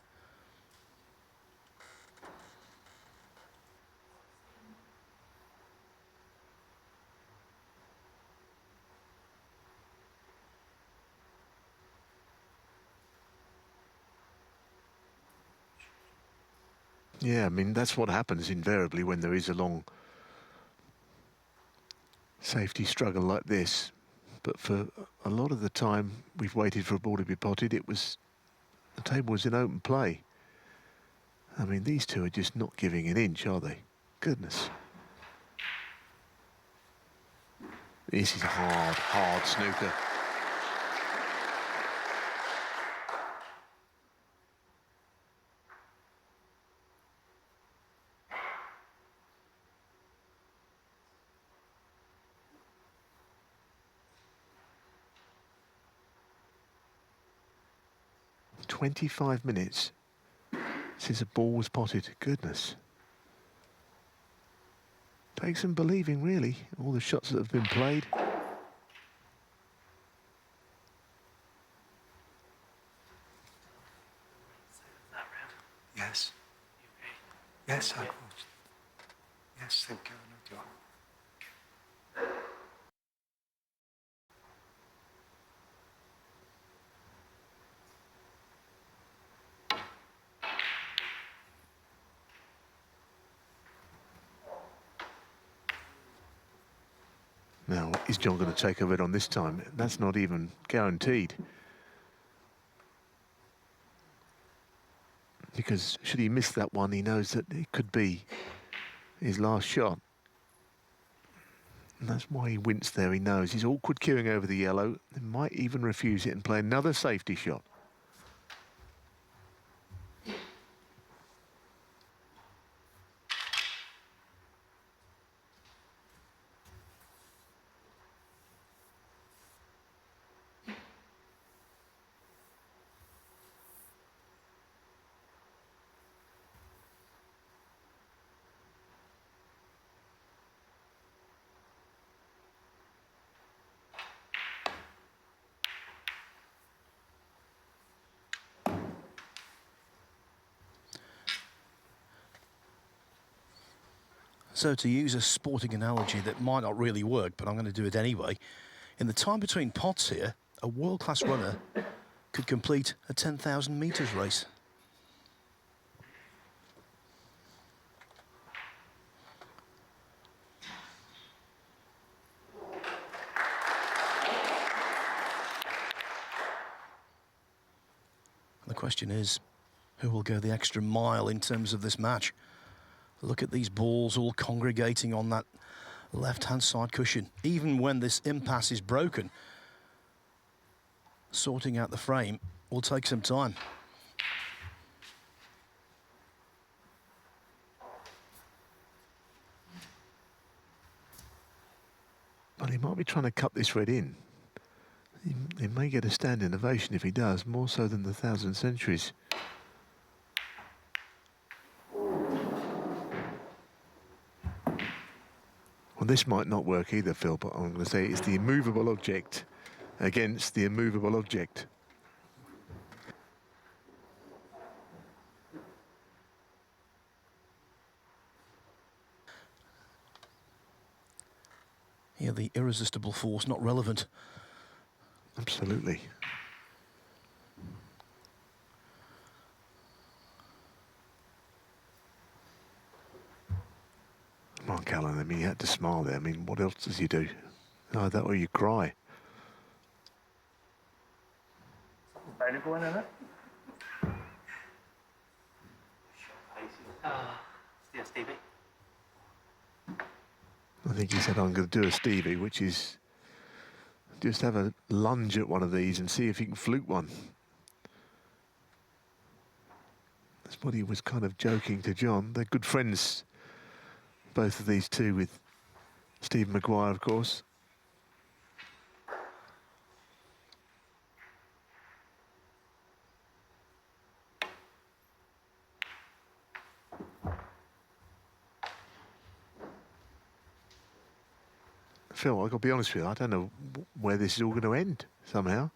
Yeah, I mean, that's what happens invariably when there is a long safety struggle like this. But for a lot of the time we've waited for a ball to be potted, the table was in open play. I mean, these two are just not giving an inch, are they? Goodness. This is hard snooker. "25 minutes since a ball was potted." Goodness. Takes some believing, really, all the shots that have been played. Yes. Yes, I would. Yes, thank you. I know you. Now, is John going to take a red on this time? That's not even guaranteed. Because should he miss that one, he knows that it could be his last shot. And that's why he winced there. He knows he's awkward queuing over the yellow. They might even refuse it and play another safety shot. So to use a sporting analogy that might not really work, but I'm going to do it anyway, in the time between pots here, a world-class runner could complete a 10,000 metres race. The question is, who will go the extra mile in terms of this match? Look at these balls all congregating on that left-hand side cushion. Even when this impasse is broken, sorting out the frame will take some time. But he might be trying to cut this red in. He may get a standing ovation if he does, more so than the 1,000 centuries. Well, this might not work either, Phil, but I'm going to say it's the immovable object against the immovable object. Yeah, the irresistible force not relevant. Absolutely. Mark Allen, I mean, he had to smile there. I mean, what else does he do? Oh, that or you cry. Still Stevie. I think he said, I'm going to do a Stevie, which is just have a lunge at one of these and see if he can fluke one. That's what he was kind of joking to John. They're good friends, both of these two, with Steve Maguire, of course. Phil, I've got to be honest with you, I don't know where this is all going to end somehow.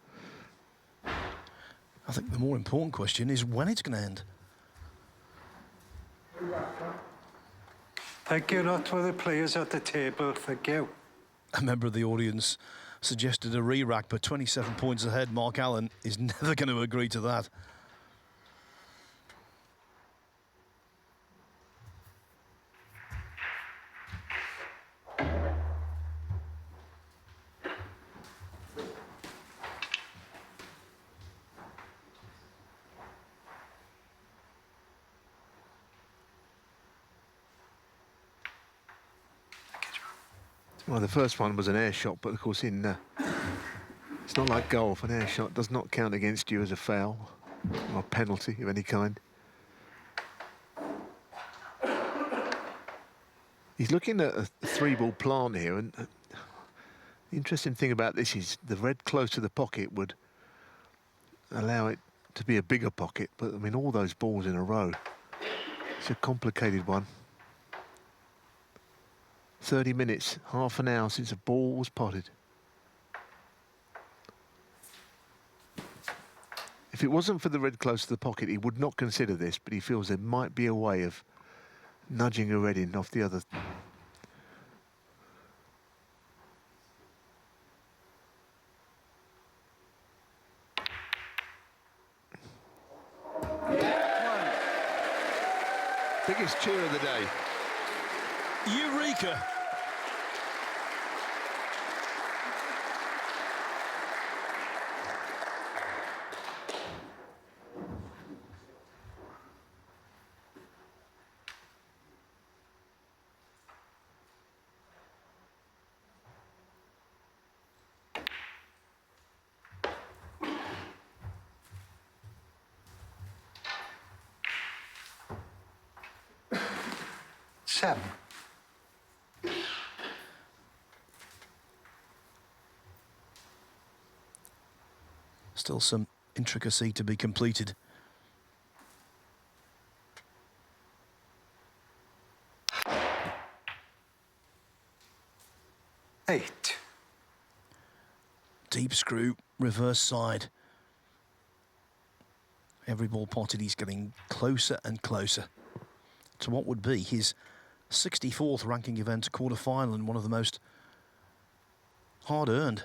I think the more important question is when it's going to end. Thank you, not for the players at the table. Thank you. A member of the audience suggested a re-rack, but 27 points ahead, Mark Allen is never going to agree to that. Well, the first one was an air shot, but of course it's not like golf. An air shot does not count against you as a foul or penalty of any kind. He's looking at a three-ball plant here, and the interesting thing about this is the red close to the pocket would allow it to be a bigger pocket, but I mean, all those balls in a row. It's a complicated one. 30 minutes, half an hour since a ball was potted. If it wasn't for the red close to the pocket, he would not consider this, but he feels there might be a way of nudging a red in off the other. Biggest cheer of the day. Eureka! Seven. Still some intricacy to be completed. Eight. Deep screw, reverse side. Every ball potted, he's getting closer and closer to what would be his 64th ranking event quarter-final, and one of the most hard-earned.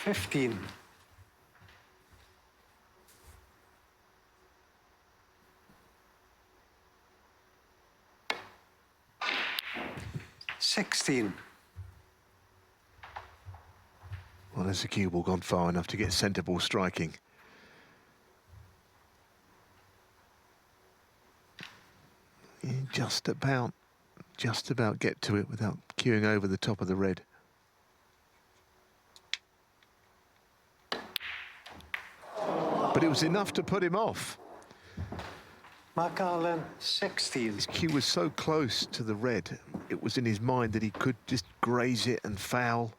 $15. $16. Well, has the cue ball gone far enough to get centre ball striking? Just about get to it without cueing over the top of the red. But it was enough to put him off. Mark Allen, 16. His cue was so close to the red, it was in his mind that he could just graze it and foul.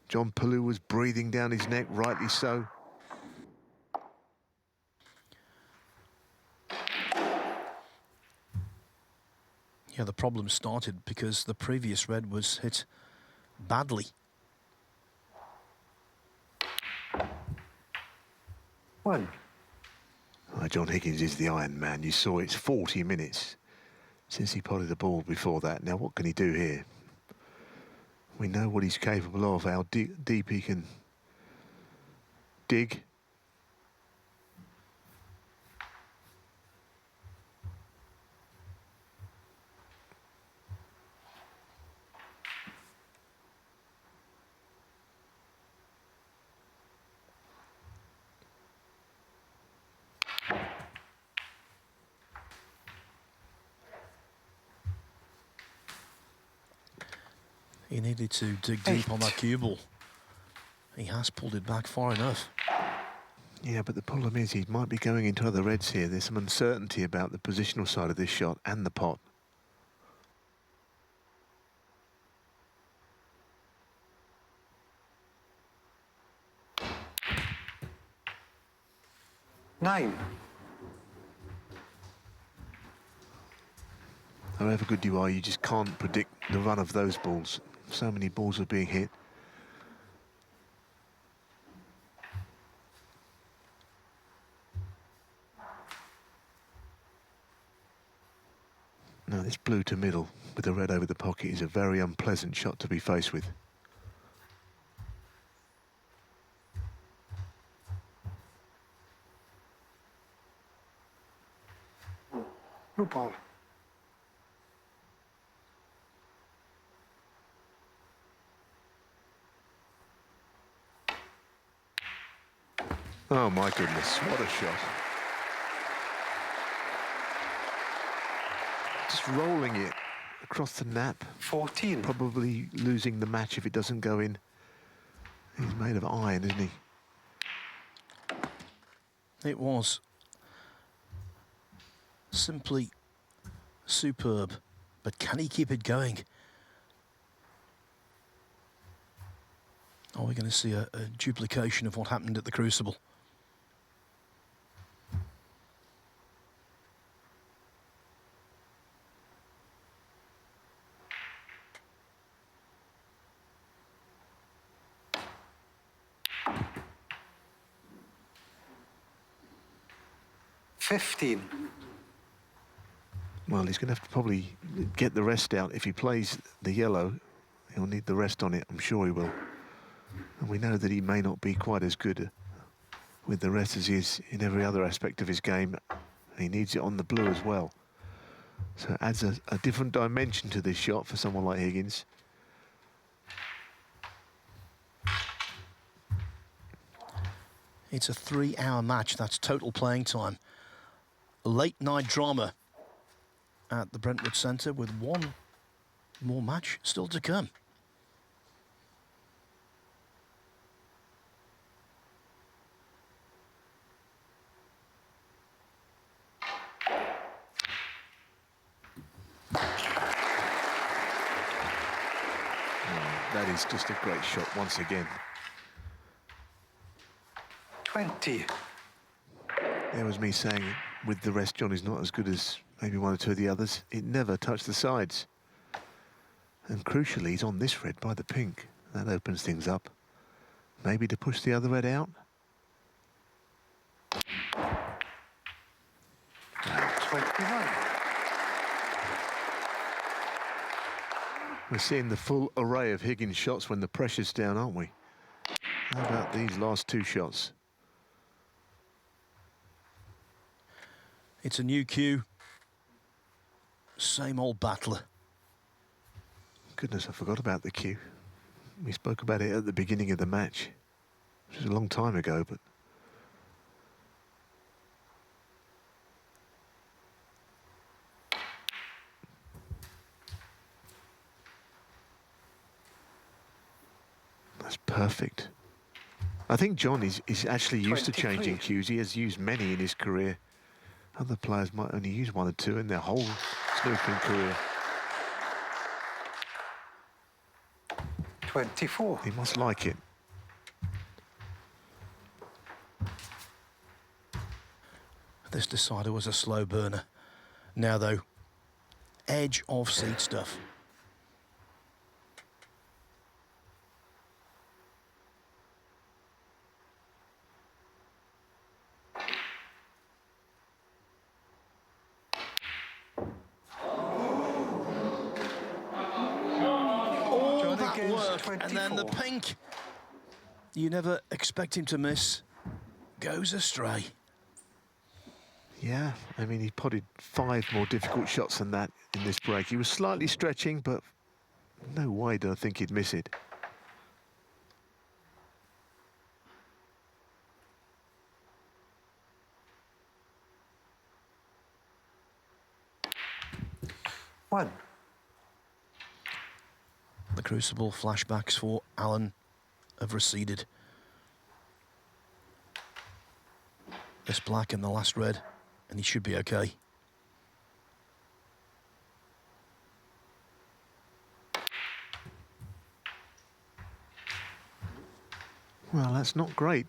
John Palou was breathing down his neck, rightly so. Yeah, the problem started because the previous red was hit badly. One. John Higgins is the Iron Man. You saw it's 40 minutes since he potted the ball before that. Now, what can he do here? We know what he's capable of, how deep he can dig. He needed to dig deep on that cue ball. He has pulled it back far enough. Yeah, but the problem is he might be going into other reds here. There's some uncertainty about the positional side of this shot and the pot. Nine. However good you are, you just can't predict the run of those balls. So many balls are being hit. Now, this blue to middle with the red over the pocket is a very unpleasant shot to be faced with. Blue ball. Oh my goodness, what a shot. Just just rolling it across the nap. 14. Probably losing the match if it doesn't go in. He's made of iron, isn't he? It was simply superb, but can he keep it going? Are we going to see a duplication of what happened at the Crucible? Well, he's going to have to probably get the rest out. If he plays the yellow, he'll need the rest on it. I'm sure he will. And we know that he may not be quite as good with the rest as he is in every other aspect of his game. He needs it on the blue as well. So it adds a different dimension to this shot for someone like Higgins. It's a 3-hour match. That's total playing time. Late night drama at the Brentwood Centre with one more match still to come. That is just a great shot once again. 20. There was me saying, with the rest, John is not as good as maybe one or two of the others. It never touched the sides. And crucially, he's on this red by the pink. That opens things up. Maybe to push the other red out. 21. We're seeing the full array of Higgins shots when the pressure's down, aren't we? How about these last two shots? It's a new cue. Same old battler. Goodness, I forgot about the cue. We spoke about it at the beginning of the match, which was a long time ago, but... That's perfect. I think John is actually used to changing cues. He has used many in his career. Other players might only use one or two in their whole snookering career. 24. He must like it. This decider was a slow burner. Now, though, edge of seat stuff. All that work, and then the pink. You never expect him to miss. Goes astray. Yeah, I mean, he potted 5 more difficult shots than that in this break. He was slightly stretching, but no way do I think he'd miss it. One. The Crucible flashbacks for Alan have receded. This black and the last red, and he should be okay. Well, that's not great.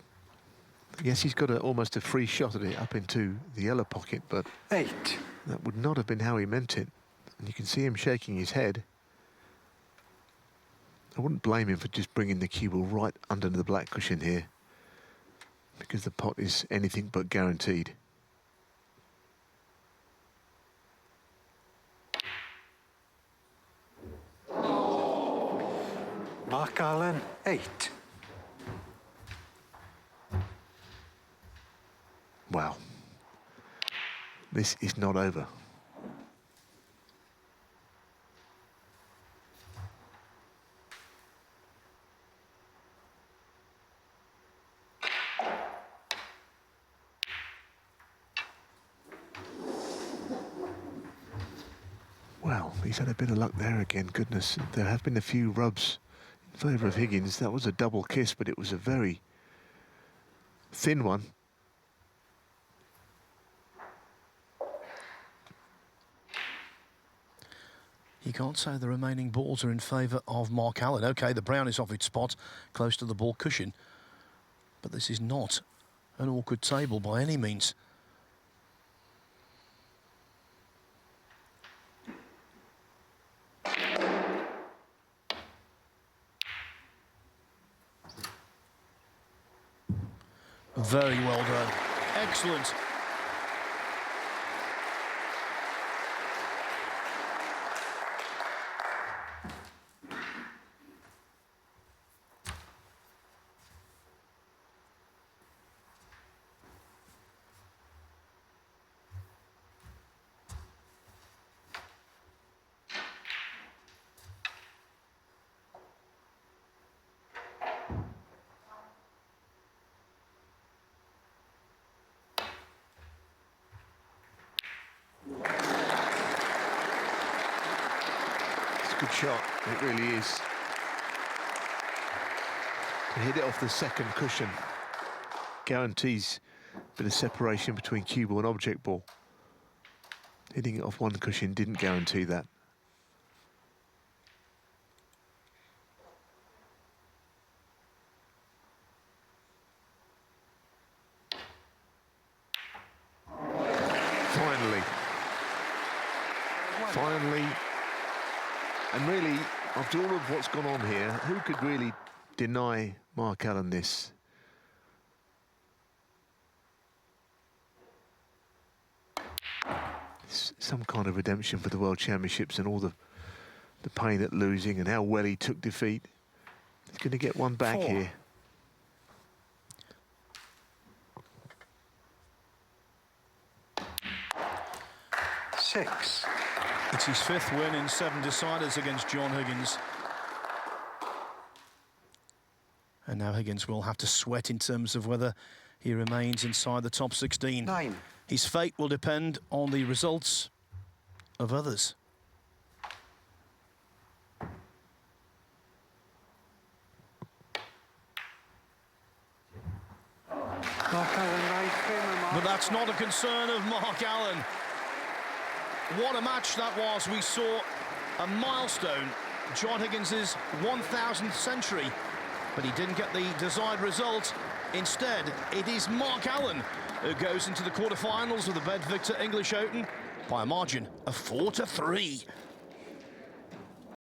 Yes, he's got almost a free shot at it up into the yellow pocket, but 8. that would not have been how he meant it. And you can see him shaking his head. I wouldn't blame him for just bringing the cue ball right under the black cushion here, because the pot is anything but guaranteed. Mark Allen, 8. Wow. This is not over. Well, he's had a bit of luck there again, goodness. There have been a few rubs in favour of Higgins. That was a double kiss, but it was a very thin one. You can't say the remaining balls are in favour of Mark Allen. OK, the brown is off its spot, close to the ball cushion. But this is not an awkward table by any means. Very well done. Excellent. Good shot, it really is. To hit it off the second cushion guarantees a bit of separation between cue ball and object ball. Hitting it off one cushion didn't guarantee that. Finally. And really, after all of what's gone on here, who could really deny Mark Allen this? It's some kind of redemption for the World Championships and all the pain at losing and how well he took defeat. He's going to get one back here. 6. It's his 5th win in 7 deciders against John Higgins. And now Higgins will have to sweat in terms of whether he remains inside the top 16. 9. His fate will depend on the results of others. Mark Allen, but that's not a concern of Mark Allen. What a match that was. We saw a milestone, John Higgins's 1000th century, but he didn't get the desired result. Instead, it is Mark Allen who goes into the quarterfinals of the Bedvictor English Open by a margin of 4-3.